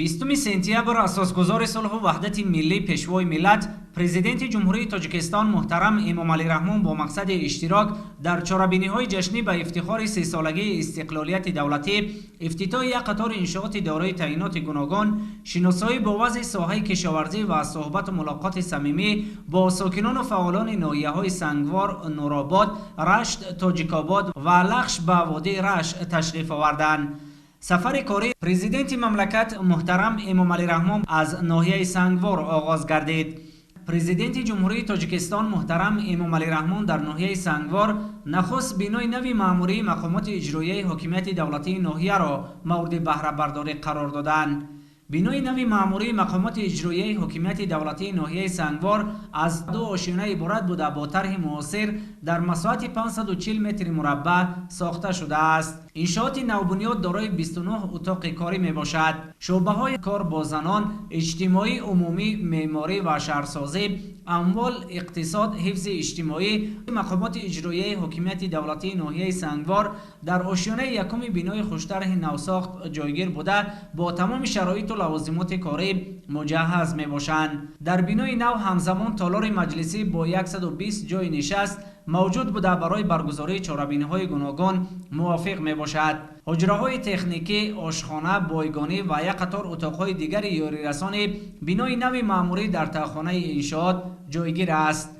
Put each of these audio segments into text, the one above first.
20 سپتامبر اساسگزار صلح و وحدت ملی پیشوای ملت پرزیدنت جمهوری تاجیکستان محترم امامعلی رحمان با مقصد اشتراک در چاره‌بینی‌های جشنی به افتخار 3 سالگی استقلالیت دولتی، افتتاح یک قطار انشاءات دارای تعیینات گوناگون، شناسایی با وضع ساحه کشاورزی و صحبت و ملاقات صمیمی با ساکنان و فعالان ناحیه‌های سنگوار، نورآباد، رشت، تاجیک‌آباد و لخش به وادی رشت تشریف آوردند. سفر کاری پرزیدنت مملکت محترم امامعلی رحمان از ناحیه سنگوار آغاز گردید. پرزیدنت جمهوری تاجیکستان محترم امامعلی رحمان در ناحیه سنگوار نخست بینای نوی مأموری مقامات اجرایی حکومت دولتی ناحیه را مورد بهره برداری قرار دادند. بینای نوی مأموری مقامات اجرایی حکومت دولتی ناحیه سنگوار از 2 آشیانه عبارت بوده با طرح معاصر در مساحت 540 متر مربع ساخته شده است. انشاءات نوبنیاد دارای 29 اتاق کاری می باشد. شعبه های کار با زنان، اجتماعی، عمومی، معماری و شهرسازی، اموال، اقتصاد، حفظ اجتماعی. مقامات اجرایی حکومت دولتی ناحیه سنگوار در آشیانه یکم بینای خوشطرح نوساخت جایگیر بوده با تمام شرایط و لوازمات کاری مجهز می باشند. در بینای نو همزمان تالار مجلسی با 120 جای نشست موجود بوده برای برگزاری چاره‌بینی‌های گوناگون موافق می باشد. حجره‌های تکنیکی، آشخانه، بایگانی و یک قطار اتاق‌های دیگر یاری رسانی بینای نوی مأموری در تاخانه انشاءات جایگیر است.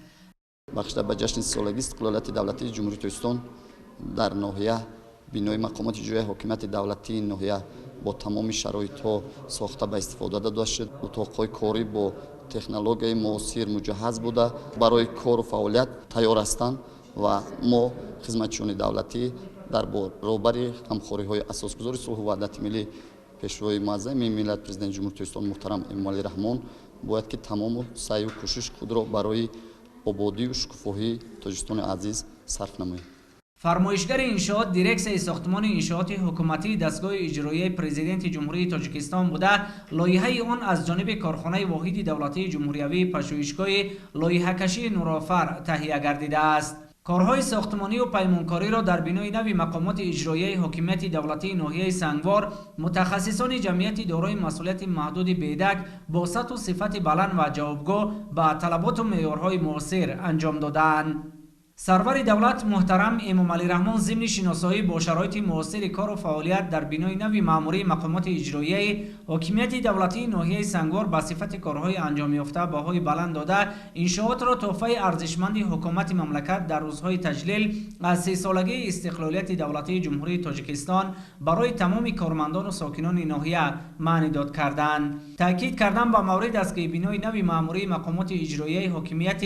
بخشیده به جشن سالگی استقلالیت دولتی جمهوری تاجیکستان در ناحیه بینای مقامات اجرایی حکومت دولتی ناحیه با تمام شرایط‌ها ساخته به استفاده داده شد. اتاق‌های کاری با تکنولوژی معاصر مجهز بوده برای کار و فعالیت تیار هستند و ما خدمتچیان دولتی در برابر همکاری‌های اساسگزار صلح و وحدت ملی پیشروی معظم ملت پرزیدنت جمهوری تاجیکستان محترم امامعلی رحمان باید که تمام سعی و کوشش خود را برای آبادی و شکوفایی تاجیکستان عزیز صرف نماییم. فرمایشگر انشاءات دیرکسیون ساختمان انشاءات حکومتی دستگاه اجرایی پرزیدنت جمهوری تاجیکستان بوده لایحه آن از جانب کارخانه واحد دولتی جمهوریوی پژوهشگاه لایحه‌کشی نورآفر تهیه گردیده است. کارهای ساختمانی و پیمانکاری را در بینای نوی مقامات اجرایی حکومت دولتی ناحیه سنگوار متخصصان جمعیت دارای مسئولیت محدود بیدک با سطح و صفت بلند و جوابگو به طلبات و معیارهای معاصر انجام دادند. سرور دولت محترم امامعلی رحمان ضمن شناسایی با شرایط معاصر کار و فعالیت در بینای نوی مأموری مقامات اجرایی حکومت دولتی ناحیه سنگوار به صفت کارهای انجام یافته بهای بلند داده انشاءات را تحفه ارزشمند حکومت مملکت در روزهای تجلیل از 3 سالگی استقلالیت دولتی جمهوری تاجیکستان برای تمام کارمندان و ساکنان ناحیه معنی داد کردند. تاکید کردند به مورد است که بینای نوی مأموری مقامات اجرایی حکومت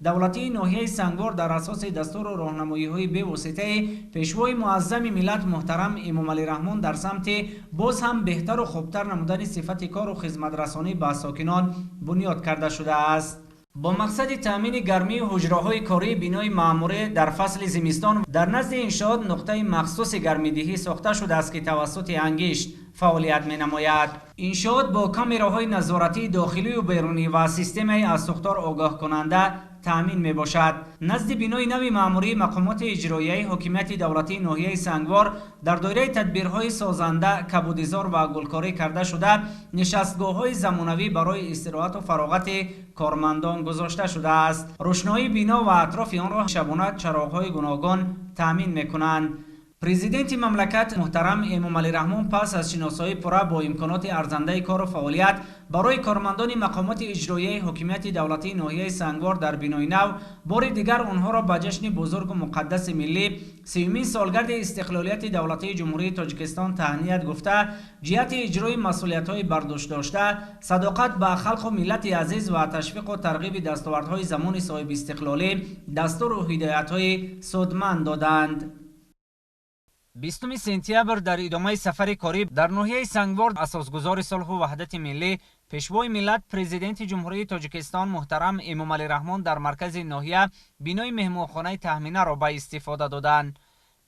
دولتی ناحیه سنگوار در اساس دستور و راهنمایی‌های بی‌واسطه پیشوای معظم ملت محترم امامعلی رحمان در سمت باز هم بهتر و خوبتر نمودن صفت کار و خدمت رسانی به ساکنان بنیاد کرده شده است. با مقصد تامین گرمی حجره‌های کاری بینای مأموری در فصل زمستان در نزد انشاءات نقطه مخصوص گرمیدهی ساخته شده است که توسط انگشت فعالیت می‌نماید. انشاءات با کامراهای نظارتی داخلی و بیرونی و سیستم از سوختار آگاه کننده تامین می باشد. نزد بینای نوی مأموری مقامات اجرایی حکومت دولتی ناحیه سنگوار در دایره تدبیرهای سازنده کبودزار و گلکاری کرده شده نشستگاه‌های زمانوی برای استراحت و فراغت کارمندان گذاشته شده است. روشنایی بینا و اطراف آن را شبانه چراغ‌های گوناگون تامین می‌کنند. پرزیدنت مملکت محترم امامعلی رحمان پس از شناسایی پوره با امکانات ارزنده کار و فعالیت برای کارمندان مقامات اجرایی حکومت دولتی ناحیه سنگوار در بینای نو بار دیگر آنها را به جشن بزرگ و مقدس ملی 30مین سالگرد استقلالیت دولتی جمهوری تاجیکستان تهنیت گفته جهت اجرای مسئولیت‌های برداشت داشته صداقت به خلق و ملت عزیز و تشویق و ترغیب دستاوردهای زمان صاحب استقلالی دستور و هدایت‌های سودمند دادند. 20 سپتامبر در ادامه سفر کاری در ناحیه سنگوار اساسگزار صلح و وحدت ملی پیشوای ملت پرزیدنت جمهوری تاجیکستان محترم امامعلی رحمان در مرکز ناحیه بینای مهمانخانه تهمینه را به استفاده دادند.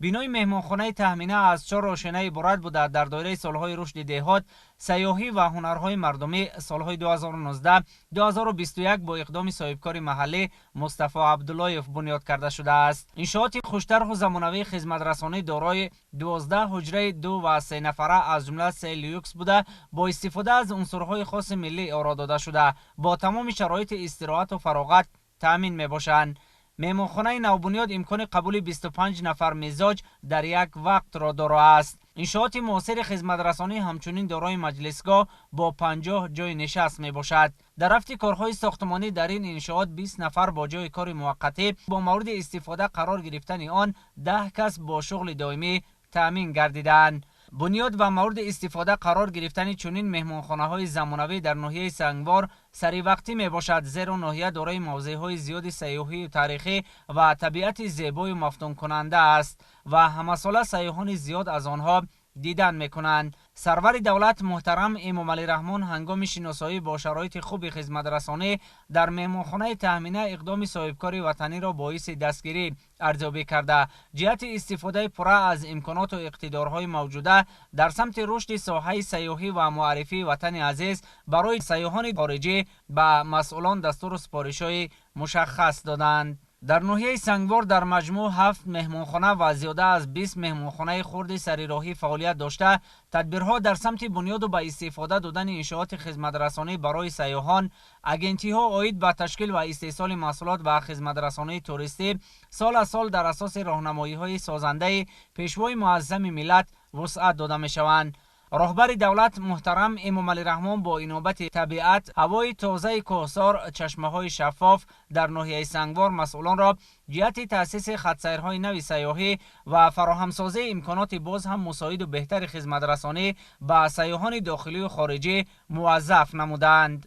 بینای مهمانخانه تهمینه از 4 روشنه عبارت بوده در دایره سالهای رشد دهات، سیاحی و هنرهای مردمی سالهای 2019 2021 با اقدام صاحبکار محلی مصطفی عبداللهیف بنیاد کرده شده است. انشاءات خوشتر و زمانوی خدمترسانی دارای 12 حجره 2 و 3 نفره از جمله 3 لیوکس بوده با استفاده از عنصرهای خاص ملی ارائه داده شده با تمام شرایط استراحت و فراغت تامین میباشند. مهمانخانه نوبنیاد امکان قبول 25 نفر مزاج در یک وقت را دارای است. انشاءات معاصر خدمترسانی همچنین دارای مجلسگاه با 50 جای نشست می باشد. در رفت کارهای ساختمانی در این انشاءات 20 نفر با جای کار موقتی با مورد استفاده قرار گرفتن آن 10 کس با شغل دائمی تامین گردیدند. بنیاد و مورد استفاده قرار گرفتن چنین مهمانخانه های زمانوی در ناحیه سنگوار سری وقتی می باشد، زیرا ناحیه دارای موضع های زیاد سیاحی و تاریخی و طبیعت زیبای و مفتون کننده است و همه ساله سیاحان زیاد از آنها دیدن میکنند. سرور دولت محترم امام علی رحمان هنگام شناسایی با شرایط خوب خدمترسانی در مهمانخانه تهمینه اقدام صاحبکار وطنی را باعث دستگیری ارزیابی کرده. جهت استفاده پره از امکانات و اقتدارهای موجوده در سمت رشد ساحه سیاحی و معرفی وطن عزیز برای سیاحان خارجی به مسئولان دستور سپارش‌های مشخص دادند. در ناحیه سنگوار در مجموع 7 مهمانخانه و زیاده از 20 مهمانخانه خرد سریراهی فعالیت داشته، تدبیرها در سمت بنیاد و به استفاده دادن انشاءات خدمترسانی برای سیاحان، اجنسی ها عاید به تشکیل و استحصال محصولات و خدمترسانی توریستی سال از سال در اساس راهنمایی های سازنده پیشوای معظم ملت وسعت داده می شوند. رهبر دولت محترم امام علی رحمان با انابت طبیعت، هوای تازه کوهسار، چشمه های شفاف در ناحیه سنگوار مسئولان را جهت تأسیس خطسیرهای نوی سیاحی و فراهمسازی امکانات باز هم مساعد و بهتر خدمترسانی به سیاحان داخلی و خارجی موظف نمودند.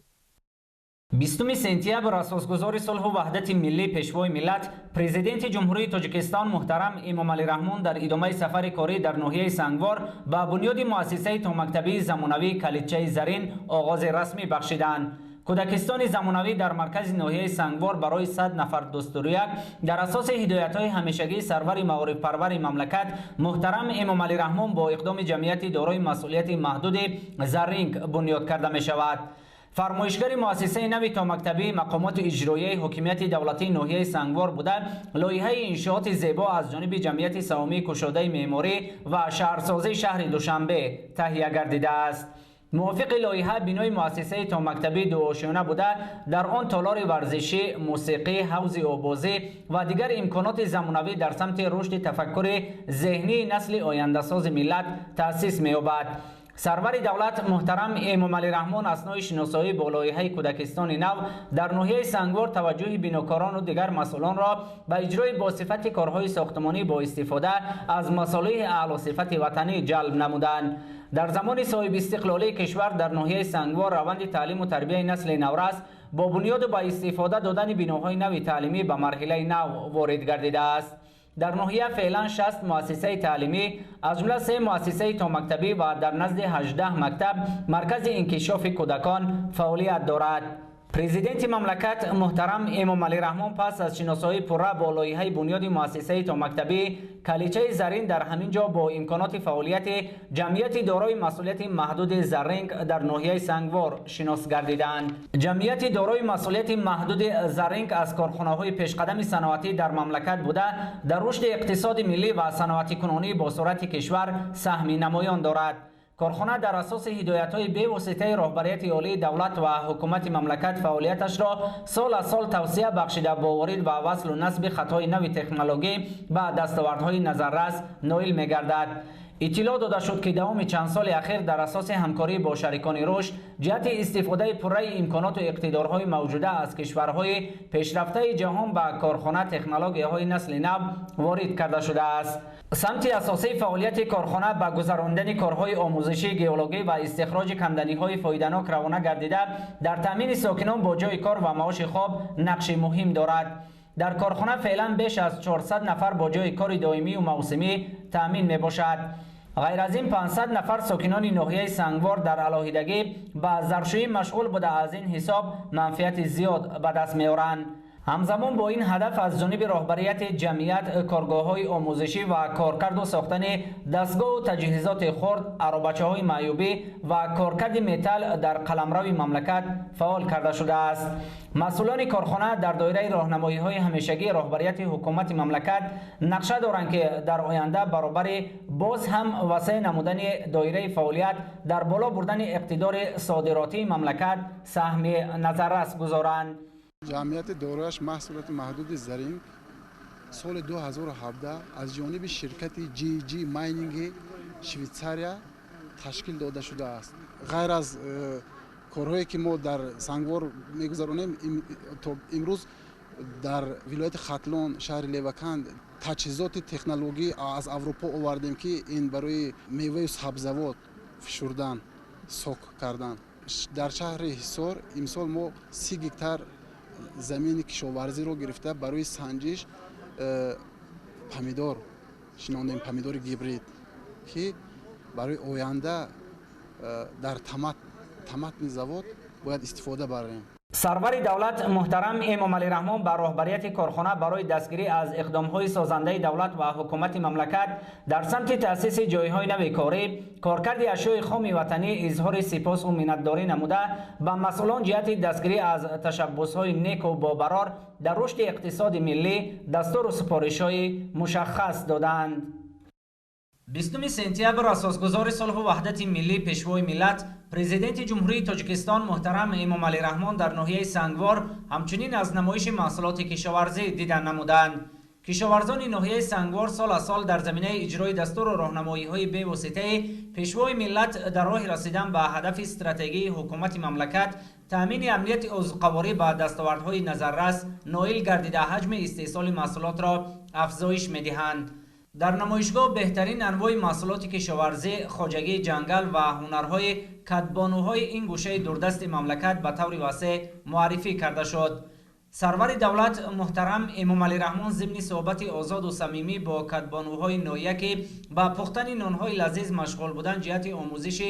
20 سپتامبر اساسگزار صلح و وحدت ملی پیشوای ملت پرزیدنت جمهوری تاجیکستان محترم امام علی رحمان در ادامه سفر کاری در ناحیه سنگوار با بنیاد مؤسسه تا مکتبی زمانوی کلیچه زرین آغاز رسمی بخشیدند. کودکستان زمانوی در مرکز ناحیه سنگوار برای 100 نفر دستوریک در اساس هدایت‌های همیشگی سرور معارف پرور مملکت محترم امام علی رحمان با اقدام جمعیت دارای مسئولیت محدود زرینگ بنیاد کرده می شود. فرمایشگر مؤسسه نوی تا مکتبی مقامات اجرایی حکومت دولتی ناحیه سنگوار بوده لایحه انشاءات زیبا از جانب جمعیت سهامی کشاده معماری و شهرسازی شهر دوشنبه تهیه گردیده است. موافق لایحه بینای مؤسسه تا مکتبی دو آشیانه بوده در آن تالار ورزشی، موسیقی، حوض آبازی و دیگر امکانات زمانوی در سمت رشد تفکر ذهنی نسل آینده ساز ملت تأسیس می‌یابد. سرور دولت محترم امام علی رحمان اثنای شناسایی با لایحه کودکستان نو در ناحیه سنگوار توجه بیناکاران و دیگر مسئولان را به اجرای با صفت کارهای ساختمانی با استفاده از مصالح اعلی صفت وطنی جلب نمودند. در زمان صاحب استقلالی کشور در ناحیه سنگوار روند تعلیم و تربیت نسل نورس با بنیاد و با استفاده دادن بناهای نوی تعلیمی به مرحله نو وارد گردیده است. در ناحیه فعلا 60 مؤسسه تعلیمی از جمله 3 مؤسسه تا مکتبی و در نزد 18 مکتب مرکز انکشاف کودکان فعالیت دارد. پرزیدنت مملکت محترم امام علی رحمان پس از شناسایی پره با لایحه بنیاد مؤسسه تا مکتبی کلیچه زرین در همین جا با امکانات فعالیت جمعیت دارای مسئولیت محدود زرینگ در ناحیه سنگوار شناس گردیدند. جمعیت دارای مسئولیت محدود زرینگ از کارخانه‌های پیشقدم صنعتی در مملکت بوده در رشد اقتصاد ملی و صنعتی کنونی با سرعت کشور سهمی نمایان دارد. کارخانه در اساس هدایت‌های به واسطه رهبریت عالی دولت و حکومت مملکت فعالیتش را سال از سال توسعه بخشیده با وارد و وصل و نصب خطهای نوی تکنولوژی به دستاوردهای نظررس نائل می‌گردد. اطلاع داده شد که دوام چند سال اخیر در اساس همکاری با شریکان رشد جهت استفاده پره امکانات و اقتدارهای موجوده از کشورهای پیشرفته جهان به کارخانه تکنولوژی‌های نسل نو وارد کرده شده است. سمت اساسی فعالیت کارخانه به گذراندن کارهای آموزشی گئولوژی و استخراج کندنی‌های فایده‌ناک روانه گردیده در تامین ساکنان با جای کار و معاش خواب نقش مهم دارد. در کارخانه فعلا بیش از 400 نفر با جای کار دائمی و موسمی تامین می باشد. غیر از این 500 نفر ساکنان ناحیه سنگوار در علاهیدگی به ظرفشویی مشغول بوده از این حساب منفعت زیاد به دست می آورند. همزمان با این هدف از جانب رهبریت جمعیت کارگاه‌های آموزشی و کارکرد و ساختن دستگاه و تجهیزات خرد، آروبچه‌های معیوبی و کارکرد متل در قلمرو مملکت فعال کرده شده است. مسئولان کارخانه در دایره راهنمایی‌های همیشگی رهبریت حکومت مملکت نقشه دارند که در آینده برابر باز هم وسیع نمودن دایره فعالیت در بالا بردن اقتدار صادراتی مملکت سهم نظررس گذارند. جمعیت دارایش محصولات محدود زرین سال 2017 از جانب شرکت جی ماینینگ شویتساریا تشکیل داده شده است. غیر از کارهایی که ما در سنگوار میگذرانیم، امروز در ولایت ختلان شهر لیوکند تجهیزات تکنولوژی از اروپا آوردیم که این برای میوه و سبزیجات فشردن، سوک کردن. در شهر حصار امسال ما 30 گکتار زمین کشاورزی رو گرفته برای سنجش پمیدور شناندیم، پمیدور گیبرید که برای آینده در تمتن زواد باید استفاده بریم. سرور دولت محترم امام علی رحمان بر رهبریت کارخانه برای دستگیری از اقدام‌های سازنده دولت و حکومت مملکت در سمت تأسیس جایهای نو کاری، کارکرد اشیاء خام وطنی اظهار سپاس و منتداری نموده به مسئولان جهت دستگیری از تشبس‌های نیک و باقرار در رشد اقتصاد ملی دستور و سپارش‌های مشخص دادند. 20 سپتامبر اساسگزار صلح و وحدت ملی پیشوای ملت پرزیدنت جمهوری تاجیکستان محترم امام علی رحمان در ناحیه سنگوار همچنین از نمایش محصولات کشاورزی دیدن نمودند. کشاورزان ناحیه سنگوار سال از سال در زمینه اجرای دستور و راهنمایی‌های به واسطه پیشوای ملت در راه رسیدن به هدف استراتژی حکومت مملکت تامین امنیت عضوقواری به دستاوردهای نظررس نائل گردیده حجم استحصال محصولات را افزایش می‌دهند. در نمایشگاه بهترین انواع محصولات کشاورزی، خواجگی جنگل و هنرهای کدبانوهای این گوشه دوردست مملکت به طور واسع معرفی کرده شد. سرور دولت محترم امام علی رحمان ضمن صحبت آزاد و صمیمی با کدبانوهای ناحیه که با پختن نانهای لذیذ مشغول بودن جهت آموزش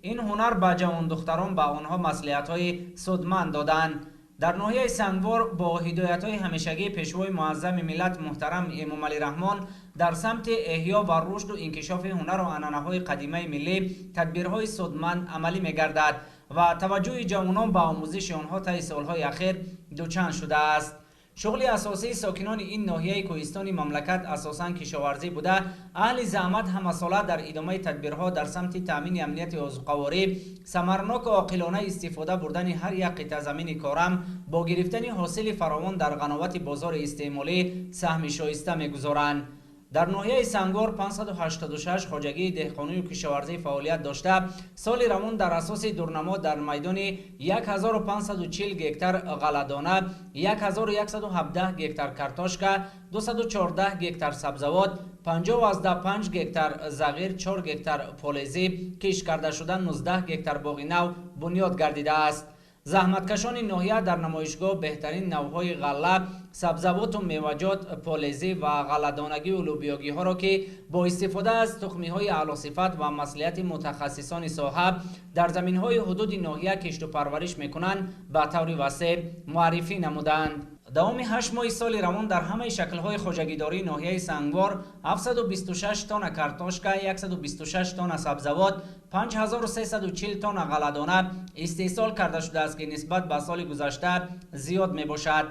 این هنر به جوان دختران به آنها مصلحت‌های سودمند دادند. در ناحیه سنگوار با هدایت‌های همیشگی پیشوای معظم ملت محترم امام علی رحمان در سمت احیا و رشد و انکشاف هنر و عنعنه‌های قدیمی ملی تدبیرهای سودمند عملی می‌گردد و توجه جوانان به آموزش آنها طی سال‌های اخیر دوچند شده است. شغل اساسی ساکنان این ناحیه کوهستانی مملکت اساساً کشاورزی بوده، اهل زحمت همساله در ادامه تدبیرها در سمت تامین امنیت عضوقواری ثمرناک و عاقلانه استفاده بردن هر یک قطعه زمین کارم با گرفتن حاصل فراوان در قنوات بازار استعمالی سهم شایسته می‌گذارند. در ناحیه سنگوار 586 خواجگی دهقانی و کشاورزی فعالیت داشته، سال روان در اساس دورنما در میدان 1540 گکتار غله‌دانه، 1117 گکتار کارتوشکا، 214 گکتار سبزیجات، 55 گکتار زغیر، 4 گکتار پالزی کش کرده شده، 19 گکتار باغ نو بنیاد گردیده است. زحمتکشان ناحیه در نمایشگاه بهترین نوهای غله، سبزیجات و میوه‌جات، پالزی و غله‌دانگی و لوبیاگی ها را که با استفاده از تخمی های اعلی صفت و مصلحت متخصصان ساحه در زمین های حدود ناحیه کشت و پرورش میکنند به طور واسع معرفی نمودند. دوام 8 ماه سال روان در همه شکل‌های خواجگیداری ناحیه سنگوار 726 تن کارتوشکا، 126 تن سبزیجات، 5340 تن غله‌دانه استحصال کرده شده است که نسبت به سال گذشته زیاد میباشد.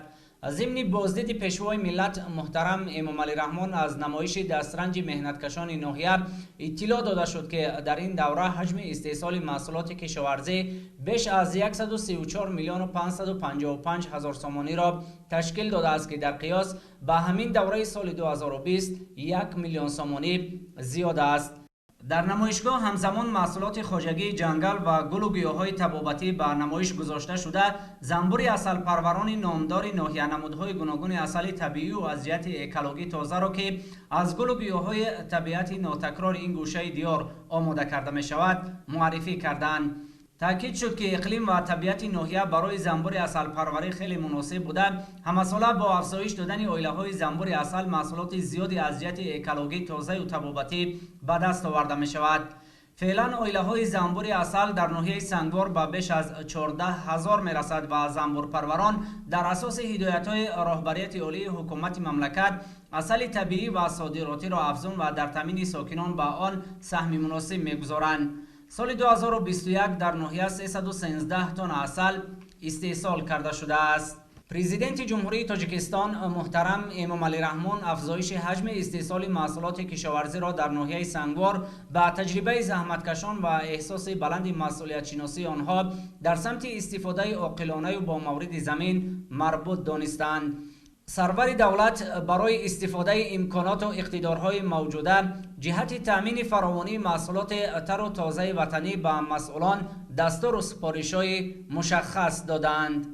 ضمن بازدید پیشوای ملت محترم امام علی رحمان از نمایش دسترنج مهنتکشان ناحیه اطلاع داده شد که در این دوره حجم استحصال محصولات کشاورزی بیش از 134 میلیون و 555 هزار سامانی را تشکیل داده است که در قیاس به همین دوره سال 2020 1 میلیون سامانی زیاد است. در نمایشگاه همزمان محصولات خواجگی جنگل و گل و گیاهای طبابتی به نمایش گذاشته شده، زنبور عسل پروران نامدار ناحیه نمودهای گوناگون عسل طبیعی و از جهت اکولوژی تازه را که از گل و گیاهای طبیعت ناتکرار این گوشه دیار آماده کرده می شود معرفی کردند. تاکید شد که اقلیم و طبیعت ناحیه برای زنبور عسل پروری خیلی مناسب بوده. همساله با افزایش دادن آیله‌های زنبور عسل محصولات زیادی از جهت اکولوژی تازه و طبابتی به دست آورده می شود. فعلا اویله‌های زنبور اصل در ناحیه سنگوار به بیش از 14,000 میرسد و زنبور پروران در اساس هدایت‌های راهبریت عالی حکومت مملکت اصل طبیعی و صادراتی را افزون و در تامین ساکنان به آن سهم مناسب می‌گذارند. سال 2021 در ناحیه 313 تن اصل استحصال کرده شده است. پرزیدنت جمهوری تاجیکستان محترم امامعلی رحمان افزایش حجم استحصال محصولات کشاورزی را در ناحیه سنگوار با تجربه زحمتکشان و احساس بلند مسئولیت شناسی آنها در سمت استفاده عاقلانه و با مورد زمین مربوط دانستند. سرور دولت برای استفاده امکانات و اقتدارهای موجوده جهت تامین فراوانی محصولات تر و تازه وطنی به مسئولان دستور و سپارش‌های مشخص دادند.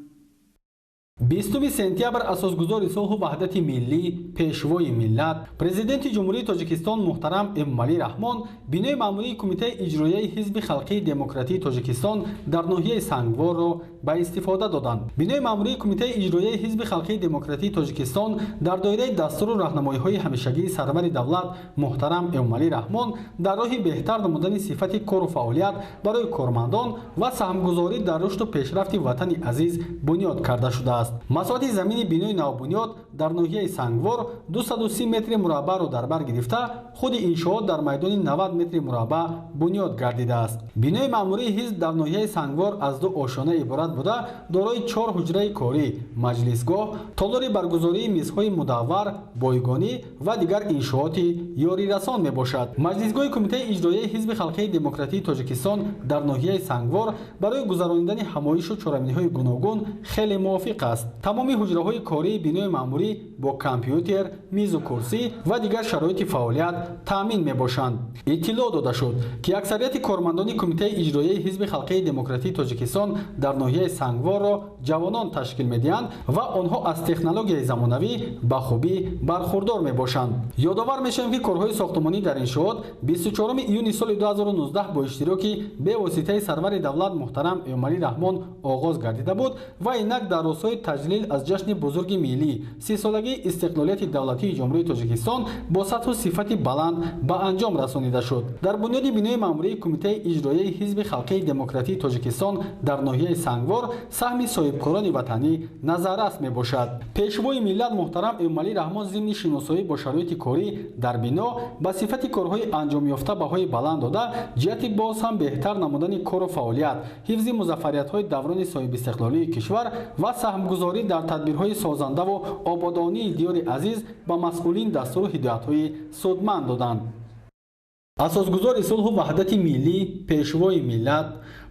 20 سентябр асосгузори сулҳу ваҳдати миллӣ пешвои миллат президенти ҷумҳурии тоҷикистон муҳтарам эмомалӣ раҳмон бинои маъмурии кумитаи иҷроияи ҳизби халқии демократии тоҷикистон дар ноҳияи сангворро ба истифода доданд. бинои маъмурии кумитаи иҷроияи ҳизби халқии демократии тоҷикистон дар доираи дастуру раҳнамоиҳои ҳамешагии сарвари давлат муҳтарам эмомалӣ раҳмон дар роҳи беҳтар намудани сифати кору фаъолият барои кормандон ва саҳмгузорӣ дар рушду пешрафти ватани азиз бунёд карда шудааст. масоҳати замини бинои навбунёд дар ноҳияи сангвор 230 метри мураббаъро дар бар гирифта худи иншоот дар майдони 90 метри мураббаъ бунёд гардидааст. бинои маъмурии ҳизб дар ноҳияи сангвор аз ду ошона иборат буда дорои 4 ҳуҷраи корӣ, маҷлисгоҳ, толори баргузории мизҳои мудаввар, бойгонӣ ва дигар иншооти ёрирасон мебошад. маҷлисгоҳи кумитаи иҷроияи ҳизби халқии демократии тоҷикистон дар ноҳияи сангвор барои гузарондани ҳамоишу чораминиҳои гуногун хеле мувофиқ аст. тамоми ҳуҷраҳои кории бинои маъмурӣ бо компютер, мизу курсӣ ва дигар шароити фаъолият таъмин мебошанд. иттилоъ дода шуд ки аксарияти кормандони кумитаи иҷроияи ҳизби халқии демократии тоҷикистон дар ноҳияи сангворро ҷавонон ташкил медиҳанд ва онҳо аз технологияи замонавӣ ба хубӣ бархурдор мебошанд. ёдовар мешавем ки корҳои сохтмонӣ дар иншоот 24 июни соли 2019 бо иштироки бевоситаи сарвари давлат муҳтарам эмомалӣ раҳмон оғоз гардида буд ва инак дар росои таҷлил аз ҷашни бузурги миллӣ сисолагии истиқлолияти давлатии ҷумҳурии тоҷикистон бо сатҳу сифати баланд ба анҷом расонида шуд. дар бунёди бинои маъмурии кумитаи иҷроияи ҳизби халқии демократии тоҷикистон дар ноҳияи сангвор саҳми соҳибкорони ватанӣ назаррас мебошад. пешвои миллат муҳтарам эмомалӣ раҳмон зимни шиносоӣ бо шароити корӣ дар бино ба сифати корҳои анҷомёфта баҳои баланд дода ҷиҳати боз ҳам беҳтар намудани кору фаъолият, ҳифзи музаффариятҳои даврони соҳибистиқлолии кишвар ва саҳмгузорӣ дар тадбирҳои созандаву ободонии диёри азиз ба масъулин дастуру ҳидоятҳои судманд доданд. асосгузори сулҳу ваҳдати миллӣ пешвои миллат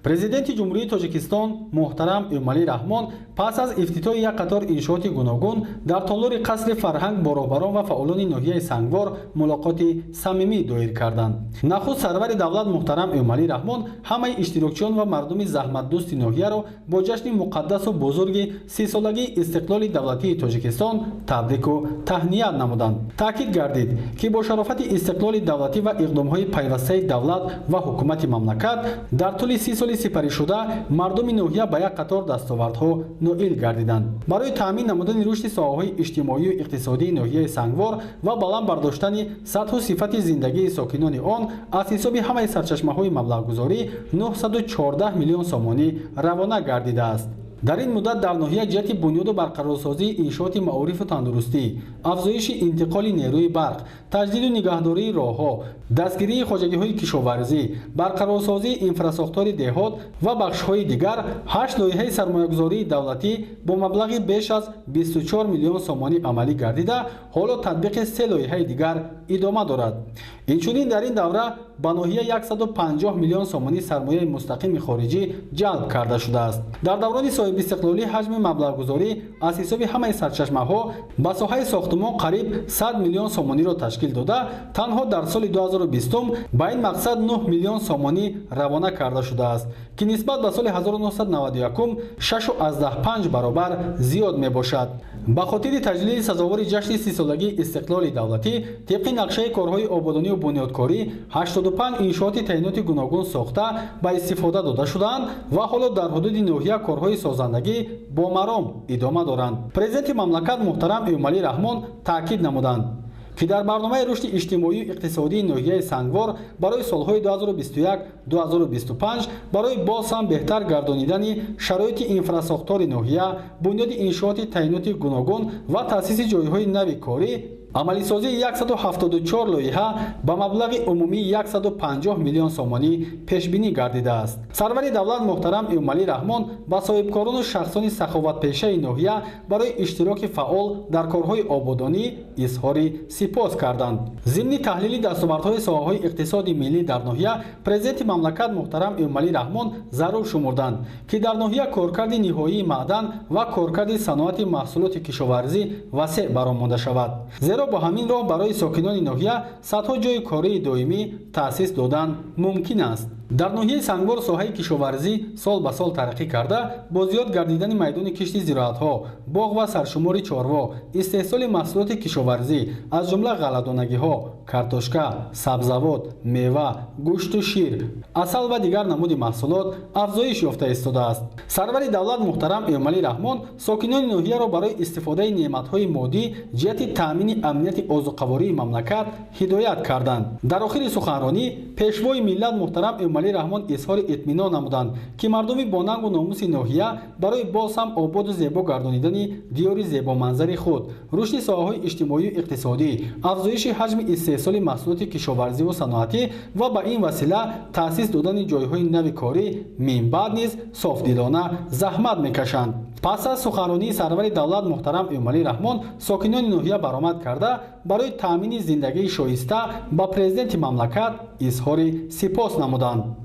президенти ҷумҳурии тоҷикистон муҳтарам эмомалӣ раҳмон пас аз ифтитоҳи як қатор иншооти гуногун дар толори қасри фарҳанг бо роҳбарон ва фаъолони ноҳияи сангвор мулоқоти самимӣ доир карданд. нахуд сарвари давлат муҳтарам эмомалӣ раҳмон ҳамаи иштирокчиён ва мардуми заҳматдӯсти ноҳияро бо ҷашни муқаддасу бузурги сисолагии истиқлоли давлатии тоҷикистон табрику таҳният намуданд. таъкид гардид ки бо шарофати истиқлоли давлатӣ ва иқдомҳои пайвастаи давлат ва ҳукумати мамлакат дар тӯли 30 соли сипаришуда мардуми ноҳия ба як қатор дастовардҳо ноил гардиданд. барои таъмин намудани рушди соҳаҳои иҷтимоию иқтисодии ноҳияи сангвор ва баланд бардоштани сатҳу сифати зиндагии сокинони он аз ҳисоби ҳамаи сарчашмаҳои маблағгузорӣ 914 миллион сомонӣ равона гардидааст. дар ин муддат дар ноҳия ҷиҳати бунёду барқарорсозии иншооти маорифу тандурустӣ, афзоиши интиқоли нерӯи барқ, таҷдиду нигаҳдории роҳҳо, дастгирии хоҷагиҳои кишоварзӣ, барқарорсозии инфрасохтори деҳот ва бахшҳои дигар 8 лоиҳаи сармоягузории давлатӣ бо маблағи беш аз 24 миллион сомонӣ амалӣ гардида, ҳоло татбиқи 3 лоиҳаи дигар идома дорад. инчунин дар ин давра ба ноҳия 150 миллион сомонӣ сармояи мустақими хориҷӣ ҷалб карда шудааст. дар даврони соҳибистиқлолӣ ҳаҷми маблағгузорӣ аз ҳисоби ҳамаи сарчашмаҳо ба соҳаи сохтумон қариб 100 миллион сомониро ташкил дода, танҳо дар соли 2020 ба ин мақсад 9 миллион сомонӣ равона карда шудааст, ки нисбат ба соли 1991 6,5 баробар зиёд мебошад. ба хотири таҷлили сазовори ҷашни 30-солагии истиқлоли давлатӣ тибқи нақшаи корҳои ободонию бунёдкорӣ 85 иншооти таъиноти гуногун сохта ба истифода дода шудаанд ва ҳоло дар ҳудуди ноҳия корҳои созандагӣ бо маром идома доранд. президенти мамлакат муҳтарам эмомалӣ раҳмон таъкид намуданд که در برنامه رشد اجتماعی و اقتصادی ناحیه سنگوار برای سالهای 2021-2025 برای باز هم بهتر گردانیدن شرایط انفراساختور ناحیه، بنیاد انشاءات تعینات گوناگون و تأسیس جایهای نو کاری، عملی سازی 174 لایحه با مبلغ عمومی 150 میلیون سومانی پیش بینی گردیده است. سرور دولت محترم ایومالی رحمان با صاحبکاران و شخصان سخاوت پیشه ناحیه برای اشتراک فعال در کارهای آبادانی اظهار سپاس کردند. ضمن تحلیل دستاوردهای ساحه‌های اقتصادی ملی در ناحیه، پرزیدنت مملکت محترم ایومالی رحمان ضرور شمردند که در ناحیه کارکرد نهایی معدن و کارکرد صنعت محصولات کشاورزی وسیع برآمده شود. زیرا با همین راه برای ساکنان ناحیه صدها جای کاری دائمی تأسیس دادن ممکن است. در ناحیه سنگوار ساحه کشاورزی سال به سال ترقی کرده، با زیاد گردیدن میدان کشت زراعت‌ها، باغ و سرشمار چاروا، استحصال محصولات کشاورزی از جمله غله‌دانگی‌ها، کارتوشکا، سبزیجات، میوه، گوشت و شیر، عسل و دیگر نمود محصولات افزایش یافته ایستاده است. سرور دولت محترم ایومالی رحمان ساکنان ناحیه را برای استفاده نعمت‌های مادی جهت تامین امنیت آذوقه‌واری مملکت هدایت کردند. در آخر سخنرانی پیشوای ملت محترم ایومالی رحمان اظهار اطمینان نمودند که مردم با ننگ و ناموس ناحیه برای باز هم آباد و زیبا گردانیدن دیار زیبا منظر خود، رشد ساحه‌های اجتماعی و اقتصادی، افزایش حجم استحصال محصولات کشاورزی و صنعتی و به این وسیله تأسیس دادن جایهای نو کاری من بعد نیز صافدلانه زحمت میکشند. پس از سخنرانی سرور دولت محترم ایومالی رحمان ساکنان ناحیه برآمد کرده برای تامین زندگی شایسته با پرزیدنت مملکت اظهار سپاس نمودند.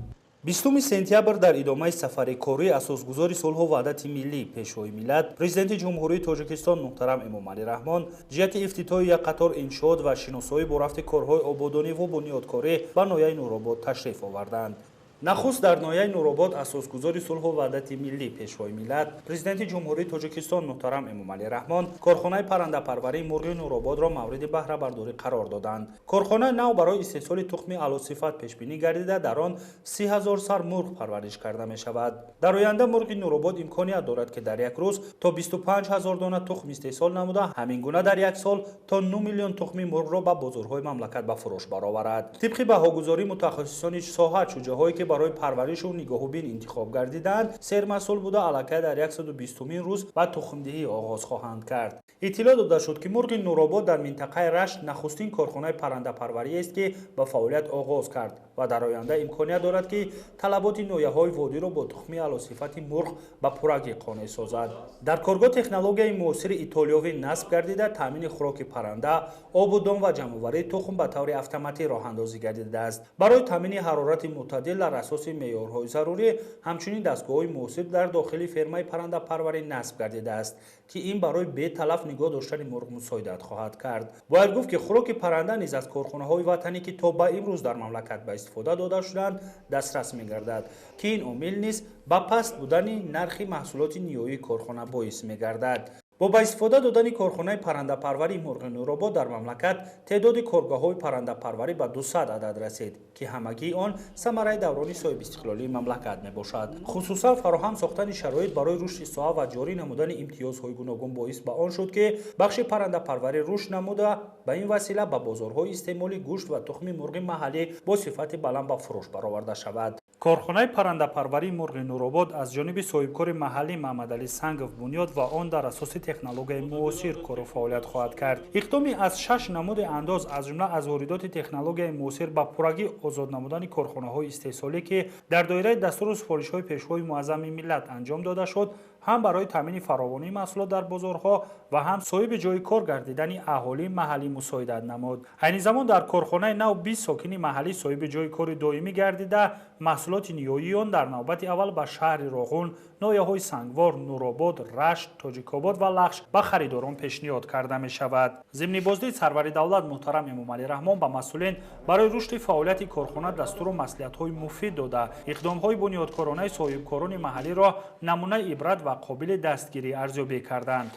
20 سپتامبر در ادامه سفر کاری اساسگذار صلح و وحدت ملی پیشوای ملت، پرزیدنت جمهوری تاجیکستان محترم ایومالی رحمان جهت افتتاح یک قطار انشاءات و شناسایی با رفت کارهای آبادانی و بنیادکاری به ناحیه نورآباد تشریف آوردند. نخست در ناحیه نورآباد اساسگذار صلح و وحدت ملی پیشوای ملت، پرزیدنت جمهوری تاجیکستان محترم ایومالی رحمان کارخانه پرنده پروری مرغ نورآباد را مورد بهره برداری قرار دادند. کارخانه نو برای استحصال تخم اعلی‌صفت پیش بینی گردیده در آن 30,000 سر مرغ پرورش کرده می شود. در آینده مرغ نورآباد امکانیت دارد که در یک روز تا 25,000 دانه تخم استحصال نموده، همین گونه در یک سال تا 9 میلیون تخم مرغ را به بازارهای مملکت به فروش برآورد. طبق بهاگذاری متخصصان ساحه، چوجه‌هایی که برای پرورش و نگاهوبین انتخاب گردیدند سرمسئول بوده الکی در 120مین روز به تخمدهی آغاز خواهند کرد. اطلاع داده شد که مرغ نورآباد در منطقه رشت نخستین کارخانه پرنده پروری است که به فعالیت آغاز کرد و در آینده امکانیت دارد که طلبات ناحیه‌های وادی را با تخم اعلی‌صفت مرغ به پورگی قانع سازد. در کارگاه تکنولوژی معاصر ایتالیایی نصب گردیده تامین خوراک پرنده، آب و دام و جمع‌آوری تخم به طور اتوماتیک راه اندازی گردیده است. برای تامین حرارت معتدل در اساس معیارهای ضروری، همچنین دستگاه‌های معاصر در داخل فرمای پرنده پروری نصب گردیده است که این برای بی تلف نگاه داشتن مرغ مساعدت خواهد کرد. باید گفت که خوراک پرنده نیز از کارخانه‌های وطنی که تا به امروز در مملکت به استفاده داده شدند دسترس می‌گردد که این عامل نیز به پست بودن نرخ محصولات نیایی کارخانه باعث می‌گردد. با به استفاده دادن کارخانه پرنده پروری مرغ نورآباد در مملکت تعداد کارگاه‌های پرنده پروری به 200 عدد رسید که همگی آن ثمره دوران صاحب استقلالی مملکت میباشد. خصوصا فراهم ساختن شرایط برای رشد ساحه و جاری نمودن امتیازهای گوناگون باعث به آن شد که بخش پرنده پروری رشد نموده به این وسیله به بازارهای استعمالی گوشت و تخم مرغ محلی با صفت بلند به فروش برآورده شود. کارخانه پرنده پروری مرغ نورآباد از جانب صاحبکار محلی محمدعلی سنگف بنیاد و آن در اساس تکنولوژی معاصر کار و فعالیت خواهد کرد. اقدامی از 6 نمود انداز از جمله از واردات تکنولوژی معاصر به پورگی آزاد نمودن کارخانه‌های استحصالی که در دایره دستور سفارش‌های پیشوای معظم ملت انجام داده شد، هم برای تامین فراوانی محصولات در بازارها و هم صاحب جای کار گردیدن اهالی محلی مساعدت نمود. عین زمان در کارخانه نو 20 ساکن محلی صاحب جای کار دائمی گردیده محصولات نیایی آن در نوبت اول به شهر راغون، ناحیه‌های سنگوار، نورآباد، رشت، تاجیک‌آباد و لخش به خریداران پیشنهاد کرده می شود. ضمن بازدید سرور دولت محترم ایومالی رحمان به مسئولین برای رشد فعالیت کارخانه دستور و مصلحت‌های مفید داده، اقدام‌های بنیادکارانه صاحبکاران محلی را نمونه عبرت و قابل دستگیری ارزیابی کردند.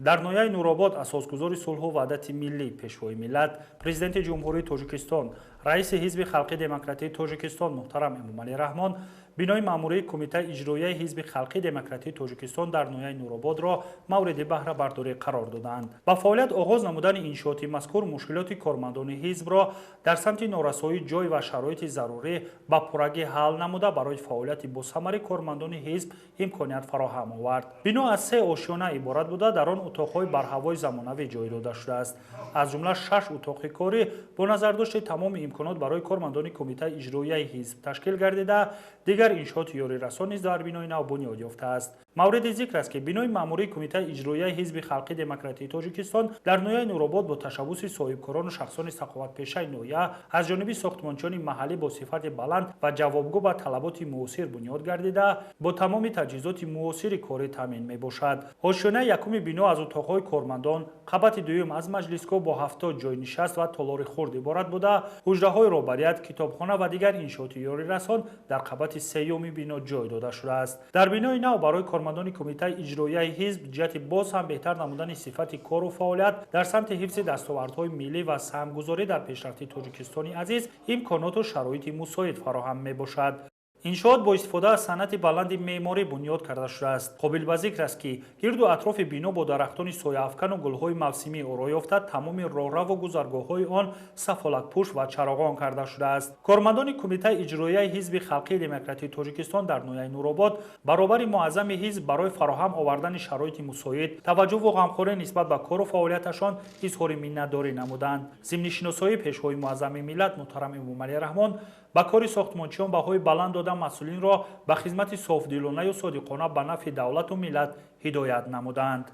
در ناحیه نورآباد اساسگذار صلح و وحدت ملی پیشوای ملت، پرزیدنت جمهوری تاجیکستان раиси ҳизби халқии демократии тоҷикистон муҳтарам эмомалӣ раҳмон бинои маъмурии кумитаи иҷроияи ҳизби халқии демократии тоҷикистон дар ноҳияи нурободро мавриди баҳрабардорӣ қарор доданд. Ба фаъолият оғоз намудани иншооти мазкур мушкилоти кормандони ҳизбро дар самти норасоии ҷой ва шароити зарурӣ ба пуррагӣ ҳал намуда барои фаъолияти босамари кормандони ҳизб имконият фароҳам овард. Бино аз 3 ошёна иборат буда дар он утоқҳои барҳавои замонавӣ ҷой дода шудааст. Аз ҷумла 6 утоқи корӣ бо назардошти тамоми имконот барои кормандони кумитаи иҷроияи ҳизб ташкил гардида, дигар иншоот ёрирасон низ дар бинои нав бунёд ёфтааст. мавриди зикр аст ки бинои маъмурии кумитаи иҷроияи ҳизби халқии демократии тоҷикистон дар ноҳияи нуробод бо ташаббуси соҳибкорону шахсони саховатпешаи ноҳия аз ҷониби сохтмончиёни маҳаллӣ бо сифати баланд ва ҷавобгӯ ба талаботи муосир бунёд гардида бо тамоми таҷҳизоти муосири корӣ таъмин мебошад. ошёнаи якуми бино аз утоқҳои кормандон, қабати дуюм аз маҷлисгоҳ бо 70 ҷойнишаст ва толори хурд иборат буда, ҳуҷраҳои роҳбарият, китобхона ва дигар иншооти ёрирасон дар қабати сеюми бино ҷой дода шудааст. дар бинои нав барои кормандони кумитаи иҷроияи ҳизб ҷиҳати боз ҳам беҳтар намудани сифати кору фаъолият дар самти ҳифзи дастовардҳои миллӣ ва саҳмгузорӣ дар пешрафти Тоҷикистони азиз имконоту шароити мусоид фароҳам мебошад. иншоот бо истифода аз санъати баланди меъморӣ бунёд карда шудааст. қобил ба зикр аст ки гирду атрофи бино бо дарахтони сояафкану гулҳои мавсимӣ оро ёфта тамоми роҳраву гузаргоҳҳои он сафолакпӯш ва чароғон карда шудааст. кормандони кумитаи иҷроияи ҳизби халқии демократии тоҷикистон дар ноҳияи нуробод баробари муаззами ҳизб барои фароҳам овардани шароити мусоид таваҷҷӯҳу ғамхорӣ нисбат ба кору фаъолияташон изҳори миннатдорӣ намуданд. зимни шиносоии пешвои муаззами миллат муҳтарам эмомалӣ раҳмон ба кори сохтмончиён баҳои баланд дода масъулинро ба хизмати софдилонаю содиқона ба нафъи давлату миллат ҳидоят намуданд.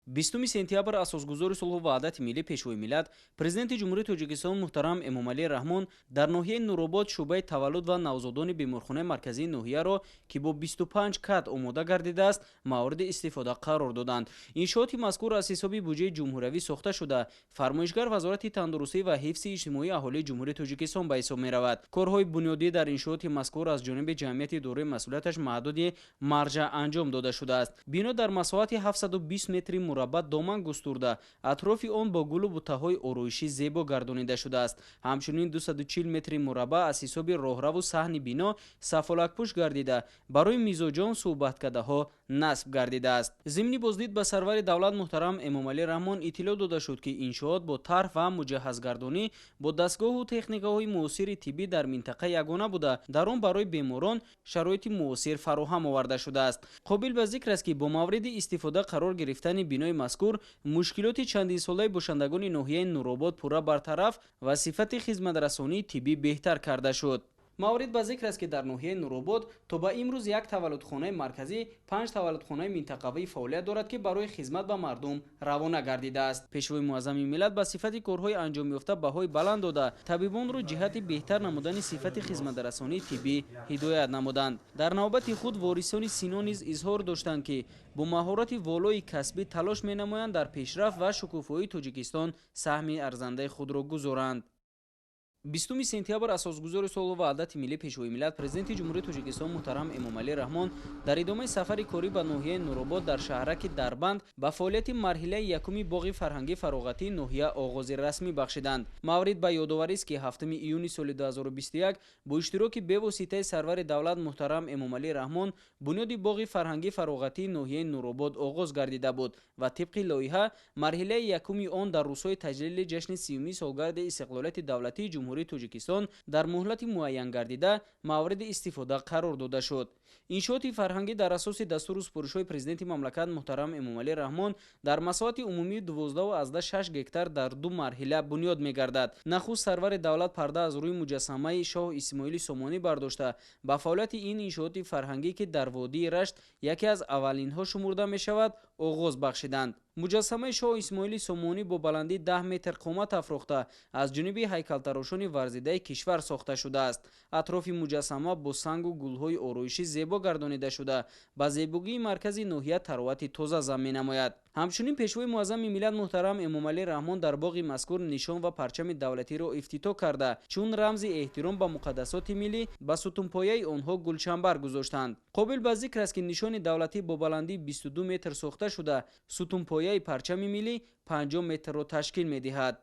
20 сентябр асосгузори сулҳу ваҳдати миллӣ пешвои миллат президенти ҷумҳурии тоҷикистон муҳтарам эмомалӣ раҳмон дар ноҳияи нуробод шӯъбаи таваллуд ва навзодони беморхонаи марказии ноҳияро ки бо 25 кат омода гардидааст мавриди истифода қарор доданд. иншооти мазкур аз ҳисоби буҷаи ҷумҳуриявӣ сохта шуда фармоишгар вазорати тандурустӣ ва ҳифзи иҷтимоии аҳолии ҷумҳурии тоҷикистон ба ҳисоб меравад. корҳои бунёдӣ дар иншооти мазкур аз ҷониби ҷамъияти дорои масъулияташ маҳдуди марҷа анҷом дода шудааст. бино дар масоҳати 720 метри мураббаъ доман густурда атрофи он бо гулу буттаҳои ороишӣ зебо гардонида шудааст. ҳамчунин 240 метри мураббаъ аз ҳисоби роҳраву саҳни бино сафолакпӯш гардида барои мизоҷон суҳбаткадаҳо насб гардидааст. зимни боздид ба сарвари давлат муҳтарам эмомалӣ раҳмон иттилоъ дода шуд ки иншоот бо тарҳ ва муҷаҳҳазгардонӣ бо дастгоҳу техникаҳои муосири тиббӣ дар минтақа ягона буда дар он барои беморон шароити муосир фароҳам оварда шудааст. қобил ба зикр аст ки бо мавриди истифода қарор гирифтани бинои мазкур мушкилоти чандинсолаи бошандагони ноҳияи нуробод пурра бартараф ва сифати хизматрасонии тиббӣ беҳтар карда шуд. маврид ба зикр аст ки дар ноҳияи нуробод то ба имрӯз як таваллудхонаи марказӣ, 5 таваллудхонаи минтақавӣ фаъолият дорад ки барои хизмат ба мардум равона гардидааст. пешвои муаззами миллат ба сифати корҳои анҷомёфта баҳои баланд дода табибонро ҷиҳати беҳтар намудани сифати хизматрасонии тиббӣ ҳидоят намуданд. дар навбати худ ворисони сино низ изҳор доштанд ки бо маҳорати волои касбӣ талош менамоянд дар пешрафт ва шукуфоии Тоҷикистон саҳми арзандаи худро гузоранд. 20 сентябр асосгузори сулҳу ваҳдати миллӣ пешвои миллат президенти ҷумҳурии тоҷикистон муҳтарам эмомалӣ раҳмон дар идомаи сафари корӣ ба ноҳияи нуробод дар шаҳраки Дарбанд ба фаъолияти марҳилаи якуми боғи фарҳангии фароғатии ноҳия оғози расмӣ бахшиданд. маврид ба ёдоварист ки 7 июни соли 2021 бо иштироки бевоситаи сарвари давлат муҳтарам эмомалӣ раҳмон бунёди боғи фарҳангии фароғатии ноҳияи нуробод оғоз гардида буд ва тибқи лоиҳа марҳилаи якуми он дар рӯзҳои таҷлили ҷашни 30 солгарди истиқлолияти давлатии ҷумҳурии Тоҷикистон дар муҳлати муайян гардида мавриди истифода қарор дода шуд. иншооти фарҳангӣ дар асоси дастуру супоришҳои президенти мамлакат муҳтарам эмомалӣ раҳмон дар масоҳати умумии 12.6 гектар дар 2 марҳила бунёд мегардад. нахуст сарвари давлат парда аз рӯи муҷассамаи шоҳ Исмоили Сомонӣ бардошта ба фаъолияти ин иншооти фарҳангӣ ки дар водии Рашт яке аз аввалинҳо шумурда мешавад оғоз бахшиданд. муҷассамаи шоҳ Исмоили Сомонӣ бо баландии 10 метр қомат афрохта аз ҷониби ҳайкалтарошони варзидаи кишвар сохта шудааст. атрофи муҷассама бо сангу гулҳои ороишӣ зебо гардонида шуда ба зебогии маркази ноҳия таровати тоза зам менамояд. ҳамчунин пешвои муаззами миллат муҳтарам эмомалӣ раҳмон дар боғи мазкур нишон ва парчами давлатиро ифтитоҳ карда чун рамзи эҳтиром ба муқаддасоти миллӣ ба сутунпояи онҳо гулчанбар гузоштанд. қобил ба зикр аст ки нишони давлатӣ бо баландии 22 метр сохта шуда сутунпояи парчами миллӣ 50 метрро ташкил медиҳад.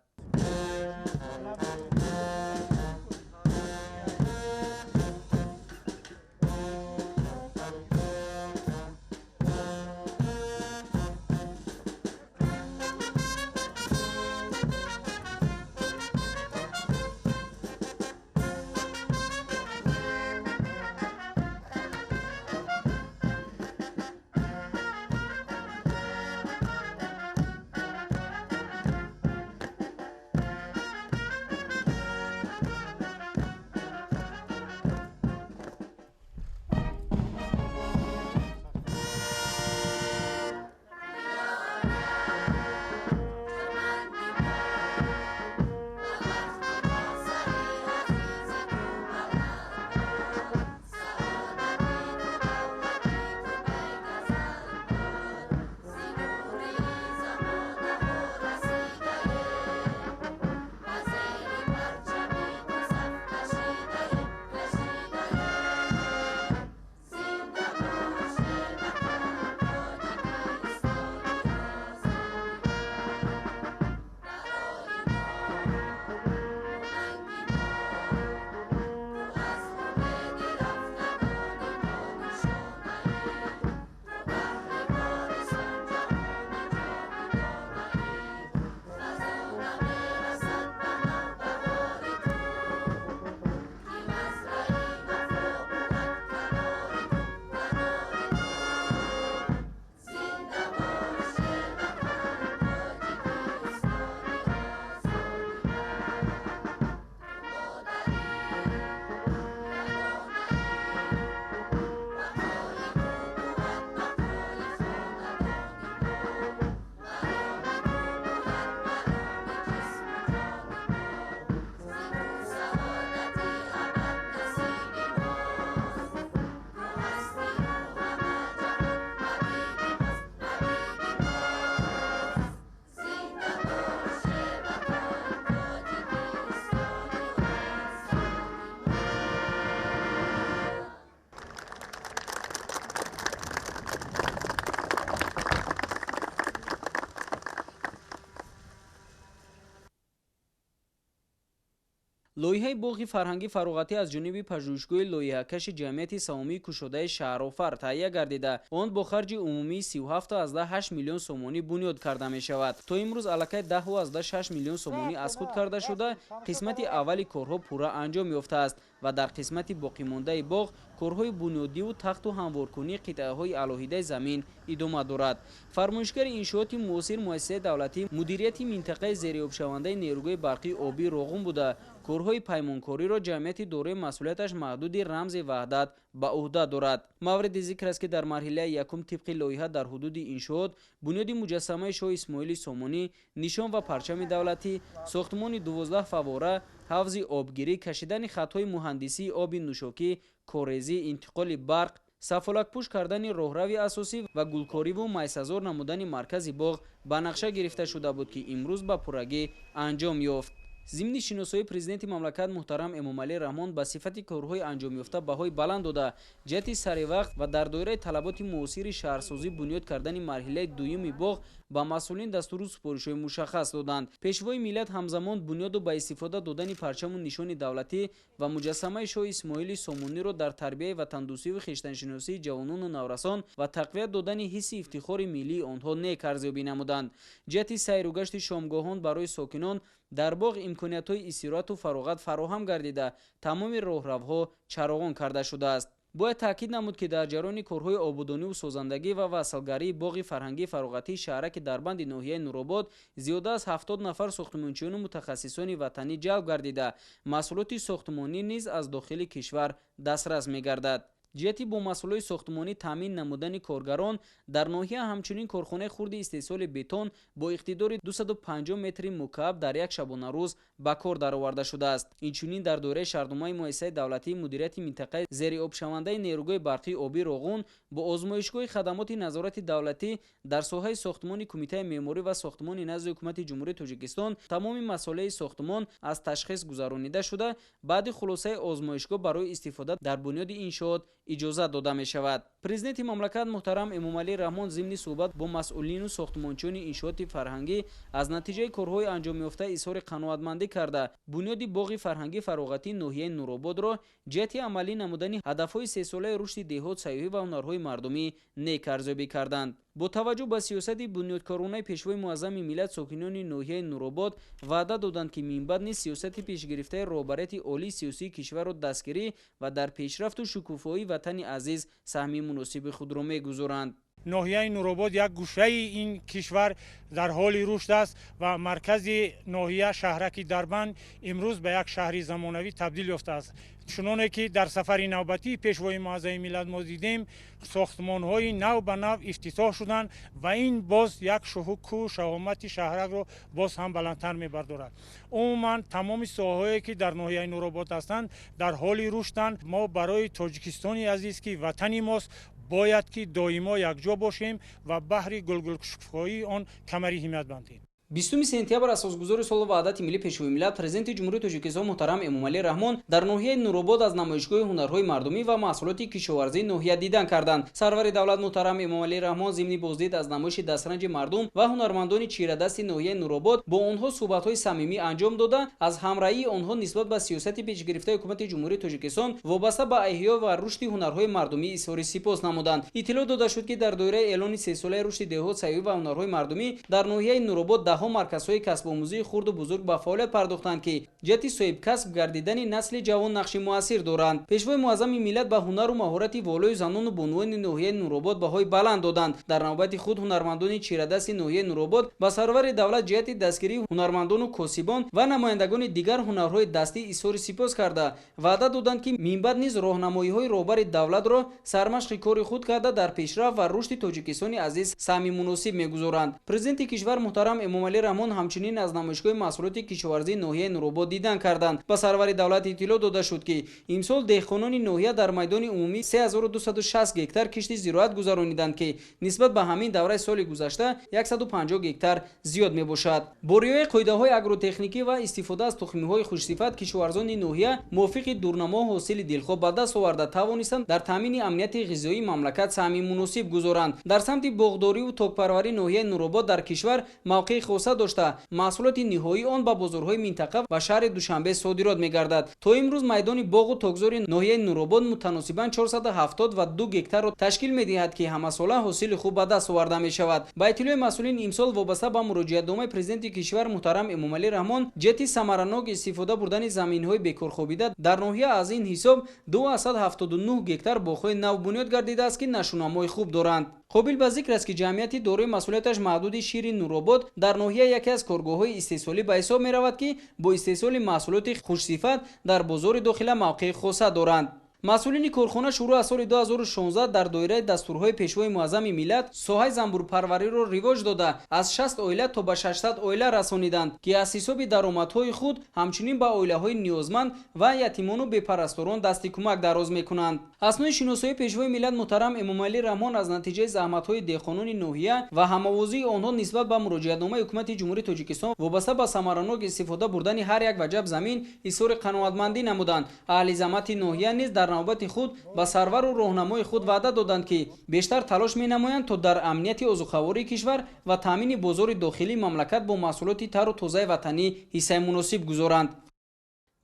لایحه باغ فرهنگی فراغتی از جانب پژوهشگوی لایحه‌کش جمعیت سهامی کشاده شهرآفر تهیه گردیده آن با خرج عمومی 37.8 میلیون سومانی بنیاد کرده می شود. تا امروز الکی 10.6 میلیون سومانی از خود کرده شده. قسمت اولی کارها پورا انجام یافته است و در قسمت باقی مانده باغ کارهای بنیادی و تخت و هموارکنی قطعه‌های علاهیده زمین ادامه دارد. فرمایشگر انشاءات موثر مؤسسه دولتی مدیریت منطقه زیر آب شونده نیروی برقی آبی روغن بوده. کارهای پیمانکاری را جمعیت دارای مسئولیتش محدود رمز وحدت به عهده دارد. مورد ذکر است که در مرحله یکم طبق لایحه در حدود انشاءات بنیاد مجسمه شاه اسماعیل سامانی، نشان و پرچم دولتی، ساختمان 12 فواره، حوض آبگیری، کشیدن خطهای مهندسی آب نوشاکی، کاریزی، انتقال برق، سفالک پوش کردن راهروی اساسی و گلکاری و میسزار نمودن مرکز باغ به نقشه گرفته شده بود که امروز به پورگی انجام یافت. ضمن شناسایی پرزیدنت مملکت محترم امامعلی رحمان به صفت کارهای انجام یافته بهای بلند داده جهت سر وقت و در دایره طلبات معاصر شهرسازی بنیاد کردن مرحله دوم باغ با مسئولین دستور سپارش‌های مشخص دادند. پیشوای ملت همزمان بنیاد و با استفاده دادن پرچم و نشان دولتی و مجسمه شاه اسماعیل سامانی را در تربیت وطن‌دوستی و خویشتن‌شناسی جوانان و نورسان و تقویت دادن حس افتخار ملی آنها نیک ارزیابی نمودند. جهت سیر و گشت شامگاهان برای ساکنان در باغ امکانیت‌های استراحت و فراغت فراهم گردیده تمام راهروها چراغان کرده شده است. باید تاکید نمود که در جریان کارهای آبادانی و سازندگی و وصلگری باغ فرهنگی فراغتی شهرک دربند ناحیه نورآباد زیاده از 70 نفر ساختمانچیان و متخصصان وطنی جلب گردیده محصولات ساختمانی نیز از داخل کشور دسترس می‌گردد. جهتی با مسئولای ساختمانی تامین نمودن کارگران در ناحیه همچنین کارخانه خرد استحصال بتون با اقتدار 250 متر مکعب در یک شبانه روز به کار درآورده شده است. اینچنین در دوره شهرداری مؤسسه دولتی مدیریت منطقه زیر آب شونده نیروی برقی آبی روغن با آزمایشگاه خدمات نظارت دولتی در ساحه ساختمان کمیته معماری و ساختمان نزد حکومت جمهوری تاجیکستان تمام مسائل ساختمان از تشخیص گذرانیده شده. بعد خلاصه آزمایشگاه برای استفاده در بنیاد انشاءات اجازه داده می شود. پرزیدنت مملکت محترم امامعلی رحمان ضمن صحبت با مسئولین و ساختمانچیان انشاءات فرهنگی از نتیجه کارهای انجام یافته اظهار قناعتمندی کرده بنیاد باغ فرهنگی فراغتی ناحیه نورآباد را جهت عملی نمودن هدفهای 3 ساله رشد دهات سیاحی و هنرهای مردمی نیک ارزیابی کردند. با توجه به سیاست بنیادکارانه پیشوای معظم ملت ساکنان ناحیه نورآباد وعده دادند که من بعد نیز سیاست پیشگرفته رهبریت عالی سیاسی کشور را دستگیری و در پیشرفت و شکوفایی وطن عزیز سهم مناسب خود را می‌گذارند. ناحیه نورآباد یک گوشه این کشور در حال رشد است و مرکز ناحیه شهرک دربند امروز به یک شهر زمانوی تبدیل یافته است. چنانه که در سفر نوبتی پیشوای معظم ملت ما دیدیم ساختمان‌های نو به نو افتتاح شدند و این باز یک شهوک و شهامت شهرک را باز هم بلندتر می‌بردارد. عموما تمام ساحه‌هایی که در ناحیه نورآباد هستند در حال رشدند. ما برای تاجیکستانی عزیز که وطن ماست باید که دائما یکجا باشیم و بهر گلگشایی آن کمری حمایت بندیم. 20 سپتامبر اساسگذار سال وحدت ملی پیشوای ملت پرزیدنت جمهوری تاجیکستان محترم امامعلی رحمان در ناحیه نورآباد از نمایشگاه هنرهای مردمی و محصولات کشاورزی ناحیه دیدن کردند. سرور دولت محترم امامعلی رحمان ضمن بازدید از نمایش دسترنج مردم و هنرمندان چیره‌دست ناحیه نورآباد با آنها صحبت‌های صمیمی انجام داده از همراهی آنها نسبت به سیاست پیشگرفته حکومت جمهوری تاجیکستان وابسته به احیا و رشد هنرهای مردمی اظهار سپاس نمودند. اطلاع داده شد که در دوره اعلان 3 ساله رشد دهات سیاحی و هنرهای مردمی در ناحیه نورآباد ده مرکزهای کسب آموزی خرد و بزرگ به فعالیت پرداختند که جهت صاحب کسب گردیدن نسل جوان نقش موثر دارند. پیشوای معظم ملت به هنر و مهارت والای زنان و بانوان ناحیه نورآباد بهای بلند دادند. در نوبت خود هنرمندان چیره‌دست ناحیه نورآباد با سرور دولت جهت دستگیری هنرمندان و کاسبان و نمایندگان دیگر هنرهای دستی اظهار سپاس کرده وعده دادند که من بعد نیز راهنمایی‌های رهبر دولت را سرمشق کار خود کرده در پیشرفت و رشد تاجیکستان عزیز سهم مناسب می‌گذارند. پرزیدنت کشور محترم امامعلی رحمان همچنین از نمایشگاه محصولات کشاورزی ناحیه نورآباد دیدن کردند. با سرور دولت اطلاع داده شد که امسال دهقانان ناحیه در میدان عمومی 3260 گکتار کشت زراعت گذرانیدند که نسبت به همین دوره سال گذشته 150 گکتار زیاد میباشد. با رعایت قاعده‌های آگروتکنیکی و استفاده از تخم‌های خوش‌صفت کشاورزان ناحیه موافق دورنما حاصل دلخواه به دست آورده توانستند در تامین امنیت غذایی مملکت سهم مناسب گذارند. در سمت باغداری و تاک‌پروری ناحیه نورآباد در کشور موقع хоса дошта маҳсулоти ниҳоии он ба бозорҳои минтақа ва шаҳри Душанбе содирот мегардад. То имрӯз майдони боғу тогзори ноҳияи Нуробод мутаносибан 472 гектарро ташкил медиҳад ки ҳамасола ҳосили хуб ба даст оварда мешавад. Ба иттилои масъулин имсол вобаста ба муроҷиатномаи президенти кишвар муҳтарам Эмомалӣ Раҳмон ҷеҳати самаранок истифода бурдани заминҳои бекорхобида дар ноҳия аз ин ҳисоб 279 гектар бохҳои нав бунёд гардидааст ки нашунамои хуб доранд. қобил ба зикр аст ки ҷамъияти дорои масъулияташ маҳдуди шири Нуробод дар ноҳия яке аз коргоҳҳои истеҳсолӣ ба ҳисоб меравад ки бо истеҳсоли маҳсулоти хушсифат дар бозори дохила мавқеи хоса доранд. масъулини корхона шурӯъ аз соли 2016 дар доираи дастурҳои пешвои муаззами миллат соҳаи занбурпарвариро ривоҷ дода аз 60 оила то ба 600 оила расониданд ки аз ҳисоби даромадҳои худ ҳамчунин ба оилаҳои ниёзманд ва ятимону бепарасторон дасти кӯмак дароз мекунанд. аснои шиносои пешвои миллат муҳтарам Эмомалӣ Раҳмон аз натиҷаи заҳматҳои деҳқонони ноҳия ва ҳамовозии онҳо нисбат ба муроҷиатномаи ҳукумати ҷумҳурии Тоҷикистон вобаста ба самаранок истифода бурдани ҳар як ваҷаб замин изҳори қаноатмандӣ намуданд. аҳли замати ноҳия низ дар навбати худ ба сарвару роҳнамои худ ваъда доданд ки бештар талош менамоянд то дар амнияти озуқавории кишвар ва таъмини бозори дохилии мамлакат бо маҳсулоти тару тозаи ватанӣ ҳиссаи муносиб гузоранд.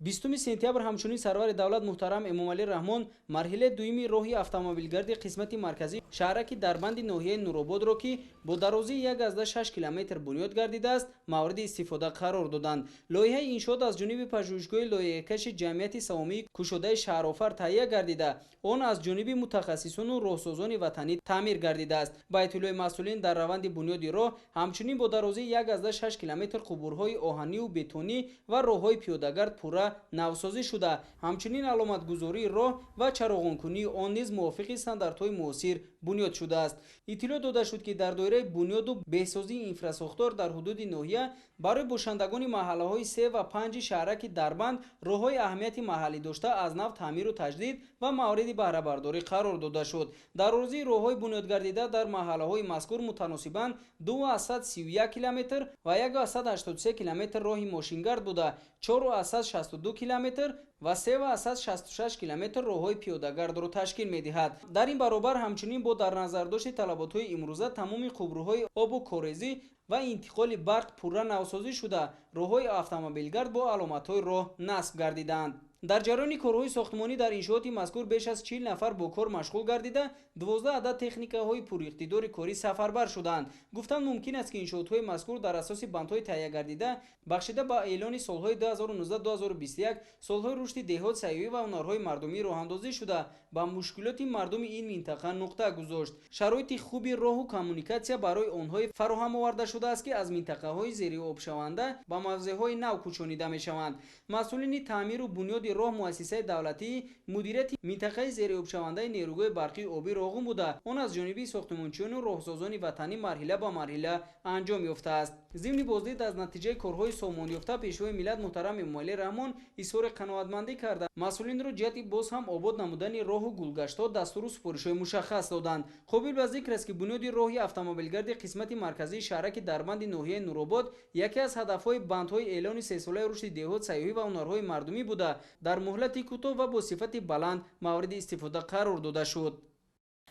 20 сентябр ҳамчунин сарвари давлат муҳтарам Эмомалӣ Раҳмон марҳилаи дуюми роҳи автомобилгарди қисмати марказӣ шаҳраки дарбанди ноҳияи Нурободро ки бо дарозии 1,6 километр бунёд гардидааст мавриди истифода қарор доданд. лоиҳаи иншоот аз ҷониби пажӯҳишгоҳи лоиҳакаши ҷамъияти савомии кушодаи шаҳрофар таҳия гардида он аз ҷониби мутахассисону роҳсозони ватанӣ таъмир гардидааст. ба иттилои масъулин дар раванди бунёди роҳ ҳамчунин бо дарозии 1,6 километр қубурҳои оҳанию бетонӣ ва роҳҳои пиёдагард пурра навсозӣ шуда, ҳамчунин аломатгузории роҳ ва чароғонкунии он низ мувофиқи стандартҳои муосир бунёд шудааст. иттилоъ дода шуд ки дар доираи бунёду беҳсозии инфрасохтор дар ҳудуди ноҳия барои бошандагони маҳаллаҳои 3 ва 5 шаҳраки Дарбанд роҳҳои аҳамияти маҳаллӣ дошта аз нав таъмиру таҷдид ва мавриди баҳрабардорӣ қарор дода шуд. дарозии роҳҳои бунёдгардида дар маҳаллаҳои мазкур мутаносибан 231 километр ва 183 километр роҳи мошингард буда 462 километр ва 366 километр роҳҳои пиёдагардро ташкил медиҳад. дар ин баробар ҳамчунин бо дар назардошти талаботҳои имрӯза тамоми қубурҳои обу корезӣ ва интиқоли барқ пурра навсозӣ шуда роҳҳои автомобилгард бо аломатҳои роҳ насб гардиданд. дар ҷараёни корҳои сохтмонӣ дар иншооти мазкур беш аз 40 нафар бо кор машғул гардида 12 адад техникаҳои пуриқтидори корӣ сафарбар шуданд. гуфтан мумкин аст ки иншоотҳои мазкур дар асоси бандҳои таҳия гардида бахшида ба эълони солҳои 2019-2021 солҳои рушди деҳот сайёҳӣ ва ҳунарҳои мардумӣ роҳандозӣ шуда ба мушкилоти мардуми ин минтақа нуқта гузошт. шароити хуби роҳу коммуникатсия барои онҳои фароҳам оварда шудааст ки аз минтақаҳои зериобшаванда ба мавзеъҳои нав кӯчонида мешаванд. масъулини таъмиру бунёди роҳ муассисаи давлатӣ мудирияти минтақаи зериобшавандаи нерӯгоҳи барқи обӣ роғум буда он аз ҷониби сохтмончиёну роҳсозони ватанӣ марҳила ба марҳила анҷом ёфтааст. зимни боздид аз натиҷаи корҳои сомонёфта пешвои миллат муҳтарам Эмомалӣ Раҳмон изҳори қаноатмандӣ карда масъулинро ҷиҳати боз ҳам обод намудани роҳу гулгаштҳо дастуру супоришҳои мушаххас доданд. қобил ба зикр аст ки бунёди роҳи автомобилгарди қисмати марказии шаҳраки дарбанди ноҳияи Нуробод яке аз ҳадафҳои бандҳои эълони сесолаи рушди деҳот сайёҳӣ ва ҳунарҳои мардумӣ буда дар муҳлати кӯтоҳ ва бо сифати баланд мавриди истифода қарор дода шуд.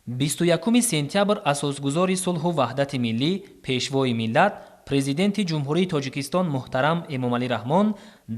21 сентябр асосгузори сулҳу ваҳдати миллӣ пешвои миллат президенти ҷумҳурии Тоҷикистон муҳтарам Эмомалӣ Раҳмон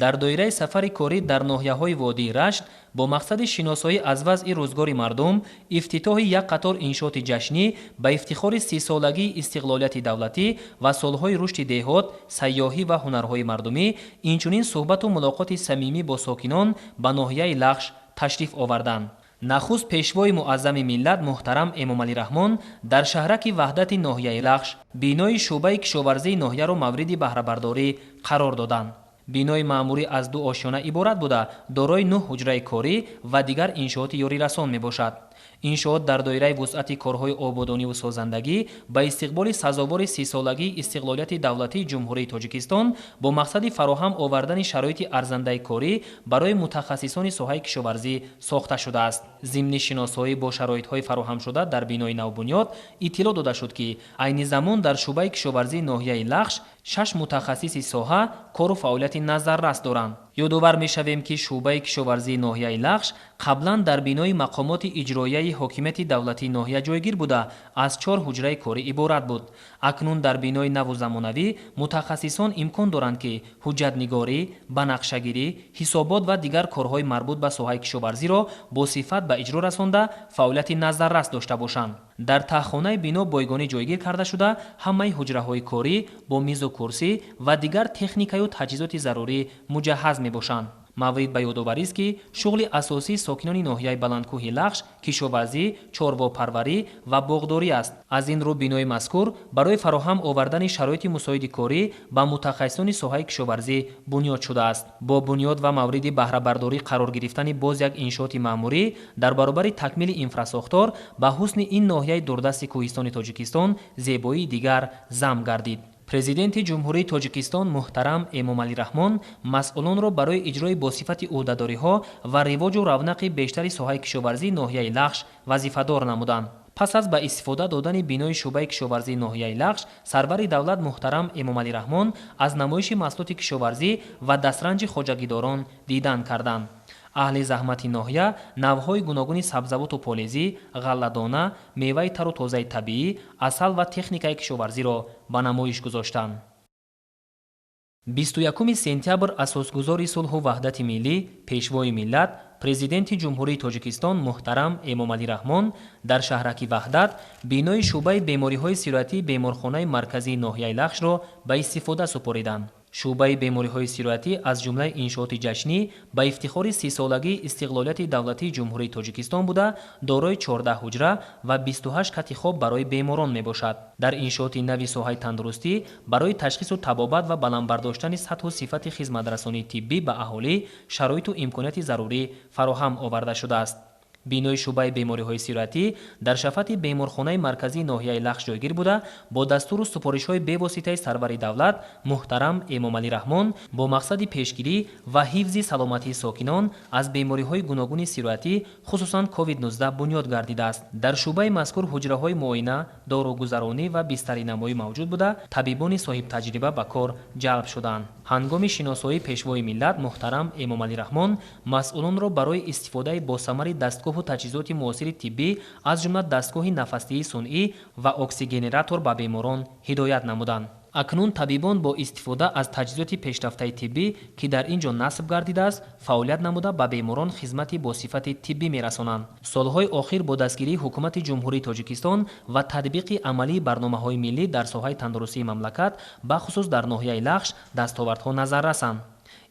дар доираи сафари корӣ дар ноҳияҳои водии Рашт бо мақсади шиносоӣ аз вазъи рӯзгори мардум, ифтитоҳи як қатор иншооти ҷашнӣ ба ифтихори 30-солагии истиқлолияти давлатӣ ва солҳои рушди деҳот, сайёҳӣ ва ҳунарҳои мардумӣ, инчунин суҳбату мулоқоти самимӣ бо сокинон ба ноҳияи Лахш ташриф оварданд. нахуст пешвои муаззами миллат муҳтарам Эмомалӣ Раҳмон дар шаҳраки ваҳдати ноҳияи Лахш бинои шӯъбаи кишоварзии ноҳияро мавриди баҳрабардорӣ қарор доданд. бинои маъмурӣ аз 2 ошёна иборат буда дорои 9 ҳуҷраи корӣ ва дигар иншооти ёрирасон мебошад. иншоот дар доираи вусъати корҳои ободониву созандагӣ ба истиқболи сазовори 30-солагии истиқлолияти давлатии ҷумҳурии Тоҷикистон бо мақсади фароҳам овардани шароити арзандаи корӣ барои мутахассисони соҳаи кишоварзӣ сохта шудааст. зимни шиносоӣ бо шароитҳои фароҳамшуда дар бинои навбунёд иттилоъ дода шуд ки айни замон дар шӯъбаи кишоварзии ноҳияи Лахш 6 мутахассиси соҳа кору фаъолияти назаррас доранд. ёдовар мешавем ки шӯъбаи кишоварзии ноҳияи Лахш қаблан дар бинои мақомоти иҷроияи ҳокимияти давлати ноҳия ҷойгир буда аз 4 ҳуҷраи корӣ иборат буд. акнун дар бинои наву замонавӣ мутахассисон имкон доранд ки ҳуҷҷатнигорӣ, банақшагирӣ, ҳисобот ва дигар корҳои марбут ба соҳаи кишоварзиро бо сифат ба иҷро расонда фаъолияти назаррас дошта бошанд. дар таҳхонаи бино бойгонӣ ҷойгир карда шуда ҳамаи ҳуҷраҳои корӣ бо мизу курсӣ ва дигар техникаю таҷҳизоти зарурӣ муҷаҳҳаз мебошанд. маврид ба ёдоварист ки шуғли асосии сокинони ноҳияи баландкӯҳи лахш кишоварзӣ, чорвопарварӣ ва боғдорӣ аст. аз ин рӯ бинои мазкур барои фароҳам овардани шароити мусоиди корӣ ба мутахассисони соҳаи кишоварзӣ бунёд шудааст. бо бунёд ва мавриди баҳрабардорӣ қарор гирифтани боз як иншооти маъмурӣ дар баробари такмили инфрасохтор ба ҳусни ин ноҳияи дурдасти кӯҳистони тоҷикистон зебоии дигар зам гардид. президенти ҷумҳурии тоҷикистон муҳтарам эмомалӣ раҳмон масъулонро барои иҷрои босифати ӯҳдадориҳо ва ривоҷу равнақи бештари соҳаи кишоварзии ноҳияи лахш вазифадор намуданд. пас аз ба истифода додани бинои шӯъбаи кишоварзии ноҳияи лахш сарвари давлат муҳтарам эмомалӣ раҳмон аз намоиши маҳсулоти кишоварзӣ ва дастранҷи хоҷагидорон дидан карданд. аҳли заҳмати ноҳия навъҳои гуногуни сабзавоту полезӣ, ғалладона, меваи тару тозаи табиӣ, асал ва техникаи кишоварзиро ба намоиш гузоштанд. 21 сентябр асосгузори сулҳу ваҳдати миллӣ, пешвои миллат, президенти ҷумҳурии тоҷикистон муҳтарам эмомалӣ раҳмон дар шаҳраки ваҳдат бинои шӯъбаи бемориҳои сироятии беморхонаи марказии ноҳияи лахшро ба истифода супориданд. шӯъбаи бемориҳои сироятӣ аз ҷумлаи иншооти ҷашнӣ ба ифтихори 30-солагии истиқлолияти давлатии ҷумҳурии тоҷикистон буда дорои 14 ҳуҷра ва 28 кати хоб барои беморон мебошад. дар иншооти нави соҳаи тандурустӣ барои ташхису табобат ва баландбардоштани сатҳу сифати хизматрасонии тиббӣ ба аҳолӣ шароиту имконияти зарурӣ фароҳам оварда шудааст. бинои шӯъбаи бемориҳои сироятӣ дар шафати беморхонаи марказии ноҳияи лахш ҷойгир буда бо дастуру супоришҳои бевоситаи сарвари давлат муҳтарам эмомалӣ раҳмон бо мақсади пешгирӣ ва ҳифзи саломатии сокинон аз бемориҳои гуногуни сироятӣ хусусан COVID-19 бунёд гардидааст. дар шӯъбаи мазкур ҳуҷраҳои муоина, дорогузаронӣ ва бистаринамоӣ мавҷуд буда табибони соҳибтаҷриба ба кор ҷалб шуданд. ҳангоми шиносоии пешвои миллат муҳтарам эмомалӣ раҳмон масъулонро барои истифодаи босамари дастгоҳу таҷҳизоти муосири тиббӣ аз ҷумла дастгоҳи нафастии сунъӣ ва оксигенератор ба беморон ҳидоят намуданд. акнун табибон бо истифода аз таҷҳизоти пешрафтаи тиббӣ ки дар ин ҷо насб гардидааст фаъолият намуда ба беморон хизмати босифати тиббӣ мерасонанд. солҳои охир бо дастгирии ҳукумати ҷумҳурии тоҷикистон ва татбиқи амалии барномаҳои миллӣ дар соҳаи тандурустии мамлакат бахусус дар ноҳияи лахш дастовардҳо назаррасанд.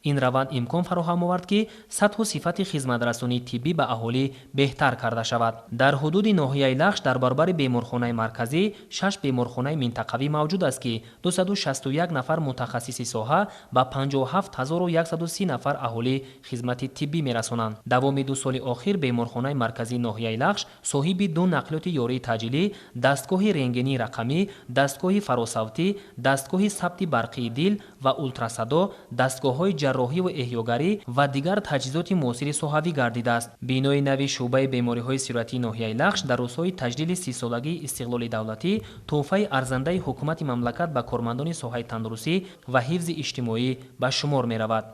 ин раванд имкон фароҳам овард ки сатҳу сифати хизматрасонии тиббӣ ба аҳолӣ беҳтар карда шавад. дар ҳудуди ноҳияи лахш дар баробари беморхонаи марказӣ 6 беморхонаи минтақавӣ мавҷуд аст ки 261 нафар мутахассиси соҳа ба 57130 нафар аҳолӣ хизмати тиббӣ мерасонанд. давоми 2 соли охир беморхонаи марказии ноҳияи лахш соҳиби 2 нақлиёти ёрии таъҷилӣ, дастгоҳи рентгении рақамӣ, дастгоҳи фаросавтӣ, дастгоҳи сабти барқии дил ва ултрасадо, дастгоҳҳои ҷарроҳиву эҳёгарӣ ва дигар таҷҳизоти муосири соҳавӣ гардидааст. бинои нави шӯъбаи бемориҳои сироятии ноҳияи лахш дар рӯзҳои таҷдиди 30-солагии истиқлоли давлатӣ тӯҳфаи арзандаи ҳукумати мамлакат ба кормандони соҳаи тандурустӣ ва ҳифзи иҷтимоӣ ба шумор меравад.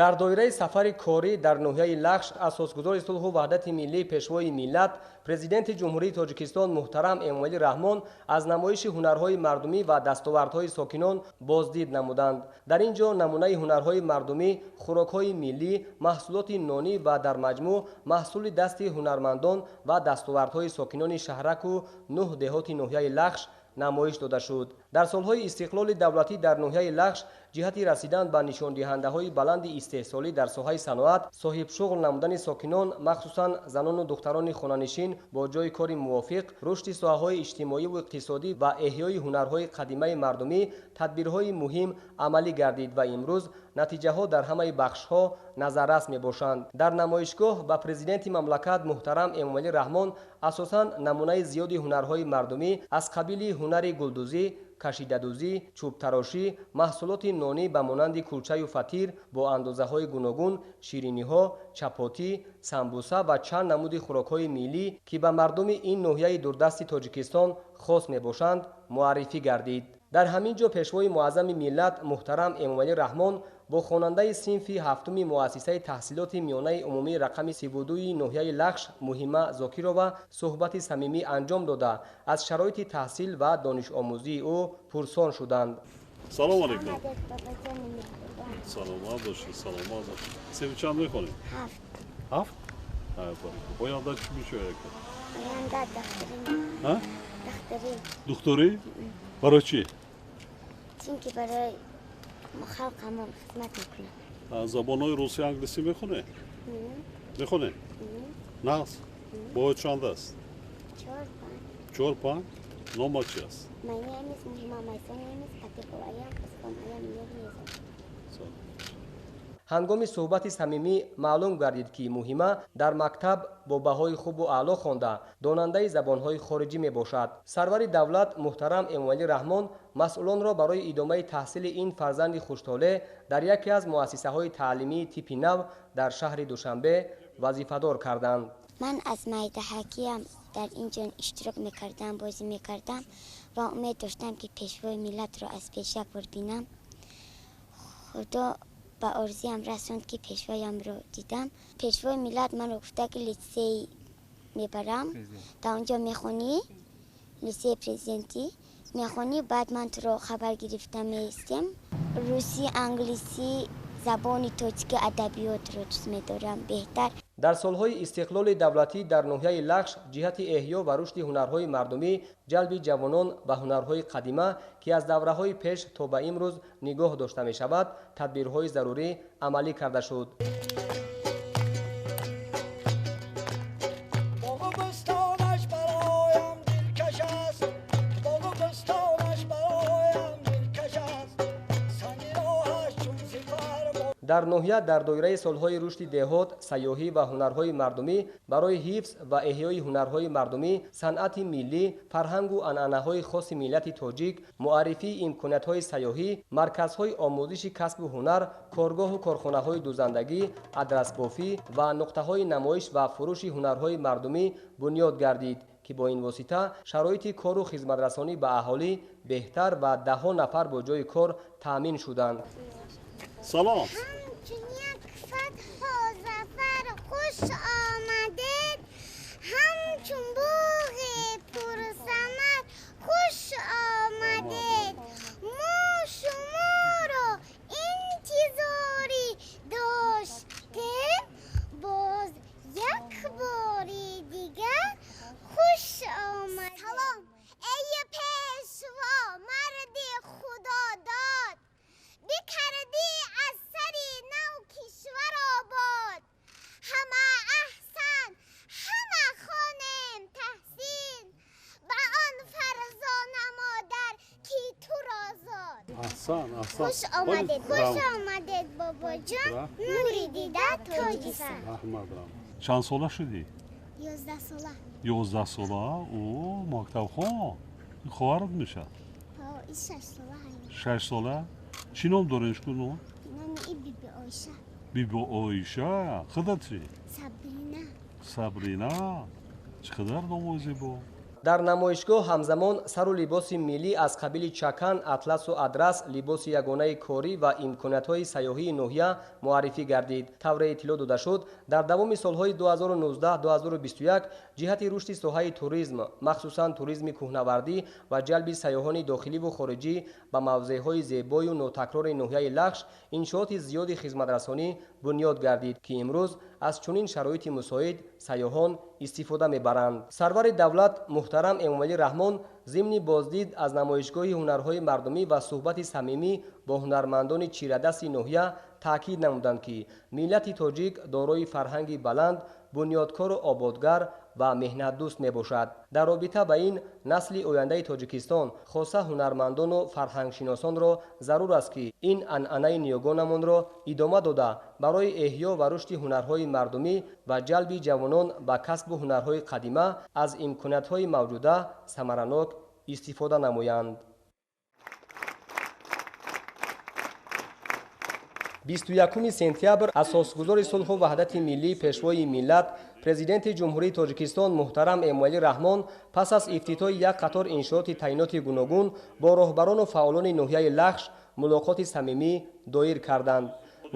дар доираи сафари корӣ дар ноҳияи лахш асосгузори сулҳу ваҳдати миллӣ пешвои миллат президенти ҷумҳурии тоҷикистон муҳтарам эмомалӣ раҳмон аз намоиши ҳунарҳои мардумӣ ва дастовардҳои сокинон боздид намуданд. дар ин ҷо намунаи ҳунарҳои мардумӣ, хӯрокҳои миллӣ, маҳсулоти нонӣ ва дар маҷмӯъ маҳсули дасти ҳунармандон ва дастовардҳои сокинони шаҳраку 9 деҳоти ноҳияи лахш намоиш дода шуд. дар солҳои истиқлоли давлатӣ дар ноҳияи лахш ҷиҳати расидан ба нишондиҳандаҳои баланди истеҳсолӣ дар соҳаи саноат, соҳибшуғл намудани сокинон махсусан занону духтарони хонанишин бо ҷойи кори мувофиқ, рушди соҳаҳои иҷтимоиву иқтисодӣ ва эҳёи ҳунарҳои қадимаи мардумӣ тадбирҳои муҳим амалӣ гардид ва имрӯз натиҷаҳо дар ҳамаи бахшҳо назаррас мебошанд. дар намоишгоҳ ба президенти мамлакат муҳтарам эмомалӣ раҳмон асосан намунаи зиёди ҳунарҳои мардумӣ аз қабили ҳунари гулдузӣ, кашидадӯзӣ, чӯбтарошӣ, маҳсулоти нонӣ ба монанди кулчаю фатир бо андозаҳои гуногун, шириниҳо, чапотӣ, самбуса ва чанд намуди хӯрокҳои миллӣ ки ба мардуми ин ноҳияи дурдасти тоҷикистон хос мебошанд, муаррифӣ гардид. дар ҳамин ҷо пешвои муаззами миллат муҳтарам эмомалӣ раҳмон бо хонандаи синфи ҳафтуми муассисаи таҳсилоти миёнаи умумии рақами 32 ноҳияи Лахш Муҳима Зокирова суҳбати самимӣ анҷом дода аз шароити таҳсил ва донишомӯзии ӯ пурсон шуданд. Салом алейкум. Саломат бошед, саломат бошед. Синфи чанд мехонед? 7. 7? Оянда чӣ мешавед? Оянда духтурӣ. Ҳа? Духтурӣ. Духтурӣ? Барои чӣ? Чунки барои халқамон хизмат мекунам. Забонҳои русӣ, англисӣ мехонед? Мехонед? Нағз? Бояд чанд аст? 4-5. Нома чӣ аст? Майнемис Муҳима Майсонемис категорияам Устонҳоям Миёни ҳангоми суҳбати самимӣ маълум гардид ки Муҳима дар мактаб бо баҳои хубу аъло хонда донандаи забонҳои хориҷӣ мебошад. Сарвари давлат муҳтарам Эмомалӣ Раҳмон масъулонро барои идомаи таҳсили ин фарзанди хуштоле дар яке аз муассисаҳои таълимии типи нав дар шаҳри Душанбе вазифадор карданд. ман аз майдаҳакиям дар ин ҷон иштирок мекардам, бозӣ мекардам ва умед доштам ки пешвои миллатро аз пеш як бор бинам. худо ба орзуям расонд ки пешвоямро дидам. Пешвои миллат манро гуфта ки литсей мебарам, дар онҷо мехонӣ, литсеи президентӣ мехонӣ, баъд ман туро хабар гирифта меистем. Русӣ, англисӣ, забони тоҷикӣ, адабиётро дӯст медорам беҳтар. дар солҳои истиқлоли давлатӣ дар ноҳияи Лахш ҷиҳати эҳё ва рушди ҳунарҳои мардумӣ, ҷалби ҷавонон ба ҳунарҳои қадима ки аз давраҳои пеш то ба имрӯз нигоҳ дошта мешавад, тадбирҳои зарурӣ амалӣ карда шуд. дар ноҳия дар доираи солҳои рушди деҳот, сайёҳӣ ва ҳунарҳои мардумӣ барои ҳифз ва эҳёи ҳунарҳои мардумӣ, санъати миллӣ, фарҳангу анъанаҳои хоси миллати тоҷик, муаррифии имкониятҳои сайёҳӣ, марказҳои омӯзиши касбу ҳунар, коргоҳу корхонаҳои дузандагӣ, адрасбофӣ ва нуқтаҳои намоиш ва фурӯши ҳунарҳои мардумӣ бунёд гардид ки бо ин восита шароити кору хизматрасонӣ ба аҳолӣ беҳтар ва даҳон нафар бо ҷойи кор таъмин шуданд. Салом. خوش آمدید همچون بوغ پرثمر خوش آمدید ما شما را انتظاری داشتیم باز یک باری دیگر خوش آمدید سلام ای پیشوا مرد خدا داد بکردی از سری نو کشور آباد همه احسن همه خانم تحسین و آن فرزان مادر کی تو را زاد. احسن خوش آمدید بابا جان نوری دیده تاجیستان. چند ساله شدی؟ 11 ساله. 11 ساله؟ اوه مکتب خوان خواهرت میشه؟ این 6 ساله. 6 ساله؟ چی نام دارنش کنو؟ نام ای بی بی آیشه. بیبی آیشه خودت چی؟ سابرینا. چقدر ناموی زیبا؟ дар намоишгоҳ ҳамзамон сару либоси миллӣ аз қабили чакан, атласу адрас либоси ягонаи корӣ ва имкониятҳои сайёҳии ноҳия муаррифӣ гардид. тавре иттилоъ дода шуд, дар давоми солҳои 2019-2021 ҷиҳати рушди соҳаи туризм, махсусан туризми кӯҳнавардӣ ва ҷалби сайёҳони дохиливу хориҷӣ ба мавзеъҳои зебою нотакрори ноҳияи Лахш иншооти зиёди хизматрасонӣ бунёд гардид ки имрӯз аз чунин шароити мусоид сайёҳон истифода мебаранд. сарвари давлат муҳтарам Эмомалӣ Раҳмон зимни боздид аз намоишгоҳи ҳунарҳои мардумӣ ва суҳбати самимӣ бо ҳунармандони чирадасти ноҳия таъкид намуданд ки миллати тоҷик дорои фарҳанги баланд, бунёдкору ободгар ва меҳнатдӯст мебошад. дар робита ба ин насли ояндаи Тоҷикистон, хоса ҳунармандону фарҳангшиносонро зарур аст ки ин анъанаи ниёгонамонро идома дода барои эҳё ва рушди ҳунарҳои мардумӣ ва ҷалби ҷавонон ба касбу ҳунарҳои қадима аз имкониятҳои мавҷуда самаранок истифода намоянд. 21 сентябр асосгузори сулҳу ваҳдати миллӣ пешвои миллат президенти ҷумҳурии Тоҷикистон муҳтарам Эмомалӣ Раҳмон пас аз ифтитоҳи як қатор иншооти таъиноти гуногун бо роҳбарону фаъолони ноҳияи Лахш мулоқоти самимӣ доир карданд.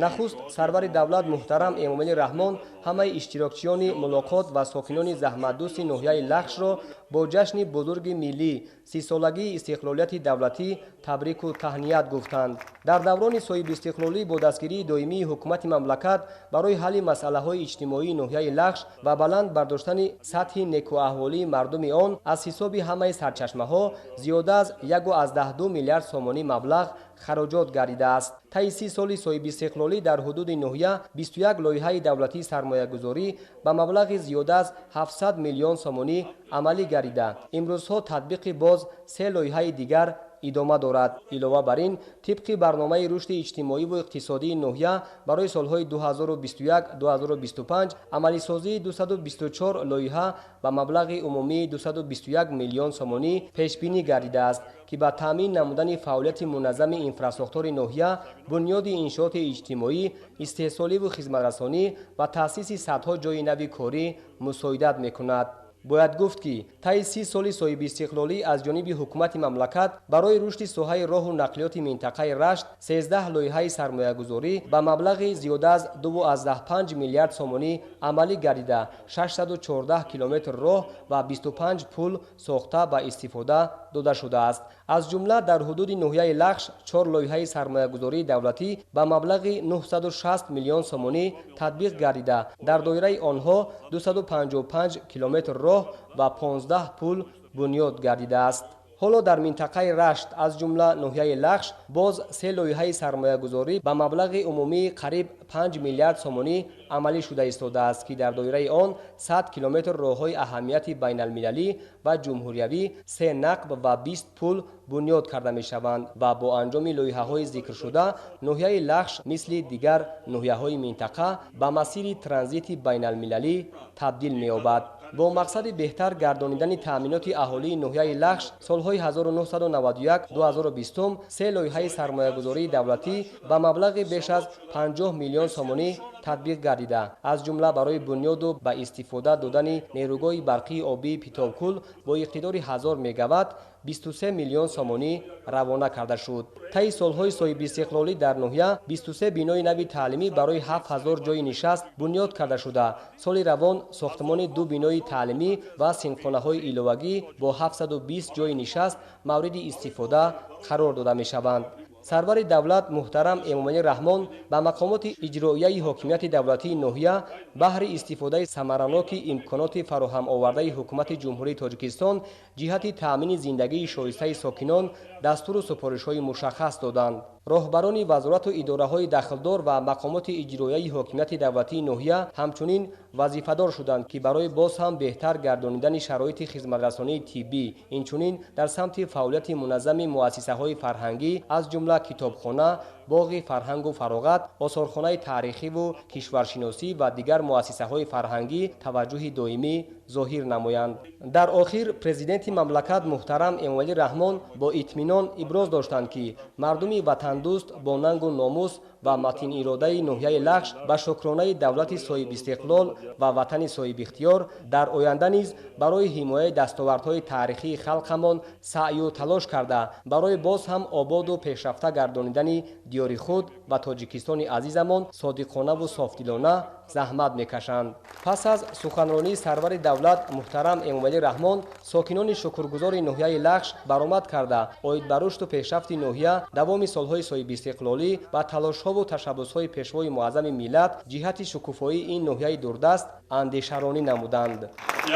нахуст сарвари давлат муҳтарам эмомалӣ раҳмон ҳамаи иштирокчиёни мулоқот ва сокинони заҳматдӯсти ноҳияи лахшро бо ҷашни бузурги миллӣ сисолагии истиқлолияти давлатӣ табрику таҳният гуфтанд. дар даврони соҳиби истиқлолӣ бо дастгирии доимии ҳукумати мамлакат барои ҳалли масъалаҳои иҷтимоии ноҳияи лахш ва баланд бардоштани сатҳи некуаҳволии мардуми он аз ҳисоби ҳамаи сарчашмаҳо зиёда аз 1.12 миллиард сомонӣ маблағ хароҷот гардидааст. таи 30 соли соҳиби истиқлолӣ дар ҳудуди ноҳия 21 лоиҳаи давлатии сармоягузорӣ ба маблағи зиёда аз 700 миллион сомонӣ амалӣ гардида имрӯзҳо татбиқи боз 3 лоиҳаи дигар идома дорад. илова бар ин тибқи барномаи рушди иҷтимоиву иқтисодии ноҳия барои солҳои 2021-2025 амалисозии 224 лоиҳа ба маблағи умумии 221 миллион сомонӣ пешбинӣ гардидааст ки ба таъмин намудани фаъолияти муназзами инфраструктураи ноҳия, бунёди иншооти иҷтимоӣ, истеҳсоливу хизматрасонӣ ва таъсиси садҳо ҷойи нави корӣ мусоидат мекунад. бояд гуфт ки таи 30 соли соҳиби истиқлолӣ аз ҷониби ҳукумати мамлакат барои рушди соҳаи роҳу нақлиёти минтақаи рашт 13 лоиҳаи сармоягузорӣ ба маблағи зиёда аз 2.5 миллиард сомонӣ амалӣ гардида 614 километр роҳ ва 25 пул сохта ба истифода дода шудааст. аз ҷумла дар ҳудуди ноҳияи лахш 4 лоиҳаи сармоягузории давлатӣ ба маблағи 960 миллион сомонӣ татбиқ гардида дар доираи онҳо 255 километр роҳ ва 15 пул бунёд гардидааст. ҳоло дар минтақаи рашт аз ҷумла ноҳияи лахш боз 3 лоиҳаи сармоягузорӣ ба маблағи умумии қариб 5 миллиард сомонӣ амалӣ шуда истодааст ки дар доираи он 100 километр роҳҳои аҳамияти байналмилалӣ ва ҷумҳуриявӣ 3 нақб ва 20 пул бунёд карда мешаванд ва бо анҷоми лоиҳаҳои зикршуда ноҳияи лахш мисли дигар ноҳияҳои минтақа ба масири транзити байналмилалӣ табдил меёбад. бо мақсади беҳтар гардонидани таъминоти аҳолии ноҳияи лахш солҳои 1991-2020 3 лоиҳаи сармоягузории давлатӣ ба маблағи беш аз 50 миллион сомонӣ татбиқ гардида аз ҷумла барои бунёду ба истифода додани нерӯгоҳи барқии обии питовкул бо иқтидори 1000 мегаватт 23 миллион сомонӣ равона карда шуд. таи солҳои соҳиби истиқлолӣ дар ноҳия 23 бинои нави таълимӣ барои 7000 ҷойи нишаст бунёд карда шуда соли равон сохтмони 2 бинои таълимӣ ва синфхонаҳои иловагӣ бо 720 ҷойи нишаст мавриди истифода қарор дода мешаванд. сарвари давлат муҳтарам эмомалӣ раҳмон ба мақомоти иҷроияи ҳокимияти давлатии ноҳия баҳри истифодаи самараноки имконоти фароҳамовардаи ҳукумати ҷумҳурии Тоҷикистон ҷиҳати таъмини зиндагии шоистаи сокинон дастуру супоришҳои мушаххас доданд. роҳбарони вазорату идораҳои дахлдор ва мақомоти иҷроияи ҳокимияти давлатии ноҳия ҳамчунин вазифадор шуданд ки барои боз ҳам беҳтар гардонидани шароити хизматрасонии тиббӣ инчунин дар самти фаъолияти муназзами муассисаҳои фарҳангӣ аз ҷумла китобхона, боғи фарҳангу фароғат, осорхонаи таърихиву кишваршиносӣ ва дигар муассисаҳои фарҳангӣ таваҷҷӯҳи доимӣ зоҳир намоянд. дар охир президенти мамлакат муҳтарам эмомалӣ раҳмон бо итминон иброз доштанд ки мардуми ватандӯст бо нангу номус ва матиниродаи ноҳияи лахш ба шукронаи давлати соҳибистиқлол ва ватани соҳибихтиёр дар оянда низ барои ҳимояи дастовардҳои таърихии халқамон саъю талош карда барои боз ҳам ободу пешрафта гардонидани диёри худ ва Тоҷикистони азизамон содиқонаву софдилона заҳмат мекашанд. пас аз суханронии сарвари давлат муҳтарам эмомалӣ раҳмон сокинони шукргузори ноҳияи лахш баромад карда оид ба рушду пешрафти ноҳия давоми солҳои соҳибистиқлолӣ ва талошҳову ташаббусҳои пешвои муаззами миллат ҷиҳати шукуфоии ин ноҳияи дурдаст андешаронӣ намуданд.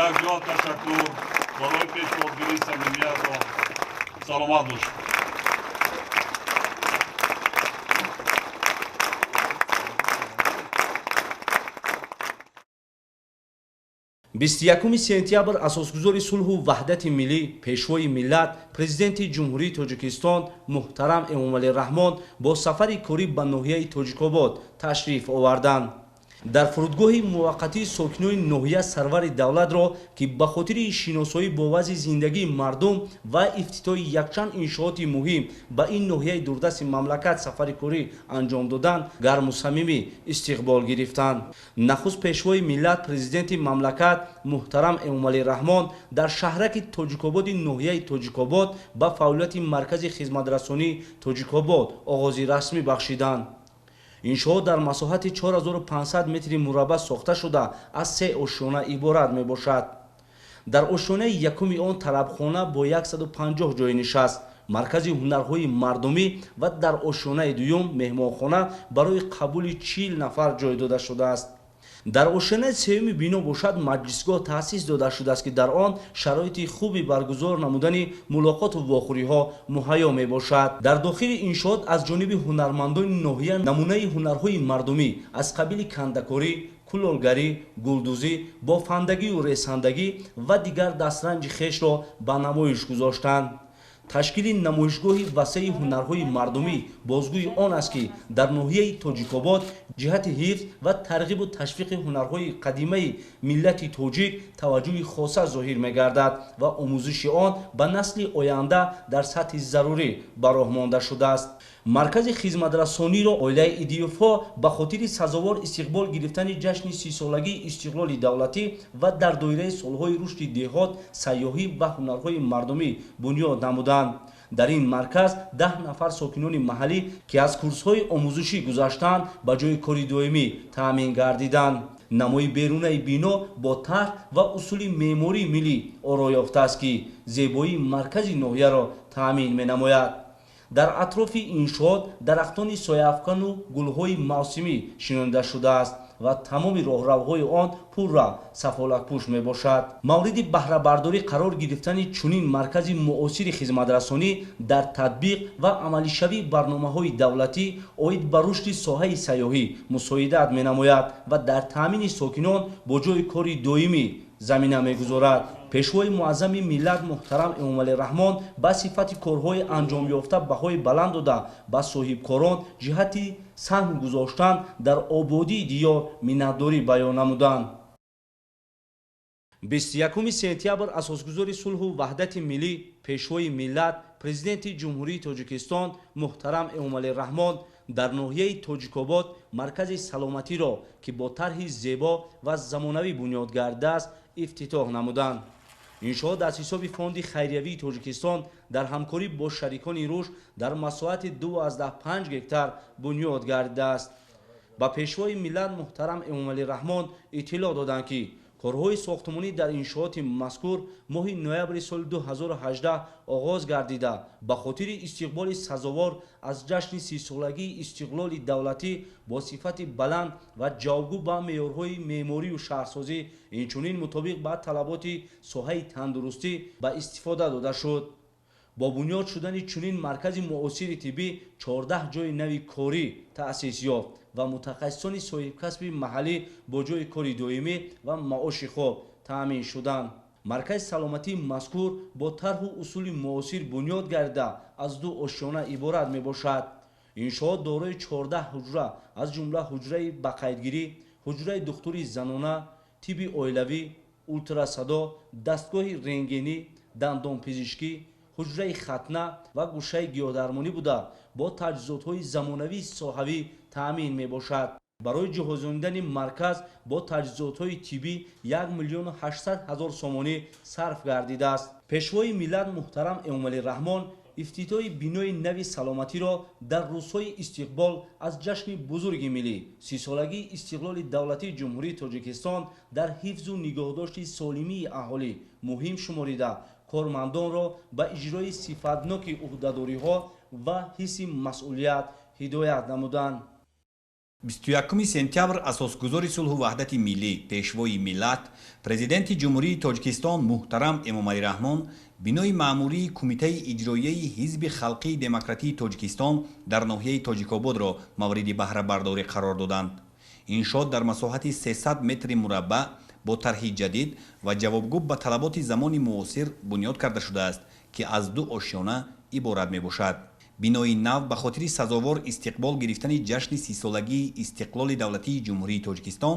як ҷо ташаккур барои пешвогирии самимиятро саломат бошед. 21 сентябр асосгузори сулҳу ваҳдати миллӣ пешвои миллат президенти ҷумҳурии Тоҷикистон муҳтарам Эмомалӣ Раҳмон бо сафари корӣ ба ноҳияи Тоҷикобод ташриф оварданд. дар фурудгоҳи муваққатии сокинони ноҳия сарвари давлатро ки ба хотири шиносоӣ бо вазъи зиндагии мардум ва ифтитоҳи якчанд иншооти муҳим ба ин ноҳияи дурдасти мамлакат сафари корӣ анҷом доданд гарму самимӣ истиқбол гирифтанд. нахуст пешвои миллат президенти мамлакат муҳтарам Эмомалӣ Раҳмон дар шаҳраки Тоҷикободи ноҳияи Тоҷикобод ба фаъолияти маркази хизматрасонии Тоҷикобод оғози расмӣ бахшиданд. иншоот дар масоҳати 4500 метри мураббаъ сохта шуда аз 3 ошёна иборат мебошад. дар ошёнаи якуми он талабхона бо 150 ҷои нишаст, маркази ҳунарҳои мардумӣ ва дар ошёнаи дуюм меҳмонхона барои қабули 40 нафар ҷой дода шудааст. дар ошёнаи сеюми бино бошад маҷлисгоҳ таъсис дода шудааст, ки дар он шароити хуби баргузор намудани мулоқоту вохӯриҳо муҳайё мебошад. дар дохили иншоот аз ҷониби ҳунармандони ноҳия намунаи ҳунарҳои мардумӣ аз қабили кандакорӣ, кулолгарӣ, гулдузӣ, бофандагию ресандагӣ ва дигар дастранҷи хешро ба намоиш гузоштанд. ташкили намоишгоҳи васеи ҳунарҳои мардумӣ бозгӯи он аст, ки дар ноҳияи тоҷикобод ҷиҳати ҳифз ва тарғибу ташвиқи ҳунарҳои қадимаи миллати тоҷик таваҷҷӯҳи хоса зоҳир мегардад ва омӯзиши он ба насли оянда дар сатҳи зарурӣ ба роҳ монда шудааст. маркази хизматрасониро оилаи идиёфҳо ба хотири сазовор истиқбол гирифтани ҷашни 30-солагии истиқлоли давлатӣ ва дар доираи солҳои рушди деҳот, сайёҳӣ ва ҳунарҳои мардумӣ бунёд намуданд. дар ин марказ 10 нафар сокинони маҳаллӣ, ки аз курсҳои омӯзишӣ гузаштанд, ба ҷои кори доимӣ таъмин гардиданд. намои берунаи бино бо тарҳ ва усули меъмории миллӣ оро ёфтааст, ки зебоии маркази ноҳияро таъмин менамояд. дар атрофи иншоот дарахтони сояафкану гулҳои мавсимӣ шинонида шудааст ва тамоми роҳравҳои он пурра сафолатпӯш мебошад. мавриди баҳрабардорӣ қарор гирифтани чунин маркази муосири хизматрасонӣ дар татбиқ ва амалишавии барномаҳои давлатӣ оид ба рушди соҳаи сайёҳӣ мусоидат менамояд ва дар таъмини сокинон бо ҷои кори доимӣ замина мегузорад. пешвои муаззами миллат муҳтарам эмомалӣ раҳмон ба сифати корҳои анҷомёфта баҳои баланд дода ба соҳибкорон ҷиҳати саҳм гузоштан дар ободии диёр миннатдорӣ баён намуданд. 21 сентябр асосгузори сулҳу ваҳдати миллӣ, пешвои миллат, президенти ҷумҳурии тоҷикистон муҳтарам эмомалӣ раҳмон дар ноҳияи тоҷикобод маркази саломатиро, ки бо тарҳи зебо ва замонавӣ бунёд гардидааст, ифтитоҳ намуданд. иншоот аз ҳисоби фонди хайриявии тоҷикистон дар ҳамкорӣ бо шарикони рушд дар масоҳати 2.5 гектар бунёд гардидааст. ба пешвои миллат муҳтарам эмомалӣ раҳмон иттилоъ доданд, ки корҳои сохтмонӣ дар иншооти мазкур моҳи ноябри соли 2018 оғоз гардида ба хотири истиқболи сазовор аз ҷашни 30-солагии истиқлоли давлатӣ бо сифати баланд ва ҷавобгӯ ба меъёрҳои меъморию шаҳрсозӣ, инчунин мутобиқ ба талаботи соҳаи тандурустӣ ба истифода дода шуд. бо бунёд шудани чунин маркази муосири тиббӣ 14 ҷойи нави корӣ таъсис ёфт ва мутахассисони соҳибкасби маҳаллӣ бо ҷои кори доимӣ ва маоши хоб таъмин шуданд. маркази саломатии мазкур бо тарҳу усули муосир бунёд гардида аз 2 ошёна иборат мебошад. иншоот дорои 14 ҳуҷра аз ҷумла ҳуҷраи бақайдгирӣ, ҳуҷраи духтури занона, тибби оилавӣ, ултрасадо, дастгоҳи рентгенӣ, дандонпизишкӣ, ҳуҷраи хатна ва гӯшаи гиёҳдармонӣ буда бо таҷҳизотҳои замонавии соҳавӣ таъмин мебошад. барои ҷоҳозонидани марказ бо таҷҳизотҳои тиббӣ 1 млн 800 000 сомонӣ сарф гардидааст. пешвои миллат муҳтарам эмомалӣ раҳмон ифтитоҳи бинои нави саломатиро дар рӯзҳои истиқбол аз ҷашни бузурги миллӣ 30-солагии истиқлоли давлатии ҷумҳурии тоҷикистон дар ҳифзу нигоҳдошти солимии аҳолӣ муҳим шуморида кормандонро ба иҷрои сифатноки уҳдадориҳо ва ҳисси масъулият ҳидоят намуданд. 21 сентябр асосгузори сулҳу ваҳдати миллӣ, пешвои миллат, президенти ҷумҳурии тоҷикистон муҳтарам эмомалӣ раҳмон бинои маъмурии кумитаи иҷроияи ҳизби халқии демократии тоҷикистон дар ноҳияи тоҷикободро мавриди баҳрабардорӣ қарор доданд. иншоот дар масоҳати 300 метри мураббаъ бо тарҳи ҷадид ва ҷавобгӯ ба талаботи замони муосир бунёд карда шудааст, ки аз 2 ошёна иборат мебошад. бинои нав ба хотири сазовор истиқбол гирифтани ҷашни 30-солагии истиқлоли давлатии ҷумҳурии тоҷикистон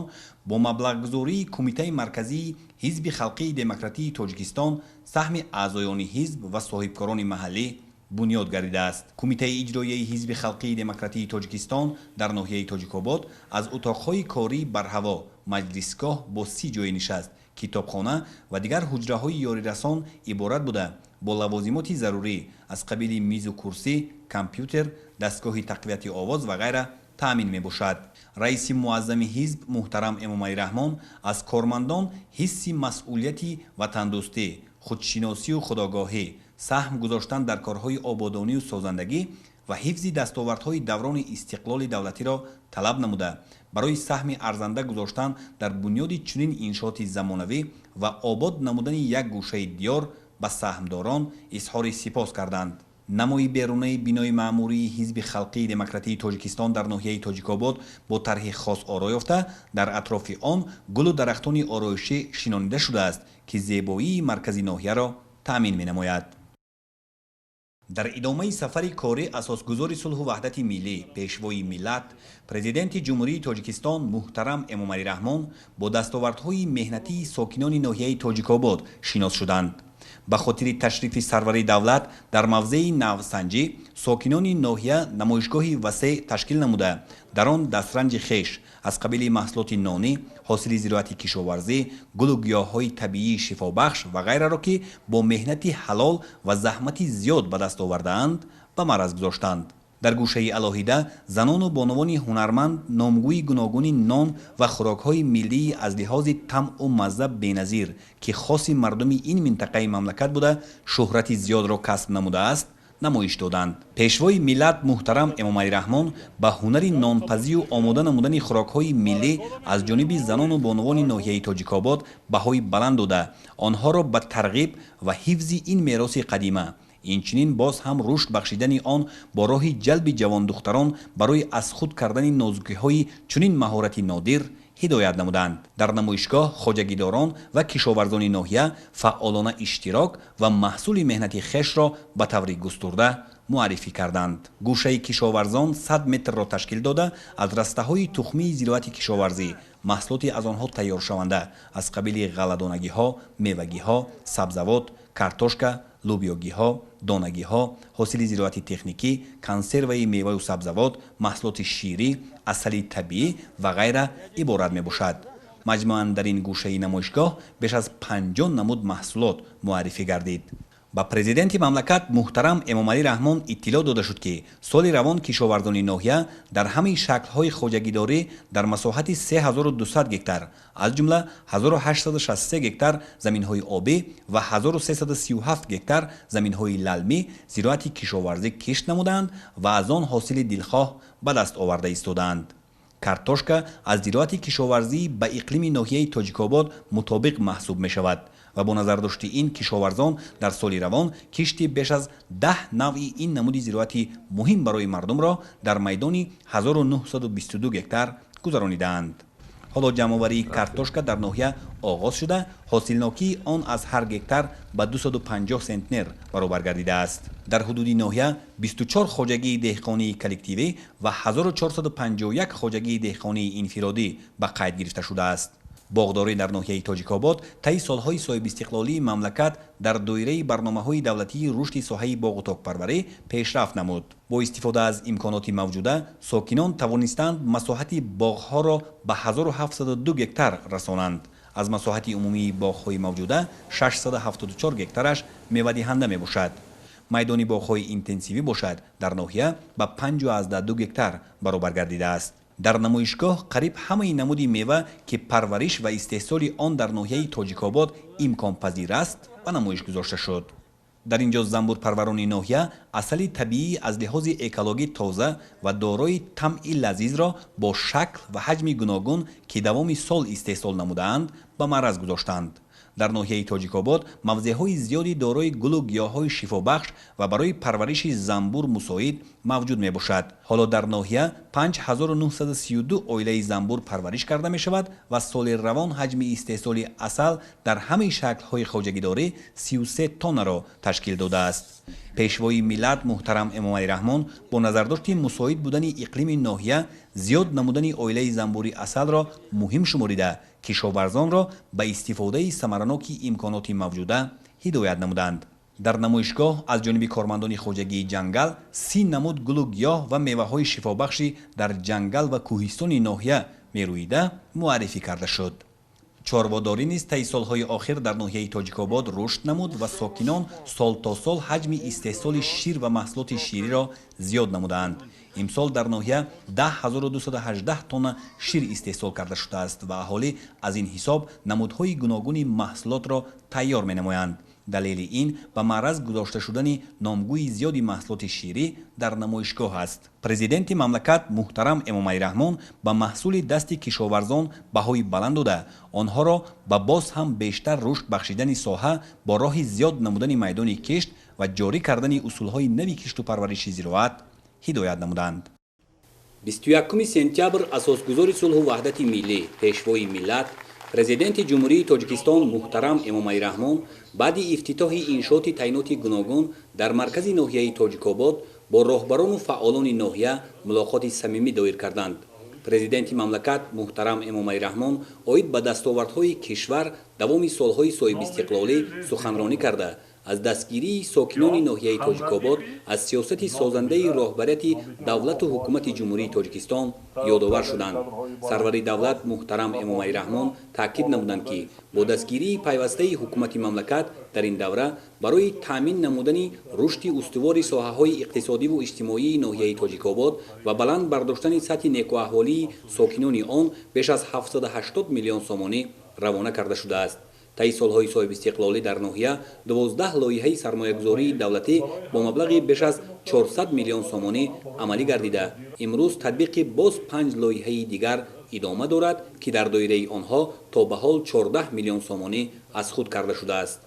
бо маблағгузории кумитаи марказии ҳизби халқии демократии тоҷикистон, саҳми аъзоёни ҳизб ва соҳибкорони маҳаллӣ бунёд гардидааст. кумитаи иҷроияи ҳизби халқии демократии тоҷикистон дар ноҳияи тоҷикобод аз утоқҳои корӣ барҳаво, маҷлисгоҳ бо 30 ҷои нишаст, китобхона ва дигар ҳуҷраҳои ёрирасон иборат буда бо лавозимоти зарурӣ аз қабили мизу курсӣ, компютер, дастгоҳи тақвияти овоз ва ғайра таъмин мебошад. раиси муаззами ҳизб муҳтарам эмомалӣ раҳмон аз кормандон ҳисси масъулияти ватандӯстӣ, худшиносию худогоҳӣ, саҳм гузоштан дар корҳои ободонию созандагӣ ва ҳифзи дастовардҳои даврони истиқлоли давлатиро талаб намуда, барои саҳми арзанда гузоштан дар бунёди чунин иншооти замонавӣ ва обод намудани як гӯшаи диёр ба саҳмдорон изҳори сипос карданд. намои берунаи бинои маъмурии ҳизби халқии демократии тоҷикистон дар ноҳияи тоҷикобод бо тарҳи хос оро ёфта, дар атрофи он гулу дарахтони ороишӣ шинонида шудааст, ки зебоии маркази ноҳияро таъмин менамояд. дар идомаи сафари кори асосгузори сулҳу ваҳдати миллӣ, пешвои миллат, президенти ҷумҳурии тоҷикистон муҳтарам эмомалӣ раҳмон бо дастовардҳои меҳнатии сокинони ноҳияи тоҷикобод шинос шуданд. ба хотири ташрифи сарвари давлат дар мавзеи навсанҷӣ, сокинони ноҳия намоишгоҳи васеъ ташкил намуда, дар он дастранҷи хеш аз қабили маҳсулоти нонӣ, ҳосили зироати кишоварзӣ, гулу гиёҳҳои табиии шифобахш ва ғайраро ки бо меҳнати ҳалол ва заҳмати зиёд ба даст овардаанд, ба мараз гузоштанд. дар гӯшаи алоҳида занону бонувони ҳунарманд номгӯи гуногуни нон ва хӯрокҳои миллии аз лиҳози таъму мазза беназир, ки хоси мардуми ин минтақаи мамлакат буда шӯҳрати зиёдро касб намудааст, намоиш доданд. пешвои миллат муҳтарам эмомалӣ раҳмон ба ҳунари нонпазию омода намудани хӯрокҳои миллӣ аз ҷониби занону бонувони ноҳияи тоҷикобод баҳои баланд дода, онҳоро ба тарғиб ва ҳифзи ин мероси қадима, инчунин боз ҳам рушд бахшидани он бо роҳи ҷалби ҷавондухтарон барои аз худ кардани нозукиҳои чунин маҳорати нодир ҳидоят намуданд. дар намоишгоҳ хоҷагидорон ва кишоварзони ноҳия фаъолона иштирок ва маҳсули меҳнати хешро ба таври густурда муаррифӣ карданд. гӯшаи кишоварзон 100 метрро ташкил дода, аз растаҳои тухмии зироати кишоварзӣ, маҳсулоти аз онҳо тайёршаванда аз қабили ғалладонагиҳо, мевагиҳо, сабзавот, картошка, лӯбиёгиҳо, донагиҳо, ҳосили зироати техникӣ, консерваи меваю сабзавот, маҳсулоти ширӣ, асали табиӣ ва ғайра иборат мебошад. маҷмӯан дар ин гӯшаи намоишгоҳ беш аз 50 намуд маҳсулот муаррифӣ гардид. ба президенти мамлакат муҳтарам эмомалӣ раҳмон иттилоъ дода шуд, ки соли равон кишоварзони ноҳия дар ҳамаи шаклҳои хоҷагидорӣ дар масоҳати 3200 гектар, аз ҷумла 1863 гектар заминҳои обӣ ва 1337 гектар заминҳои лалмӣ зироати кишоварзӣ кишт намуданд ва аз он ҳосили дилхоҳ ба даст оварда истодаанд. картошка аз зироати кишоварзӣ ба иқлими ноҳияи тоҷикобод мутобиқ маҳсуб мешавад ва бо назардошти ин кишоварзон дар соли равон кишти беш аз 10 навъи ин намуди зироати муҳим барои мардумро дар майдони 1922 гектар гузаронидаанд. ҳоло ҷамъоварии картошка дар ноҳия оғоз шуда, ҳосилнокии он аз ҳар гектар ба 250 центнер баробар гардидааст. дар ҳудуди ноҳия 24 хоҷагии деҳқонии коллективӣ ва 1451 хоҷагии деҳқонии инфиродӣ ба қайд гирифта шудааст. боғдорӣ дар ноҳияи тоҷикобод таи солҳои соҳибистиқлолии мамлакат дар доираи барномаҳои давлатии рушди соҳаи боғу токпарварӣ пешрафт намуд. бо истифода аз имконоти мавҷуда, сокинон тавонистанд масоҳати боғҳоро ба 1702 гектар расонанд. аз масоҳати умумии боғҳои мавҷуда 674 гектараш мевадиҳанда мебошад. майдони боғҳои интенсивӣ бошад дар ноҳия ба 52 гектар баробар гардидааст. дар намоишгоҳ қариб ҳамаи намуди мева ки парвариш ва истеҳсоли он дар ноҳияи тоҷикобод имконпазир аст ба намоиш гузошта шуд. дар ин ҷо замбурпарварони ноҳия асали табиӣ аз лиҳози экологӣ тоза ва дорои таъми лазизро бо шакл ва ҳаҷми гуногун ки давоми сол истеҳсол намудаанд ба маъраз гузоштанд. дар ноҳияи тоҷикобод мавзеъҳои зиёди дорои гулу гиёҳҳои шифобахш ва барои парвариши замбур мусоид мавҷуд мебошад. ҳоло дар ноҳия 5932 оилаи замбур парвариш карда мешавад ва соли равон ҳаҷми истеҳсоли асал дар ҳамаи шаклҳои хоҷагидорӣ 33 тоннаро ташкил додааст. пешвои миллат муҳтарам эмомалӣ раҳмон бо назардошти мусоид будани иқлими ноҳия зиёд намудани оилаи замбури асалро муҳим шуморида, кишоварзонро ба истифодаи самараноки имконоти мавҷуда ҳидоят намуданд. дар намоишгоҳ аз ҷониби кормандони хоҷагии ҷангал 30 намуд гулу гиёҳ ва меваҳои шифобахши дар ҷангал ва кӯҳистони ноҳия мерӯида муаррифӣ карда шуд. чорводорӣ низ таи солҳои охир дар ноҳияи тоҷикобод рушд намуд ва сокинон сол то сол ҳаҷми истеҳсоли шир ва маҳсулоти шириро зиёд намудаанд. имсол дар ноҳия 10218 тонна шир истеҳсол карда шудааст ва аҳолӣ аз ин ҳисоб намудҳои гуногуни маҳсулотро тайёр менамоянд. далели ин ба маъраз гузошта шудани номгӯи зиёди маҳсулоти ширӣ дар намоишгоҳ аст. президенти мамлакат муҳтарам Эмомалӣ Раҳмон ба маҳсули дасти кишоварзон баҳои баланд дода, онҳоро ба боз ҳам бештар рушд бахшидани соҳа бо роҳи зиёд намудани майдони кишт ва ҷорӣ кардани усулҳои нави кишту парвариши зироат ҳидоят намуданд. 21 сентябр асосгузори сулҳу ваҳдати миллӣ, пешвои миллат, президенти ҷумҳурии Тоҷикистон муҳтарам Эмомалӣ Раҳмон баъди ифтитоҳи иншооти таъиноти гуногун дар маркази ноҳияи Тоҷикобод бо роҳбарону фаъолони ноҳия мулоқоти самимӣ доир карданд. президенти мамлакат муҳтарам Эмомалӣ Раҳмон оид ба дастовардҳои кишвар давоми солҳои соҳибистиқлолӣ суханронӣ карда, аз дастгирии сокинони ноҳияи Тоҷикобод аз сиёсати созандаи роҳбарияти давлату ҳукумати ҷумҳурии Тоҷикистон ёдовар шуданд. сарвари давлат муҳтарам Эмомалӣ Раҳмон таъкид намуданд ки бо дастгирии пайвастаи ҳукумати мамлакат дар ин давра барои таъмин намудани рушди устувори соҳаҳои иқтисодиву иҷтимоии ноҳияи Тоҷикобод ва баланд бардоштани сатҳи некуаҳволии сокинони он беш аз 780 миллион сомонӣ равона карда шудааст. таи солҳои соҳибистиқлолӣ дар ноҳия 12 лоиҳаи сармоягузории давлатӣ бо маблағи беш аз 400 миллион сомонӣ амалӣ гардида, имрӯз татбиқи боз 5 лоиҳаи дигар идома дорад ки дар доираи онҳо то ба ҳол 14 миллион сомонӣ аз худ карда шудааст.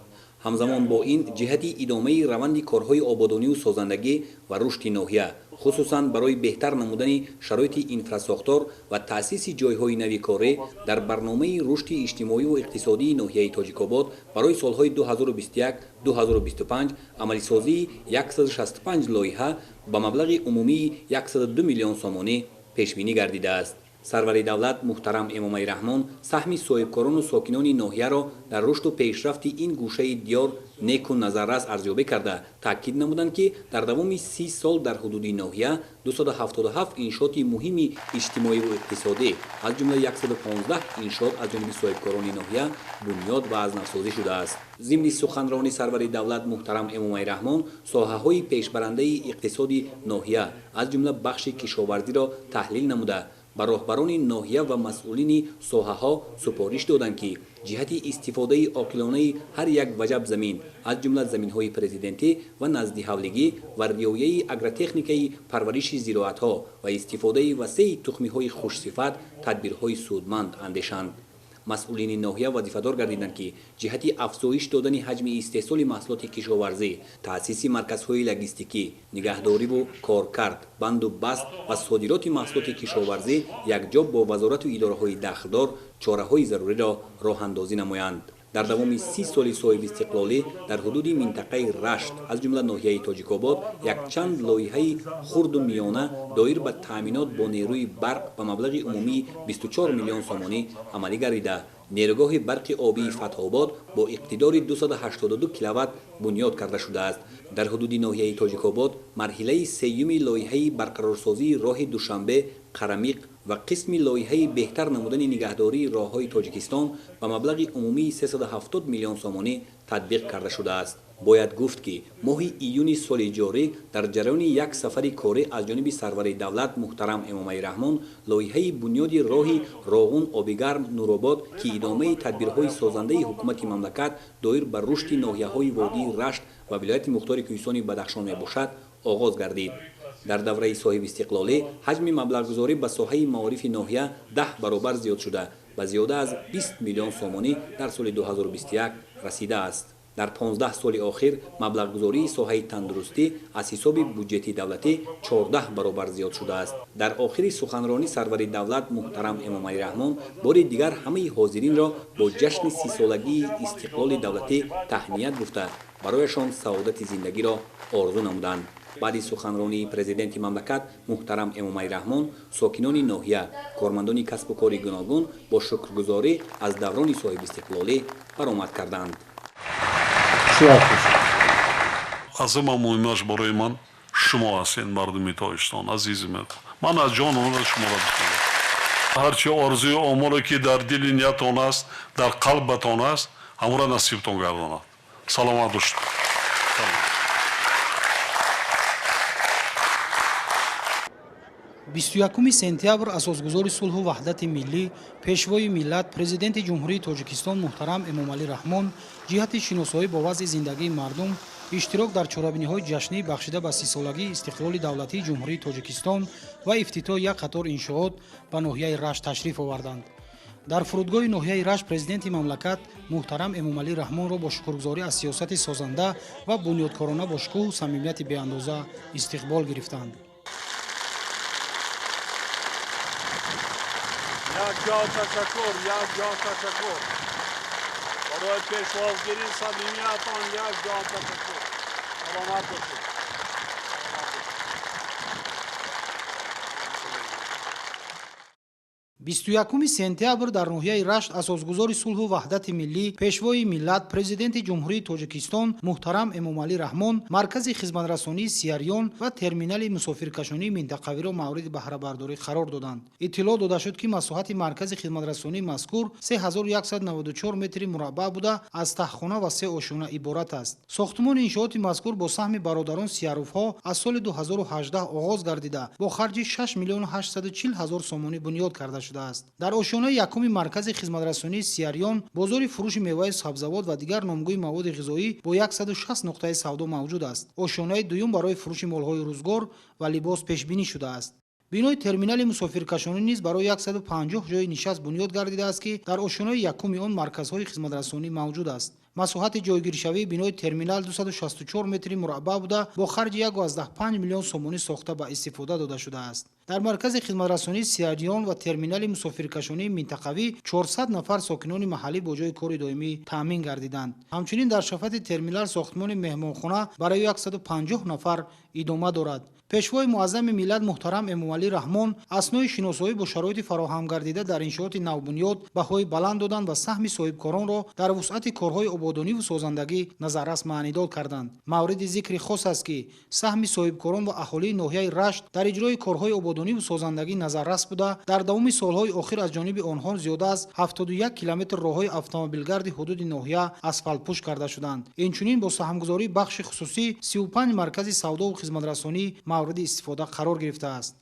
ҳамзамон бо ин ҷиҳати идомаи раванди корҳои ободониву созандагӣ ва рушди ноҳия, хусусан барои беҳтар намудани шароити инфрасохтор ва таъсиси ҷойҳои нави корӣ дар барномаи рушди иҷтимоиву иқтисодии ноҳияи Тоҷикобод барои солҳои 2021-2025 амалисозии 165 лоиҳа ба маблағи умумии 102 миллион сомонӣ пешбинӣ гардидааст. сарвари давлат муҳтарам Эмомалӣ Раҳмон саҳми соҳибкорону сокинони ноҳияро дар рушду пешрафти ин гӯшаи диёр неку назаррас арзёбӣ карда таъкид намуданд ки дар давоми 30 сол дар ҳудуди ноҳия 277 иншооти муҳими иҷтимоиву иқтисодӣ аз ҷумла 115 иншоот аз ҷониби соҳибкорони ноҳия бунёд ва азнавсозӣ шудааст. зимни суханронӣ сарвари давлат муҳтарам Эмомалӣ Раҳмон соҳаҳои пешбарандаи иқтисоди ноҳия аз ҷумла бахши кишоварзиро таҳлил намуда ба роҳбарони ноҳия ва масъулини соҳаҳо супориш доданд ки ҷиҳати истифодаи оқилонаи ҳар як ваҷаб замин аз ҷумла заминҳои президентӣ ва наздиҳавлигӣ ва риояи агротехникаи парвариши зироатҳо ва истифодаи васеъи тухмиҳои хушсифат тадбирҳои судманд андешанд. масъулини ноҳия вазифадор гардиданд ки ҷиҳати афзоиш додани ҳаҷми истеҳсоли маҳсулоти кишоварзӣ, таъсиси марказҳои логистикӣ, нигаҳдориву коркард, банду баст ва содироти маҳсулоти кишоварзӣ якҷо бо вазорату идораҳои дахлдор чораҳои заруриро роҳандозӣ намоянд. дар давоми 30 соли соҳибистиқлолӣ дар ҳудуди минтақаи Рашт аз ҷумла ноҳияи Тоҷикобод якчанд лоиҳаи хурду миёна доир ба таъминот бо нерӯи барқ ба маблағи умумии 24 миллион сомонӣ амалӣ гардида, нерӯгоҳи барқи обии Фатҳобод бо иқтидори 282 киловатт бунёд карда шудааст. дар ҳудуди ноҳияи Тоҷикобод марҳилаи сеюми лоиҳаи барқарорсозии роҳи Душанбе, Қарамиқ ва қисми лоиҳаи беҳтар намудани нигаҳдории роҳҳои Тоҷикистон ба маблағи умумии 370 миллион сомонӣ татбиқ карда шудааст. бояд гуфт ки моҳи июни соли ҷорӣ дар ҷараёни як сафари корӣ аз ҷониби сарвари давлат муҳтарам Эмомалӣ Раҳмон лоиҳаи бунёди роҳи Роғун-Обигарм Нуробод ки идомаи тадбирҳои созандаи ҳукумати мамлакат доир ба рушди ноҳияҳои водии Рашт ва вилояти мухтори Кӯҳистони Бадахшон мебошад оғоз гардид. дар давраи соҳибистиқлолӣ ҳаҷми маблағгузорӣ ба соҳаи маорифи ноҳия 10 баробар зиёд шуда ба зиёда аз 20 миллион сомонӣ дар соли 2021 расидааст. дар 15 соли охир маблағгузории соҳаи тандурустӣ аз ҳисоби буҷети давлатӣ 14 баробар зиёд шудааст. дар охири суханронӣ сарвари давлат муҳтарам Эмомалӣ Раҳмон бори дигар ҳамаи ҳозиринро бо ҷашни 30-солагии истиқлоли давлатӣ таҳният гуфта барояшон саодати зиндагиро орзу намуданд. баъди суханронии президенти мамлакат муҳтарам Эмомалӣ Раҳмон сокинони ноҳия, кормандони касбу кори гуногун бо шукргузорӣ аз даврони соҳибистиқлолӣ баромад карданд. азима муҳимаш барои ман шумо ҳастед, мардуми Тоҷикистон азизи меҳрубон. ман аз ҷону дил шуморо дӯст дорам. ҳарчи орзуи омоне ки дар дили ниятон аст дар қалбатон аст ҳамора насибтон гардонад. саломат бошед. 21 сентябр асосгузори сулҳу ваҳдати миллӣ пешвои миллат президенти ҷумҳурии тоҷикистон муҳтарам эмомалӣ раҳмон ҷиҳати шиносоӣ бо вазъи зиндагии мардум иштирок дар чорабиниҳои ҷашнӣ бахшида ба 30-солагии истиқлоли давлатии ҷумҳурии тоҷикистон ва ифтитоҳи як қатор иншоот ба ноҳияи Рашт ташриф оварданд. дар фурудгоҳи ноҳияи Рашт президенти мамлакат муҳтарам эмомалӣ раҳмонро бо шукргузорӣ аз сиёсати созанда ва бунёдкорона бо шукӯҳу самимияти беандоза истиқбол гирифтанд. یک جان تشکر برای پیشواگیری صمیمیتان یک جان تشکر. سلامت باشید. 21 сентябр дар ноҳияи Рашт асосгузори сулҳу ваҳдати миллӣ пешвои миллат президенти ҷумҳурии тоҷикистон муҳтарам эмомалӣ раҳмон маркази хизматрасонии Сиярён ва терминали мусофиркашонии минтақавиро мавриди баҳрабардорӣ қарор доданд. иттилоъ дода шуд ки масоҳати маркази хизматрасонии мазкур 3194 метри мураббаъ буда аз таҳхона ва 3 ошона иборат аст. сохтмони иншооти мазкур бо саҳми бародарон Сияруфҳо аз соли 2018 оғоз гардида бо харҷи 6 млн 840 000 сомонӣ бунёд карда шуд. дар ошонаи якуми маркази хизматрасонии Сиярён бозори фурӯши меваи сабзавот ва дигар номгӯи маводи ғизоӣ бо 160 нуқтаи савдо мавҷуд аст. ошонаи дуюм барои фурӯши молҳои рӯзгор ва либос пешбинӣ шудааст. бинои терминали мусофиркашонӣ низ барои 150 ҷойи нишаст бунёд гардидааст ки дар ошонаи якуми он марказҳои хизматрасонӣ мавҷуд аст. масоҳати ҷойгиршавии бинои терминал 264 метри мураббаъ буда бо харҷи 1.5 млн сомонӣ сохта ба истифода дода шудааст. дар маркази хизматрасонии Сиярён ва терминали мусофиркашонии минтақавӣ 400 нафар сокинони маҳаллӣ бо ҷои кори доимӣ таъмин гардиданд. ҳамчунин дар шафати терминал сохтмони меҳмонхона барои 150 нафар идома дорад. пешвои муаззами миллат муҳтарам эмомалӣ раҳмон аснои шиносоӣ бо шароити фароҳамгардида дар иншооти навбунёд баҳои баланд доданд ва саҳми соҳибкоронро дар вусъати корҳои ободониву созандагӣ назаррас маънидод карданд. мавриди зикри хос аст ки саҳми соҳибкорон ва аҳолии ноҳияи Рашт дар иҷрои корҳои ободониву созандагӣ назаррас буда дар давоми солҳои охир аз ҷониби онҳо зиёда аз 71 километр роҳҳои автомобилгарди ҳудуди ноҳия асфалтпӯш карда шуданд. инчунин бо саҳмгузории бахши хусусӣ 35 маркази савдову хизматрасонӣ мавриди истифода қарор гирифтааст.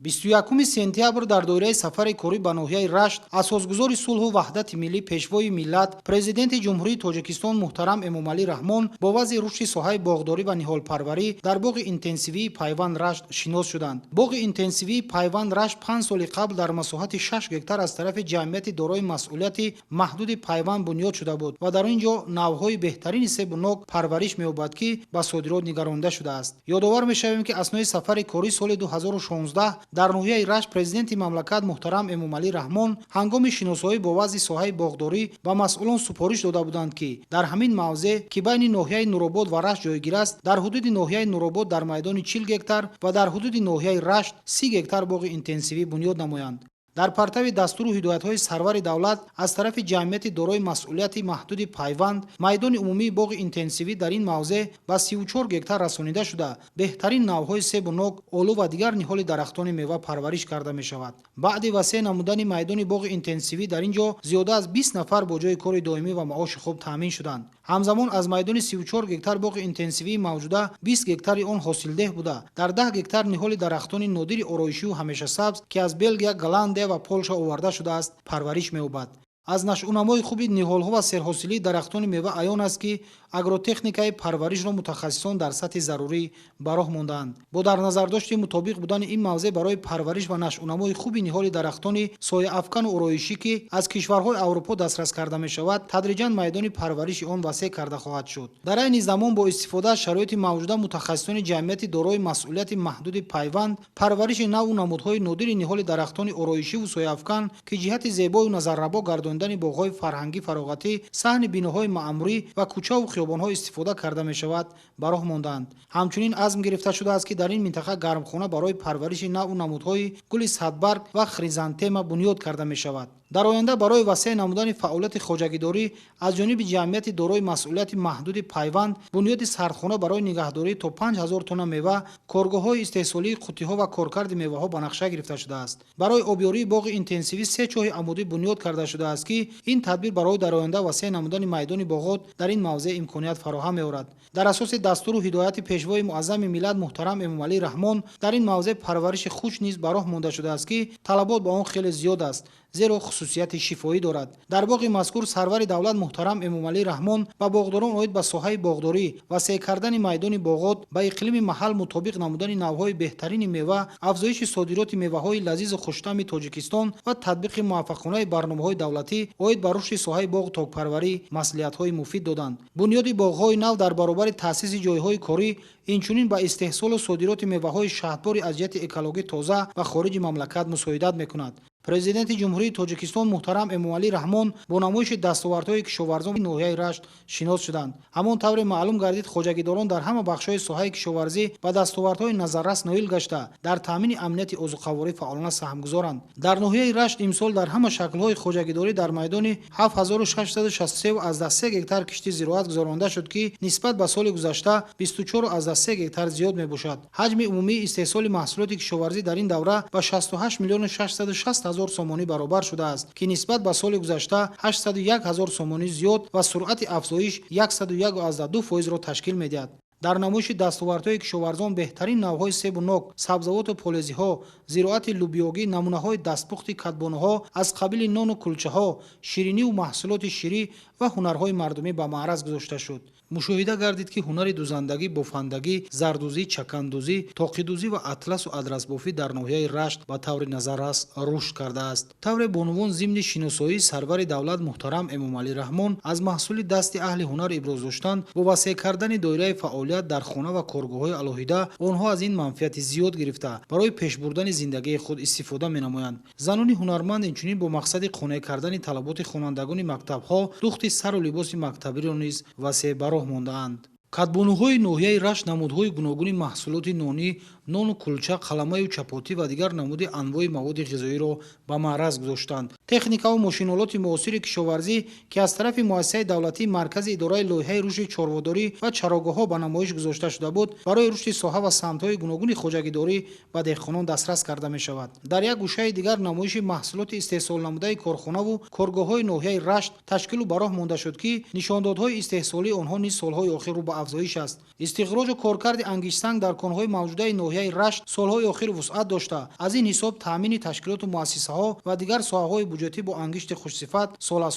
21 сентябр дар доираи сафари корӣ ба ноҳияи Рашт асосгузори сулҳу ваҳдати миллӣ пешвои миллат президенти ҷумҳурии тоҷикистон муҳтарам эмомалӣ раҳмон бо вазъи рушди соҳаи боғдорӣ ва ниҳолпарварӣ дар боғи интенсивии Пайванд Рашт шинос шуданд. боғи интенсивии Пайванд Рашт 5 соли қабл дар масоҳати 6 гектар аз тарафи ҷамъияти дорои масъулияти маҳдуди Пайванд бунёд шуда буд ва дар он ҷо навъҳои беҳтарини себу нок парвариш меёбад ки ба содирот нигаронда шудааст. ёдовар мешавем ки аснои сафари корӣ соли 2016 дар ноҳияи Рашт президенти мамлакат муҳтарам эмомалӣ раҳмон ҳангоми шиносоӣ бо вазъи соҳаи боғдорӣ ба масъулон супориш дода буданд ки дар ҳамин мавзеъ ки байни ноҳияи Нуробод ва Рашт ҷойгир аст дар ҳудуди ноҳияи Нуробод дар майдони 40 гектар ва дар ҳудуди ноҳияи Рашт 30 гектар боғи интенсивӣ бунёд намоянд. дар партави дастуру ҳидоятҳои сарвари давлат аз тарафи ҷамъияти дорои масъулияти маҳдуди Пайванд майдони умумии боғи интенсивӣ дар ин мавзеъ ба 34 гектар расонида шуда беҳтарин навъҳои себу нок, олу ва дигар ниҳоли дарахтони мева парвариш карда мешавад. баъди васеъ намудани майдони боғи интенсивӣ дар ин ҷо зиёда аз 20 нафар бо ҷои кори доимӣ ва маоши хуб таъмин шуданд. ҳамзамон аз майдони 34 гектар боғи интенсивии мавҷуда 20 гектари он ҳосилдеҳ буда дар 10 гектар ниҳоли дарахтони нодири ороишиву ҳамешасабз ки аз Белгия, Голландия ва Полша оварда шудааст парвариш меёбад. аз нашъунамои хуби ниҳолҳо ва серҳосилии дарахтони мева аён аст ки агротехникаи парваришро мутахассисон дар сатҳи зарурӣ ба роҳ мондаанд. бо дар назардошти мутобиқ будани ин мавзеъ барои парвариш ва нашъунамои хуби ниҳоли дарахтони сояафкану ороишӣ ки аз кишварҳои Аврупо дастрас карда мешавад, тадриҷан майдони парвариши он васеъ карда хоҳад шуд. дар айни замон бо истифода аз шароити мавҷуда мутахассисони ҷамъияти дорои масъулияти маҳдуди Пайванд парвариши навъу намудҳои нодири ниҳоли дарахтони ороишиву сояафкан ки ҷиҳати зебою назаррабо гардондани боғҳои фарҳангӣ фароғатӣ, саҳни биноҳои маъмурӣ ва кӯчаву хиёбонҳо истифода карда мешавад ба роҳ мондаанд. ҳамчунин азм гирифта шудааст ки дар ин минтақа гармхона барои парвариши навъу намудҳои гули садбарг ва хризантема бунёд карда мешавад. дар оянда барои васеъ намудани фаъолияти хоҷагидорӣ аз ҷониби ҷамъияти дорои масъулияти маҳдуди пайванд бунёди сардхона барои нигаҳдорӣ то 5000 тонна мева, коргоҳҳои истеҳсолии қуттиҳо ва коркарди меваҳо ба нақша гирифта шудааст. барои обёрии боғи интенсивӣ 3 чоҳи амудӣ бунёд карда шудааст ки ин тадбир барои дар оянда васеъ намудани майдони боғот дар ин мавзеъ имконият фароҳам меорад. дар асоси дастуру ҳидояти пешвои муаззами миллат муҳтарам Эмомалӣ Раҳмон дар ин мавзеъ парвариши хуш низ ба роҳ монда шудааст ки талабот ба он хеле зиёд аст, зеро хусусияти шифоӣ дорад. дар боғи мазкур сарвари давлат муҳтарам Эмомалӣ Раҳмон ба боғдорон оид ба соҳаи боғдорӣ, васеъ кардани майдони боғот, ба иқлими маҳал мутобиқ намудани навъҳои беҳтарини мева, афзоиши содироти меваҳои лазизу хуштами Тоҷикистон ва татбиқи муваффақонаи барномаҳои давлатӣ оид ба рушди соҳаи боғу токпарварӣ маслиҳатҳои муфид доданд. бунёди боғҳои нав дар баробари таъсиси ҷойҳои корӣ, инчунин ба истеҳсолу содироти меваҳои шаҳдбори аз ҷиҳати экологӣ тоза ба хориҷи мамлакат мусоидат мекунад. президенти ҷумҳурии Тоҷикистон муҳтарам Эмомалӣ Раҳмон бо намоиши дастовардҳои кишоварзони ноҳияи Рашт шинос шуданд. ҳамон тавре маълум гардид, хоҷагидорон дар ҳама бахшҳои соҳаи кишоварзӣ ба дастовардҳои назаррас ноил гашта дар таъмини амнияти озуқаворӣ фаъолона саҳмгузоранд. дар ноҳияи Рашт имсол дар ҳама шаклҳои хоҷагидорӣ дар майдони 7663 гектар кишти зироат гузаронда шуд ки нисбат ба соли гузашта 24,3 гектар зиёд мебошад. ҳаҷми умумии истеҳсоли маҳсулоти кишоварзӣ дар ин давра ба 68 млн 660 000 сомонӣ баробар шудааст ки нисбат ба соли гузашта 801 000 сомонӣ зиёд ва суръати афзоиш 101,2%-ро ташкил медиҳад. дар намоиши дастовардҳои кишоварзон беҳтарин навъҳои себу нок, сабзавоту полезиҳо, зироати лубиёгӣ, намунаҳои дастпухти кадбонаҳо аз қабили нону кулчаҳо, шириниву маҳсулоти ширӣ ва ҳунарҳои мардумӣ ба маъраз гузошта шуд. мушоҳида гардид ки ҳунари дузандагӣ, бофандагӣ, зардӯзӣ, чакандӯзӣ, тоқидӯзӣ ва атласу адрасбофӣ дар ноҳияи Рашт ба таври назаррас рушд кардааст. тавре бонувон зимни шиносоии сарвари давлат муҳтарам Эмомалӣ Раҳмон аз маҳсули дасти аҳли ҳунар иброз доштанд, бо васеъ кардани доираи фаъолият дар хона ва коргоҳҳои алоҳида, онҳо аз ин манфиати зиёд гирифта барои пешбурдани зиндагии худ истифода менамоянд. занони ҳунарманд инчунин бо мақсади қонеъ кардани талаботи хонандагони мактабҳо духти сару либоси мактабиро низ васеъ ба роҳ мондаанд. кадбонуҳои ноҳияи Рашт намудҳои гуногуни маҳсулоти нонӣ, нону кулча, қаламаю чапотӣ ва дигар намуди анвои маводи ғизоиро ба маъраз гузоштанд. техникаву мошинолоти муосири кишоварзӣ ки аз тарафи муассисаи давлатӣ маркази идораи лоиҳаи рушди чорводорӣ ва чарогаҳҳо ба намоиш гузошта шуда буд, барои рушди соҳа ва самтҳои гуногуни хоҷагидорӣ ба деҳқонон дастрас карда мешавад. дар як гӯшаи дигар намоиши маҳсулоти истеҳсолнамудаи корхонаву коргоҳҳои ноҳияи Рашт ташкилу ба роҳ монда шуд ки нишондодҳои истеҳсолии онҳо низ солҳои охир рӯ ба афзоиш аст. истиқроҷу коркарди ангишсанг дар конҳои мавҷудаи ноҳияи Рашт солҳои охир вусъат дошта, аз ин ҳисоб таъмини ташкилоту муассисаҳо ва дигар соҳаҳои буҷетӣ бо ангишти хушсифат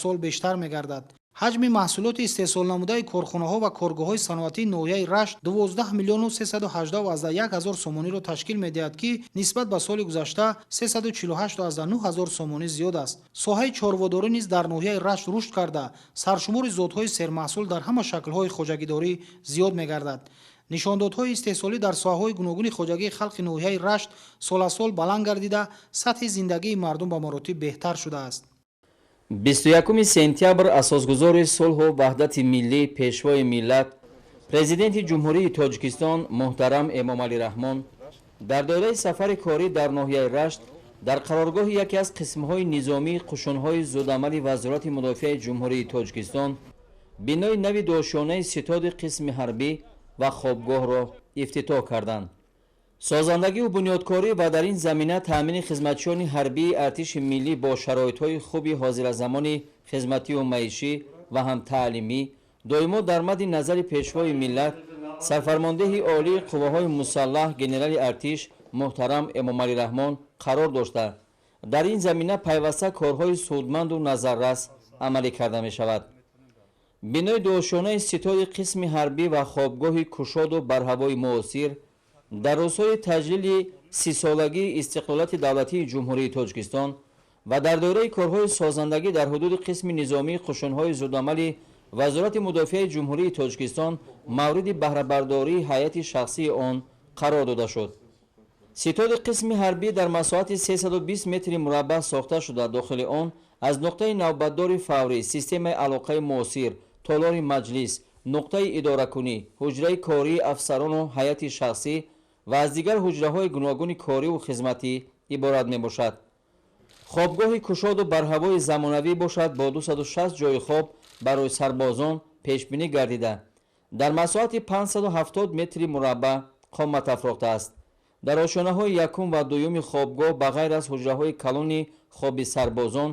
сол бештар мегардад. ҳаҷми маҳсулоти истеҳсолнамудаи корхонаҳо ва коргоҳҳои саноатии ноҳияи Рашт 12 млн 318,1 000 сомониро ташкил медиҳад ки нисбат ба соли гузашта 348,9 000 сомонӣ зиёд аст. соҳаи чорводорӣ низ дар ноҳияи Рашт рушд карда, саршумори зотҳои сермаҳсул дар ҳама шаклҳои хоҷагидорӣ зиёд мегардад. нишондодҳои истеҳсолӣ дар соҳаҳои гуногуни хоҷагии халқи ноҳияи Рашт соласол баланд гардида, сатҳи зиндагии мардум ба маротиб беҳтар шудааст. 21 сентябр асосгузори сулҳу ваҳдати миллӣ, пешвои миллат, президенти ҷумҳурии Тоҷикистон муҳтарам Эмомалӣ Раҳмон дар доираи сафари корӣ дар ноҳияи Рашт дар қароргоҳи яке аз қисмҳои низомии қушунҳои зудамали вазорати мудофиаи ҷумҳурии Тоҷикистон бинои нави дошёнаи ситоди қисми ҳарбӣ ва хобгоҳро ифтитоҳ карданд. созандагию бунёдкорӣ ва дар ин замина таъмини хизматчиёни ҳарбии артиши миллӣ бо шароитҳои хуби ҳозиразамони хизматию маишӣ ва ҳам таълимӣ доимо дар мадди назари пешвои миллат сарфармондеҳи олии қувваҳои мусаллаҳ генерали артиш муҳтарам Эмомалӣ Раҳмон қарор дошта дар ин замина пайваста корҳои судманду назаррас амалӣ карда мешавад. бинои дошонаи ситоди қисми ҳарбӣ ва хобгоҳи кушоду барҳавои муосир дар рӯзҳои таҷлили 30-солагии истиқлолияти давлатии ҷумҳурии Тоҷикистон ва дар доираи корҳои созандагӣ дар ҳудуди қисми низомии қушунҳои зудамали вазорати мудофиаи ҷумҳурии Тоҷикистон мавриди баҳрабардории ҳайати шахсии он қарор дода шуд. ситоди қисми ҳарбӣ дар масоҳати 320 метри мураббаъ сохта шуда, дохили он аз нуқтаи навбатдори фаврӣ, системаи алоқаи муосир, толори маҷлис, нуқтаи идоракунӣ, ҳуҷраи кории афсарону ҳайати шахсӣ ва аз дигар ҳуҷраҳои гуногуни кориву хизматӣ иборат мебошад. хобгоҳи кушоду барҳавои замонавӣ бошад бо 260 ҷойи хоб барои сарбозон пешбинӣ гардида дар масоҳати 570 метри мураббаъ қомат афрохтааст. дар ошонаҳои якум ва дуюми хобгоҳ ба ғайр аз ҳуҷраҳои калони хоби сарбозон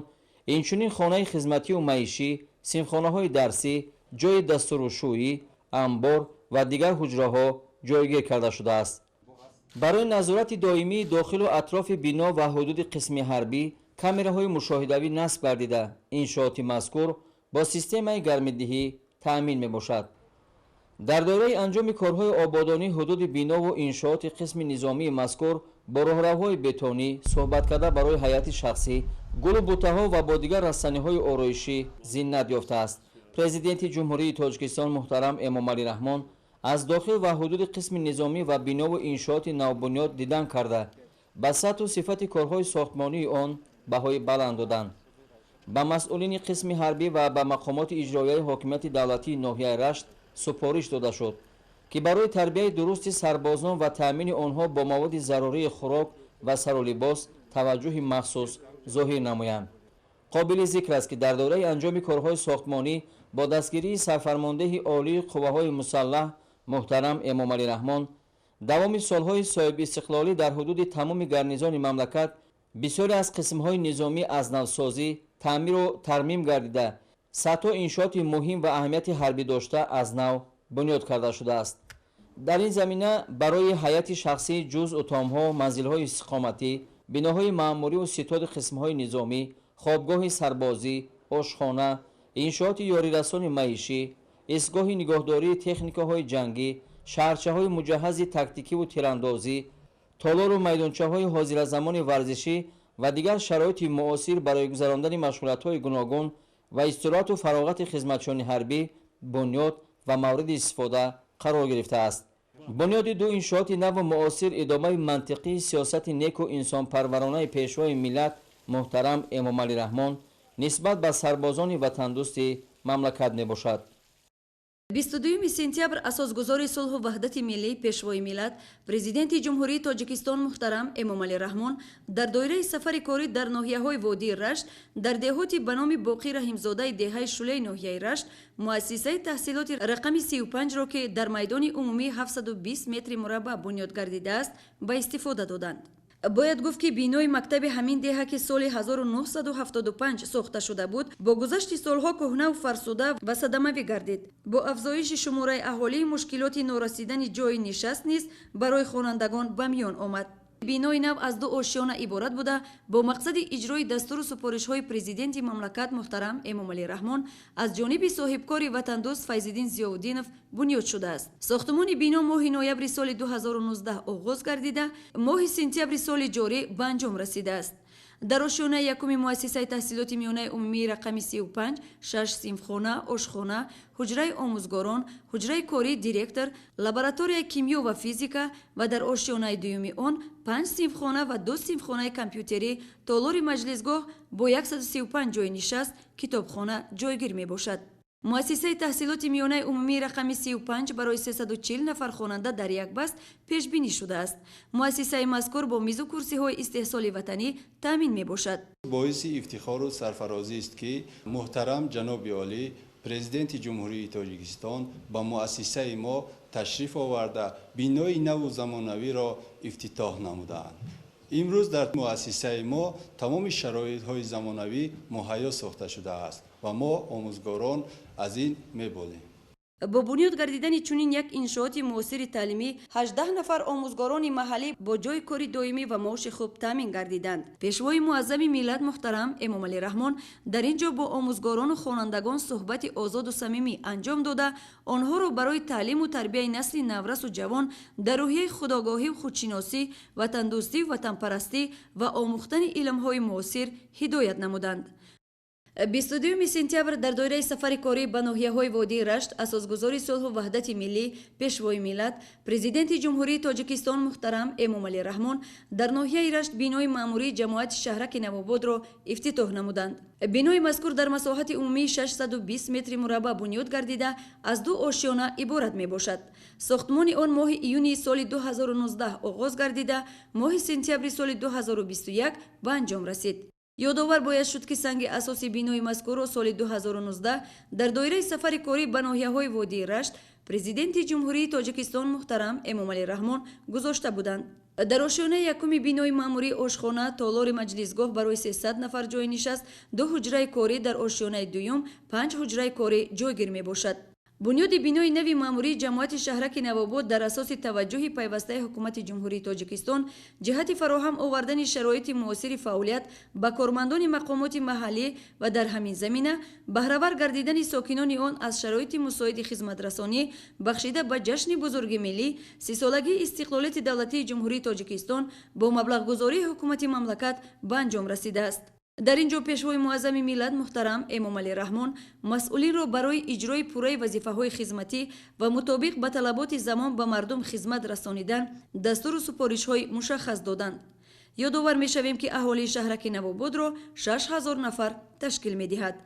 инчунин хонаи хизматию маишӣ, синфхонаҳои дарсӣ, ҷои дастурушӯӣ, амбор ва дигар ҳуҷраҳо ҷойгир карда шудааст. барои назорати доимии дохилу атрофи бино ва ҳудуди қисми ҳарбӣ камераҳои мушоҳидавӣ насб гардида иншооти мазкур бо системаи гармидиҳӣ таъмин мебошад. дар доираи анҷоми корҳои ободонӣ ҳудуди бинову иншооти қисми низомии мазкур бо роҳравҳои бетонӣ суҳбат карда барои ҳайати шахсӣ, гулу бутаҳо ва бо дигар растаниҳои ороишӣ зиннат ёфтааст. президенти ҷумҳурии тоҷикистон муҳтарам Эмомалӣ Раҳмон аз дохил ва ҳудуди қисми низомӣ ва бинову иншооти навбунёд дидан карда ба сатҳу сифати корҳои сохтмонии он баҳои баланд доданд. ба масъулини қисми ҳарбӣ ва ба мақомоти иҷроияи ҳокимияти давлатии ноҳияи Рашт супориш дода шуд ки барои тарбияи дурусти сарбозон ва таъмини онҳо бо маводи зарурии хӯрок ва сарулибос таваҷҷӯҳи махсус зоҳир намоянд. қобили зикр аст ки дар доираи анҷоми корҳои сохтмонӣ бо дастгирии сарфармондеҳи олии қувваҳои мусаллаҳ муҳтарам Эмомалӣ Раҳмон давоми солҳои соҳибистиқлолӣ дар ҳудуди тамоми гарнизони мамлакат бисёре аз қисмҳои низомӣ аз навсозӣ, таъмиру тармим гардида сатҳо иншооти муҳим ва аҳамияти ҳарбӣ дошта аз нав бунёд карда шудааст. дар ин замина барои ҳайати шахсӣ ҷузъу томҳо, манзилҳои истиқоматӣ, биноҳои маъмурию ситоди қисмҳои низомӣ, хобгоҳи сарбозӣ, ошхона, иншооти ёрирасони маишӣ, истгоҳи нигоҳдории техникаҳои ҷангӣ, шаҳрчаҳои муҷаҳҳази тактикиву тирандозӣ, толору майдончаҳои ҳозиразамони варзишӣ ва дигар шароити муосир барои гузарондани машғулиятҳои гуногун ва истироҳату фароғати хизматчони ҳарбӣ бунёд ва мавриди истифода қарор гирифтааст. бунёди ду иншооти наву муосир идомаи мантиқии сиёсати неку инсонпарваронаи пешвои миллат муҳтарам Эмомалӣ Раҳмон нисбат ба сарбозони ватандӯсти мамлакат мебошад. 22 сентябр асосгузори сулҳу ваҳдати миллӣ пешвои миллат президенти ҷумҳурии тоҷикистон муҳтарам Эмомалӣ Раҳмон дар доираи сафари корӣ дар ноҳияҳои водии Рашт дар деҳоти ба номи Боқӣ Раҳимзодаи деҳаи Шулеи ноҳияи Рашт муассисаи таҳсилоти рақами 35-ро ки дар майдони умумии 720 метри мураббаъ бунёд гардидааст ба истифода доданд. бояд гуфт ки бинои мактаби ҳамин деҳа ки соли 1975 сохта шуда буд бо гузашти солҳо кӯҳнаву фарсуда ва садамавӣ гардид. бо афзоиши шумораи аҳолии мушкилоти норасидани ҷои нишаст низ барои хонандагон ба миён омад. бинои нав аз ду ошёна иборат буда бо мақсади иҷрои дастуру супоришҳои президенти мамлакат муҳтарам Эмомалӣ Раҳмон аз ҷониби соҳибкори ватандӯст Файзиддин Зиёуддинов бунёд шудааст. сохтмони бино моҳи ноябри соли 2019 оғоз гардида моҳи сентябри соли ҷорӣ ба анҷом расидааст. дар ошёнаи якуми муассисаи таҳсилоти миёнаи умумии рақами 35 6 синфхона, ошхона, ҳуҷраи омӯзгорон, ҳуҷраи кории директор, лабораторияи кимиё ва физика ва дар ошёнаи дуюми он 5 синфхона ва 2 синфхонаи компютерӣ, толори маҷлисгоҳ бо 135 ҷои нишаст, китобхона ҷойгир мебошад. муассисаи таҳсилоти миёнаи умумии рақами 35 барои 340 нафар хонанда дар якбаст пешбинӣ шудааст. муассисаи мазкур бо мизу курсиҳои истеҳсоли ватанӣ таъмин мебошад. боиси ифтихору сарфарозист ки муҳтарам ҷаноби олӣ президенти ҷумҳурии тоҷикистон ба муассисаи мо ташриф оварда бинои наву замонавиро ифтитоҳ намудаанд. имрӯз дар муассисаи мо тамоми шароитҳои замонавӣ муҳайё сохта шудааст ва мо омӯзгорон аз ин меболем. бо бунёд гардидани чунин як иншооти муосири таълимӣ 18 нафар омӯзгорони маҳаллӣ бо ҷои кори доимӣ ва маоши хуб таъмин гардиданд. пешвои муаззами миллат муҳтарам Эмомалӣ Раҳмон дар ин ҷо бо омӯзгорону хонандагон суҳбати озоду самимӣ анҷом дода онҳоро барои таълиму тарбияи насли наврасу ҷавон дар рӯҳияи худогоҳиву худшиносӣ, ватандӯстиву ватанпарастӣ ва омӯхтани илмҳои муосир ҳидоят намуданд. 22 сентябр дар доираи сафари корӣ ба ноҳияҳои водии Рашт асосгузори сулҳу ваҳдати миллӣ пешвои миллат президенти ҷумҳурии тоҷикистон муҳтарам Эмомалӣ Раҳмон дар ноҳияи Рашт бинои маъмурии ҷамоати шаҳраки Навободро ифтитоҳ намуданд. бинои мазкур дар масоҳати умумии 620 метри мураббаъ бунёд гардида аз ду ошёна иборат мебошад. сохтмони он моҳи июни соли 2019 оғоз гардида моҳи сентябри соли 2021 ба анҷом расид. ёдовар бояд шуд ки санги асоси бинои мазкурро соли 2019 дар доираи сафари корӣ ба ноҳияҳои водии рашт президенти ҷумҳурии тоҷикистон муҳтарам эмомалӣ раҳмон гузошта буданд. дар ошёнаи якуми бинои маъмурии ошхона толори маҷлисгоҳ барои 300 нафар ҷойи нишаст, 2 ҳуҷраи корӣ, дар ошёнаи дуюм 5 ҳуҷраи корӣ ҷойгир мебошад. бунёди бинои нави маъмурии ҷамоати шаҳраки Навобод дар асоси таваҷҷӯҳи пайвастаи ҳукумати ҷумҳурии Тоҷикистон ҷиҳати фароҳам овардани шароити муосири фаъолият ба кормандони мақомоти маҳаллӣ ва дар ҳамин замина баҳравар гардидани сокинони он аз шароити мусоиди хизматрасонӣ бахшида ба ҷашни бузурги миллӣ сисолагии истиқлолияти давлатии ҷумҳурии Тоҷикистон бо маблағгузории ҳукумати мамлакат ба анҷом расидааст. дар ин ҷо пешвои муаззами миллат муҳтарам эмомалӣ раҳмон масъулинро барои иҷрои пурраи вазифаҳои хизматӣ ва мутобиқ ба талаботи замон ба мардум хизмат расонидан дастуру супоришҳои мушаххас доданд. ёдовар мешавем ки аҳолии шаҳраки Навободро 6000 нафар ташкил медиҳад.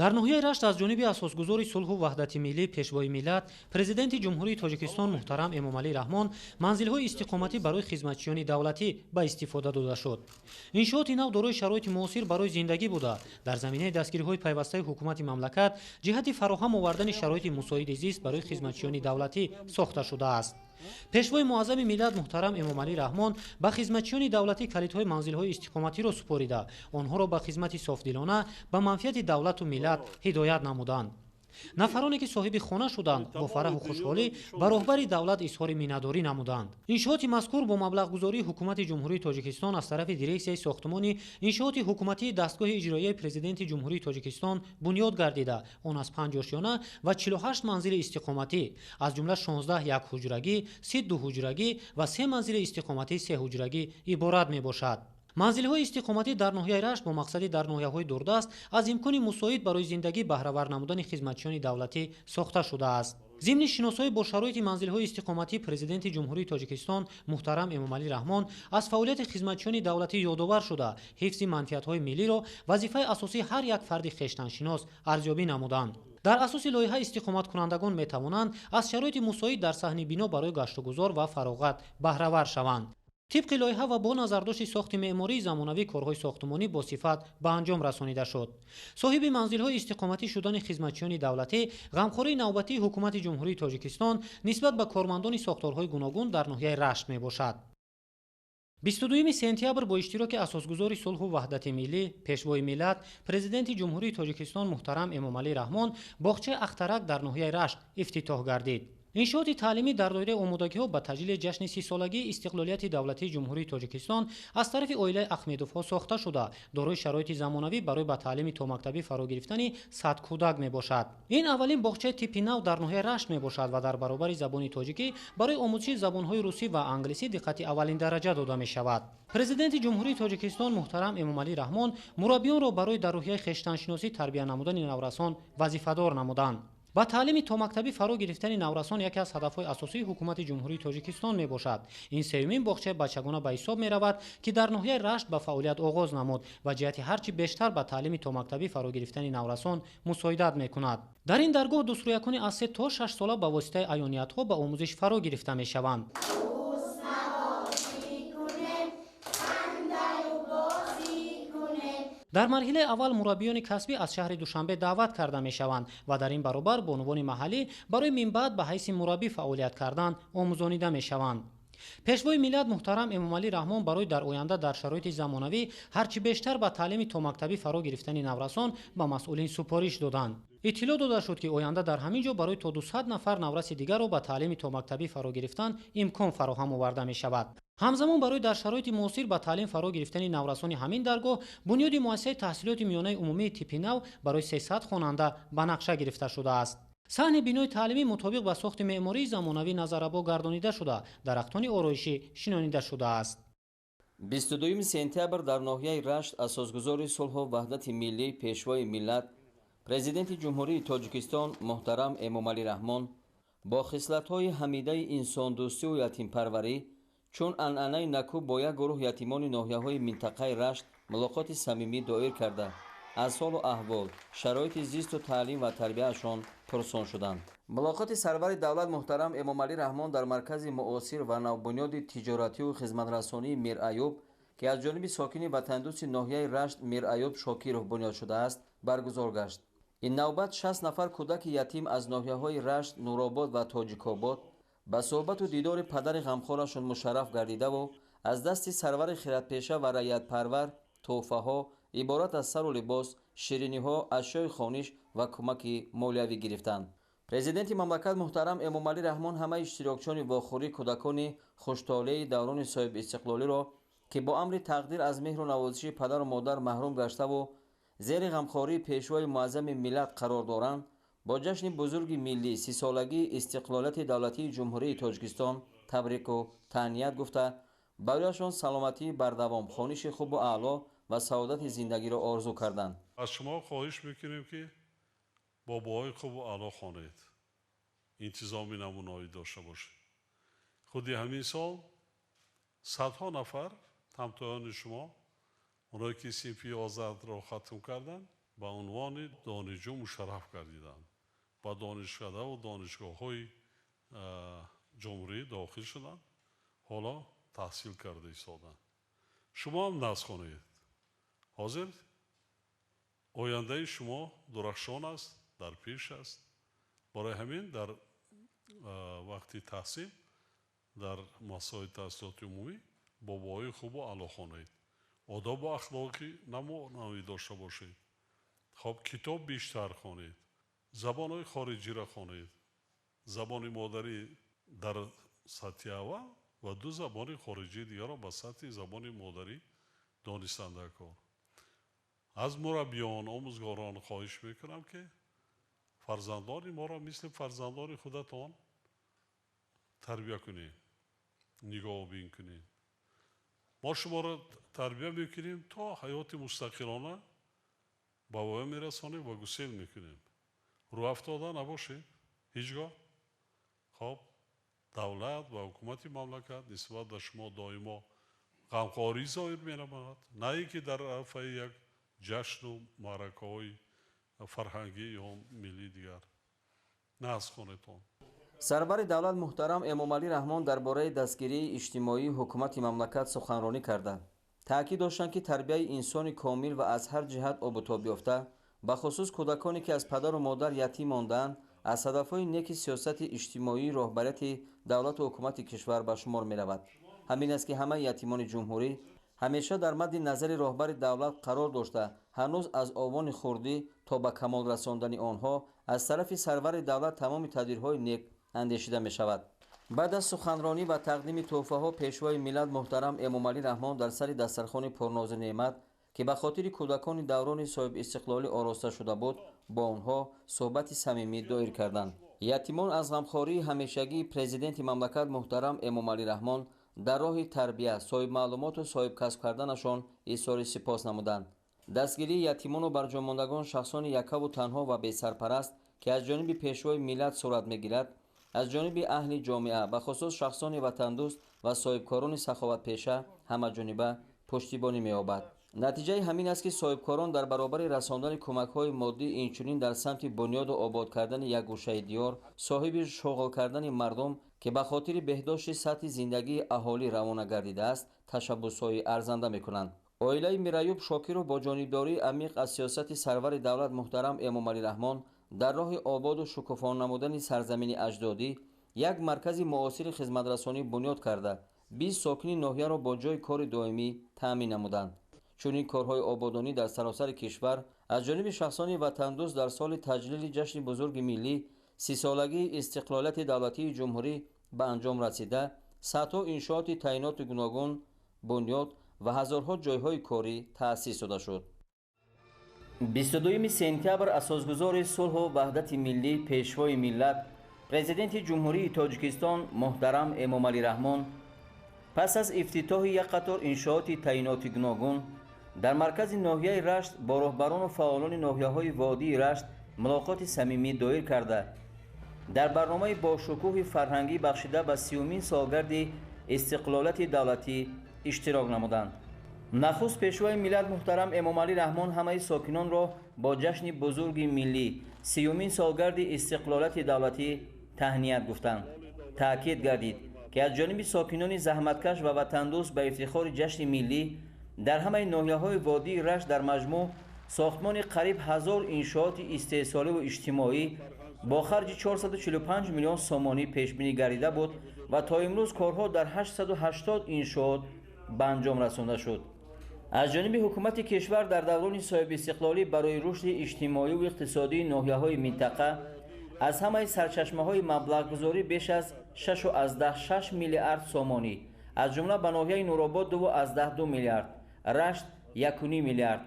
дар ноҳияи рашт аз ҷониби асосгузори сулҳу ваҳдати миллӣ пешвои миллат президенти ҷумҳурии Тоҷикистон муҳтарам эмомалӣ раҳмон манзилҳои истиқоматӣ барои хизматчиёни давлатӣ ба истифода дода шуд. иншооти нав дорои шароити муосир барои зиндагӣ буда дар заминаи дастгириҳои пайвастаи ҳукумати мамлакат ҷиҳати фароҳам овардани шароити мусоиди зист барои хизматчиёни давлатӣ сохта шудааст. пешвои муаззами миллат муҳтарам эмомалӣ раҳмон ба хизматчиёни давлатӣ калидҳои манзилҳои истиқоматиро супорида онҳоро ба хизмати софдилона ба манфиати давлату миллат ҳидоят намуданд. нафароне ки соҳиби хона шуданд бо фараҳу хушҳолӣ ба роҳбари давлат изҳори миннатдорӣ намуданд. иншооти мазкур бо маблағгузории ҳукумати ҷумҳурии Тоҷикистон аз тарафи дирексияи сохтумони иншооти ҳукуматии дастгоҳи иҷроияи президенти ҷумҳурии Тоҷикистон бунёд гардида он аз 5 ошёна ва 48 манзили истиқоматӣ аз ҷумла 16 якҳуҷрагӣ, 30 дуҳуҷрагӣ ва 3 манзили истиқоматӣ 3ҳуҷрагӣ иборат мебошад. манзилҳои истиқоматӣ дар ноҳияи рашт бо мақсади дар ноҳияҳои дурдаст аз имкони мусоид барои зиндагӣ баҳравар намудани хизматчиёни давлатӣ сохта шудааст. зимни шиносоӣ бо шароити манзилҳои истиқоматӣ президенти ҷумҳурии Тоҷикистон муҳтарам эмомалӣ раҳмон аз фаъолияти хизматчиёни давлатӣ ёдовар шуда ҳифзи манфиатҳои миллиро вазифаи асосии ҳар як фарди хештаншинос арзёбӣ намуданд. дар асоси лоиҳа истиқоматкунандагон метавонанд аз шароити мусоид дар саҳни бино барои гаштугузор ва фароғат баҳравар шаванд. طبق لایحه و با نظرداشت ساخت معماری زمانوی کارهای ساختمانی با صفت به انجام رسانیده شد. صاحب منزل‌های استقامتی شدن خدمتچیان دولتی غمخوری نوبتی حکومت جمهوری تاجیکستان نسبت به کارمندان ساختارهای گوناگون در ناحیه رشت میباشد. 22 سپتامبر با اشتراک اساسگزار صلح و وحدت ملی پیشوای ملت پرزیدنت جمهوری تاجیکستان محترم امامعلی رحمان باغچه اخترک در ناحیه رشت افتتاح گردید. انشاءات تعلیمی در دایره آمادگی‌ها به تجلیل جشن 30 سالگی استقلالیت دولتی جمهوری تاجیکستان از طرف اویله احمدوفا ساخته شده دارای شرایط زمانوی برای به تعلیم تا مکتبی فرا گرفتن 100 کودک میباشد. این اولین باغچه تیپی نو در ناحیه رشت میباشد و در برابر زبان تاجیکی برای آموزش زبان‌های روسی و انگلیسی دقت اولین درجه داده میشود. پرزیدنت جمهوری تاجیکستان محترم امامعلی رحمان مربیان را برای در راهی خویشتن‌شناسی تربیت نمودن نورسان وظیفه‌دار نمودند. با تعلیم تا مکتبی فرا گرفتن نورسان یکی از هدف‌های اساسی حکومت جمهوری تاجیکستان میباشد. این سومین باغچه بچگانه به حساب میرود که در ناحیه رشت به فعالیت آغاز نمود و جهت هرچی بیشتر با تعلیم تا مکتبی فرا گرفتن نورسان مساعدت میکند. در این درگاه دستوریکان از 3 تا 6 ساله به واسطه عیانیت‌ها به آموزش فرا گرفته میشوند. در مرحله اول مربیان کسبی از شهر دوشنبه دعوت کرده می شوند و در این برابر به عنوان محلی برای من بعد به حیث مربی فعالیت کردن آموزانیده می شوند. پیشوای ملت محترم امامعلی رحمان برای در آینده در شرایط زمانوی هرچی بیشتر به تعلیم تا مکتبی فرا گرفتن نورسان به مسئولین سپارش دادند. اطلاع داده شد که آینده در همین جا برای تا 200 نفر نورس دیگر را به تعلیم تا مکتبی فرا گرفتن امکان فراهم آورده می شود. همزمان برای در شرایط معاصر به تعلیم فرا گرفتن نورسان همین درگاه بنیاد مؤسسه تحصیلات میانه عمومی تیپ نو برای 300 خواننده به نقشه گرفته شده است. صحن بینای تعلیمی مطابق با ساخت معماری زمانوی نظرآبا گردانیده شده، درختان آرایشی شنانیده شده است. 22 سپتامبر در ناحیه رشت اساسگزار صلح و وحدت ملی پیشوای ملت پرزیدنت جمهوری تاجیکستان محترم امامعلی رحمان با خصلت‌های حمیده انسان دوستی و یتیم پروری چون عنعنه نکو با یک گروه یتیمان ناحیه‌های منطقه رشت ملاقات صمیمی دایر کرده از حال و احوال شرایط زیست و تعلیم و تربیتشان پرسان شدند. ملاقات سرور دولت محترم امامعلی رحمان در مرکز معاصر و نوبنیاد تجارتی و خدمترسانی میر ایوب که از جانب ساکن وطندوست ناحیه رشت میر ایوب شاکرов بنیاد شده است برگزار گشت. این نوبت 60 نفر کودک یتیم از ناحیه‌های رشت، نورآباد و تاجیک‌آباد به صحبت و دیدار پدر غمخوارشان مشرف گردیده و از دست سرور خیراتپیشه و رعیت پرور تحفه‌ها عبارت از سر و لباس، شیرینی‌ها، اشیاء خوانش و کمک مالیوی گرفتند. پرزیدنت مملکت محترم امامعلی رحمان همه اشتراکچیان واخوری کودکان خوش‌طالع دوران صاحب استقلالی را که با امر تقدیر از مهر و نوازش پدر و مادر محروم گشته و زیر غمخواری پیشوای معظم ملت قرار دارند، با جشن بزرگ ملی 30 سالگی استقلالیت دولتی جمهوری تاجیکستان تبریک و تهنیت گفته برایشان سلامتی بردوام، خوانش خوب و اعلی و سعادت زندگی را آرزو کردند. از شما خواهش میکنیم که باباهای خوب و اعلی خوانید، انتظامی نمونه‌ای داشته باشید. خودی همین سال صدها نفر همتایان شما اونایی که صنفی آزاد را ختم کردند به عنوان دانشجو مشرف گردیدند، با دانشکده و دانشگاه‌های جمهوری داخل شدند، حالا تحصیل کرده ایستادند. شما هم ناز خوانید. حاضر آینده شما درخشان است، در پیش است. برای همین در وقتی تحصیل در مسائل تحصیلات عمومی باباهای خوب و اعلی خوانید. آداب و اخلاقی نمونه‌ای داشته باشید. خب کتاب بیشتر خوانید. زبان‌های خارجی را خوانید. زبان مادری در سطح اول و 2 زبان خارجی دیگر را به سطح زبان مادری دانستنده کار. از مربیان آموزگاران خواهش میکنم که فرزندان ما را مثل فرزندان خودتان تربیت کنید، نگاه بین کنید. ما شما را تربیت میکنیم تا حیات مستقلانه با وای میرسانیم و گسیل میکنیم. رو افتاده نباشید هیچگاه. خب دولت و حکومت مملکت نسبت به شما دائما غمخواری ظاهر می‌نماید، نه اینکه در عرصه یک جشن و معرکه‌های فرهنگی یا ملی دیگر. نه از خانتان. سرور دولت محترم امامعلی رحمان درباره دستگیری اجتماعی حکومت مملکت سخنرانی کرده. تاکید داشتند که تربیت انسان کامل و از هر جهت آب و تاب یافته، به خصوص کودکانی که از پدر و مادر یتیم ماندند، از هدفهای نیک سیاست اجتماعی راهبریت دولت و حکومت کشور به شمار می رود. همین است که همه یتیمان جمهوری همیشه در مد نظر راهبر دولت قرار داشته، هنوز از آوان خردی تا به کمال رساندن آنها از طرف سرور دولت تمام تدبیرهای نیک اندیشیده می شود. بعد از سخنرانی و تقدیم تحفه ها، پیشوای ملت محترم امامعلی رحمان در سر دسترخوان پرناز نعمت که به خاطر کودکان دوران صاحب استقلالی آراسته شده بود، با آنها صحبت صمیمی دایر کردند. یتیمان از غمخواری همیشگی پرزیدنت مملکت محترم امامعلی رحمان در راه تربیت، صاحب معلومات و صاحب کسب کردنشان اظهار سپاس نمودند. دستگیری یتیمان و برجاماندگان شخصان یکه و تنها و بی سرپرست که از جانب پیشوای ملت صورت میگیرد، از جانب اهل جامعه به خصوص شخصان وطندوست و صاحبکاران سخاوت پیشه همه جانبه پشتیبانی می‌یابد. نتیجه همین است که صاحبکاران در برابر رساندن کمک‌های مادی اینچنین در سمت بنیاد و آباد کردن یک گوشه دیار، صاحب شغل کردن مردم که به خاطر بهداشت سطح زندگی اهالی روانه گردیده است، تشبس‌های ارزنده می‌کنند. عائله میر ایوب شاکرov با جانبداری عمیق از سیاست سرور دولت محترم امامعلی رحمان در راه آباد و شکوفا نمودن سرزمین اجدادی یک مرکز معاصر خدمترسانی بنیاد کرده 20 ساکن ناحیه را با جای کار دائمی تامین نمودند. چون این کارهای آبادانی در سراسر کشور از جانب شخصان وطندوست در سال تجلیل جشن بزرگ ملی 30 سالگی استقلالیت دولتی جمهوری به انجام رسیده، صدها انشاءات تعینات گوناگون بنیاد و هزارها جایهای کاری تأسیس شده شد. 22 سپتامبر اساسگزار صلح و وحدت ملی پیشوای ملت پرزیدنت جمهوری تاجیکستان محترم امامعلی رحمان پس از افتتاح یک قطار انشاءات تعینات گوناگون در مرکز ناحیه رشت با راهبران و فعالان ناحیه‌های وادی رشت ملاقات صمیمی دایر کرده در برنامه با شکوه فرهنگی بخشیده به 30مین سالگرد استقلالیت دولتی اشتراک نمودند. نخست پیشوای ملت محترم امامعلی رحمان همه ساکنان را با جشن بزرگ ملی 30مین سالگرد استقلالیت دولتی تهنیت گفتند. تأکید گردید که از جانب ساکنان زحمتکش و وطندوست به افتخار جشن ملی дар ҳамаи ноҳияҳои водии рашт дар маҷмӯъ сохтмони қариб 1000 иншооти истеҳсоливу иҷтимоӣ бо харҷи 445 миллион сомонӣ пешбинӣ гардида буд ва то имрӯз корҳо дар 880 иншоот ба анҷом расонда шуд. аз ҷониби ҳукумати кишвар дар даврони соҳибистиқлолӣ барои рушди иҷтимоиву иқтисодии ноҳияҳои минтақа аз ҳамаи сарчашмаҳои маблағгузорӣ беш аз 6.6 миллиард сомонӣ, аз ҷумла ба ноҳияи Нуробод 2.2 миллиард, Рашт 1.5 миллиард,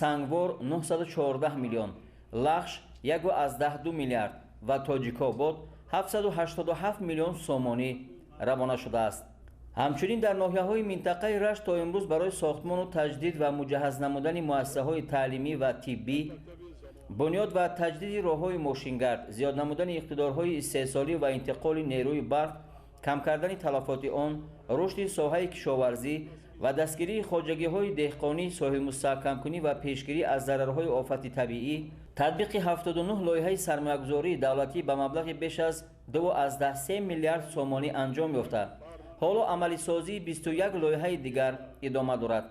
Сангвор 914 миллион, Лахш 1.2 миллиард ва Тоҷикобод 787 миллион сомонӣ равона шудааст. ҳамчунин дар ноҳияҳои минтақаи Рашт то имрӯз барои сохтмону таҷдид ва муҷаҳҳаз намудани муассисаҳои таълимӣ ва тиббӣ, бунёд ва таҷдиди роҳҳои мошингард, зиёд намудани иқтидорҳои истеҳсолӣ ва интиқоли нерӯи барқ, кам кардани талафоти он, рушди соҳаи кишоварзӣ ва дастгирии хоҷагиҳои деҳқонӣ, соҳилмустаҳкамкунӣ ва пешгирӣ аз зарарҳои офати табиӣ, татбиқи 79 лоиҳаи сармоягузории давлатӣ ба маблағи беш аз 2.3 миллиард сомонӣ анҷом ёфта, ҳоло амалисозии 21 лоиҳаи дигар идома дорад,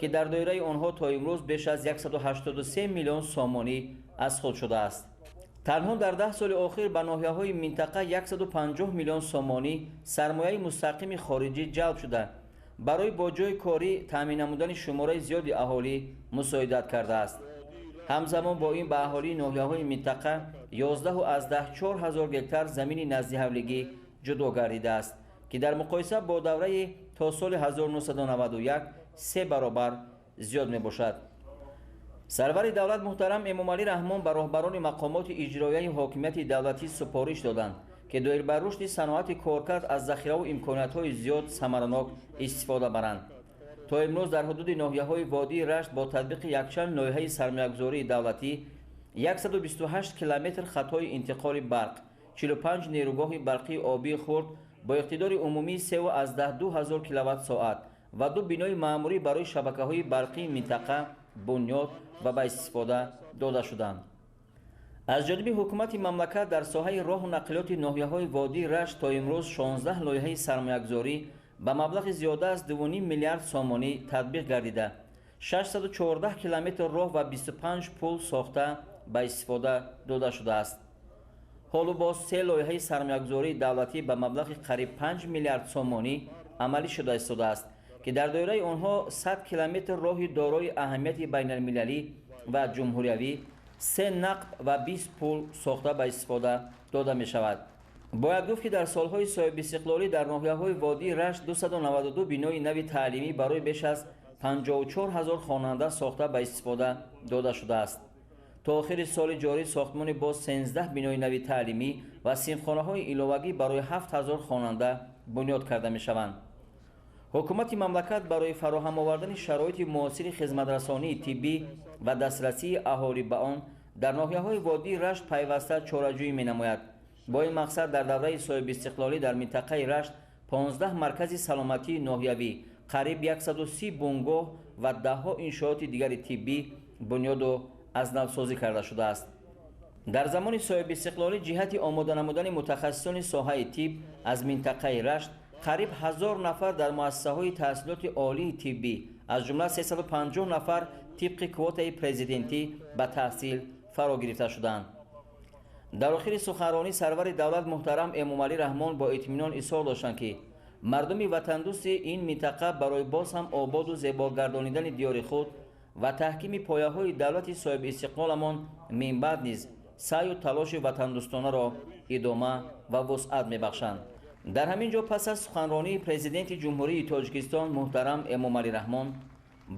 ки дар доираи онҳо то имрӯз беш аз 183 миллион сомонӣ аз худ шудааст. танҳо дар 10 соли охир ба ноҳияҳои минтақа 150 миллион сомонӣ сармояи мустақими хориҷӣ ҷалб шуда, барои бо ҷои корӣ таъмин намудани шумораи зиёди аҳолӣ мусоидат кардааст. ҳамзамон бо ин ба аҳолии ноҳияҳои минтақа 11.4 ҳазор гектар замини наздиҳавлигӣ ҷудо гардидааст, ки дар муқоиса бо давраи то соли 1991 3 баробар зиёд мебошад. сарвари давлат муҳтарам Эмомалӣ Раҳмон ба роҳбарони мақомоти иҷроияи ҳокимияти давлатӣ супориш доданд, ки доир ба рушди саноати коркард аз захираву имкониятҳои зиёд самаранок истифода баранд. то имрӯз дар ҳудуди ноҳияҳои водии Рашт бо татбиқи якчанд лоиҳаи сармоягузории давлатӣ 128 километр хатҳои интиқоли барқ, 45 нерӯгоҳи барқии обии хурд бо иқтидори умумии 3.2 ҳазор киловатт-соат ва 2 бинои маъмурӣ барои шабакаҳои барқии минтақа бунёд ва ба истифода дода шуданд. аз ҷониби ҳукумати мамлакат дар соҳаи роҳу нақлиёти ноҳияҳои водии Рашт то имрӯз 16 лоиҳаи сармоягузорӣ ба маблағи зиёда аз 2.5 миллиард сомонӣ татбиқ гардида, 614 километр роҳ ва 25 пул сохта ба истифода дода шудааст. ҳоло боз 3 лоиҳаи сармоягузории давлатӣ ба маблағи қариб 5 миллиард сомонӣ амалӣ шуда истодааст, ки дар доираи онҳо 100 километр роҳи дорои аҳамияти байналмилалӣ ва ҷумҳуриявӣ, 3 нақб ва 20 пул сохта ба истифода дода мешавад. бояд гуфт, ки дар солҳои соҳибистиқлолӣ дар ноҳияҳои водии Рашт 292 бинои нави таълимӣ барои беш аз 54 ҳазор хонанда сохта ба истифода дода шудааст. то охири соли ҷорӣ сохтмони боз 13 бинои нави таълимӣ ва синфхонаҳои иловагӣ барои 7000 хонанда бунёд карда мешаванд. ҳукумати мамлакат барои фароҳам овардани шароити муосири хизматрасонии тиббӣ ва дастрасии аҳолӣ ба он дар ноҳияҳои водии Рашт пайваста чораҷӯӣ менамояд. бо ин мақсад дар давраи соҳибистиқлолӣ дар минтақаи Рашт 15 маркази саломатии ноҳиявӣ, қариб 130 бунгоҳ ва даҳҳо иншооти дигари тиббӣ бунёду азнавсозӣ карда шудааст. дар замони соҳибистиқлолӣ ҷиҳати омода намудани мутахассисони соҳаи тиб аз минтақаи Рашт қариб 1000 нафар дар муассисаҳои таҳсилоти олии тиббӣ, аз ҷумла 350 нафар тибқи квотаи президентӣ ба таҳсил фаро гирифта шуданд. дар охири суханронӣ сарвари давлат муҳтарам Эмомалӣ Раҳмон бо итминон изҳор доштанд, ки мардуми ватандӯсти ин минтақа барои боз ҳам ободу зебогардонидани диёри худ ва таҳкими пояҳои давлати соҳибистиқлоламон минбаъд низ саъю талоши ватандӯстонаро идома ва вусъат мебахшанд. дар ҳамин ҷо пас аз суханронии президенти ҷумҳурии Тоҷикистон муҳтарам Эмомалӣ Раҳмон,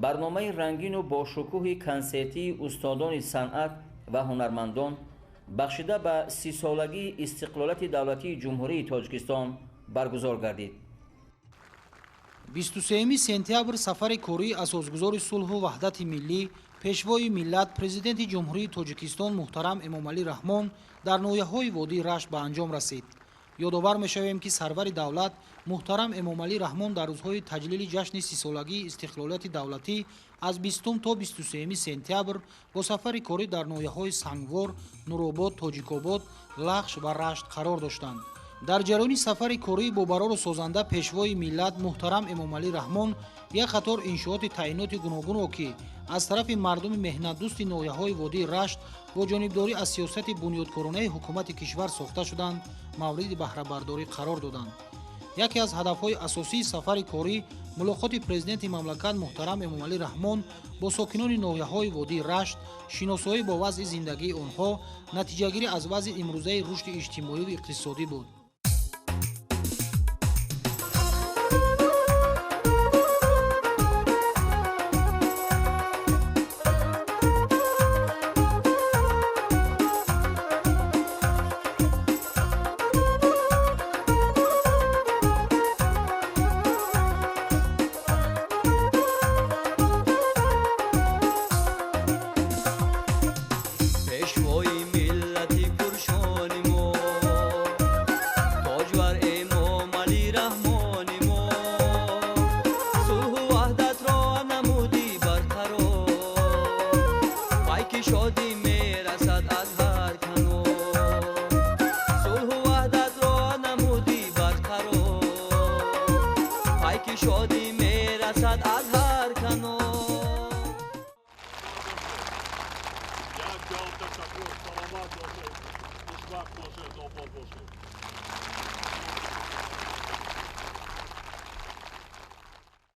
барномаи рангину бошукӯҳи консертии устодони санъат ва ҳунармандон бахшида ба 30-солагии истиқлолияти давлатии ҷумҳурии Тоҷикистон баргузор гардид. 23 сентябр сафари кории асосгузори сулҳу ваҳдати миллӣ, пешвои миллат, президенти ҷумҳурии Тоҷикистон муҳтарам Эмомалӣ Раҳмон дар ноҳияҳои водии Рашт ба анҷом расид. ёдовар мешавем, ки сарвари давлат муҳтарам Эмомалӣ Раҳмон дар рӯзҳои таҷлили ҷашни 30-солагии истиқлолияти давлатӣ аз 20 то 23 сентябр бо сафари корӣ дар ноҳияҳои Сангвор, Нуробод, Тоҷикобод, Лахш ва Рашт қарор доштанд. дар ҷараёни сафари кории бобарору созанда пешвои миллат муҳтарам эмомалӣ раҳмон як қатор иншооти таъиноти гуногунро ки аз тарафи мардуми меҳнатдӯсти ноҳияҳои водии рашт бо ҷонибдорӣ аз сиёсати бунёдкоронаи ҳукумати кишвар сохта шуданд мавриди баҳрабардорӣ қарор доданд. яке аз ҳадафҳои асосии сафари корӣ мулоқоти президенти мамлакат муҳтарам эмомалӣ раҳмон бо сокинони ноҳияҳои водии рашт, шиносоӣ бо вазъи зиндагии онҳо, натиҷагирӣ аз вазъи имрӯзаи рушди иҷтимоиву иқтисодӣ буд. شادی میرسد از هر کنار. یک جان تشکر، سلامت باشید، خوشبخت باشید، آباد باشید.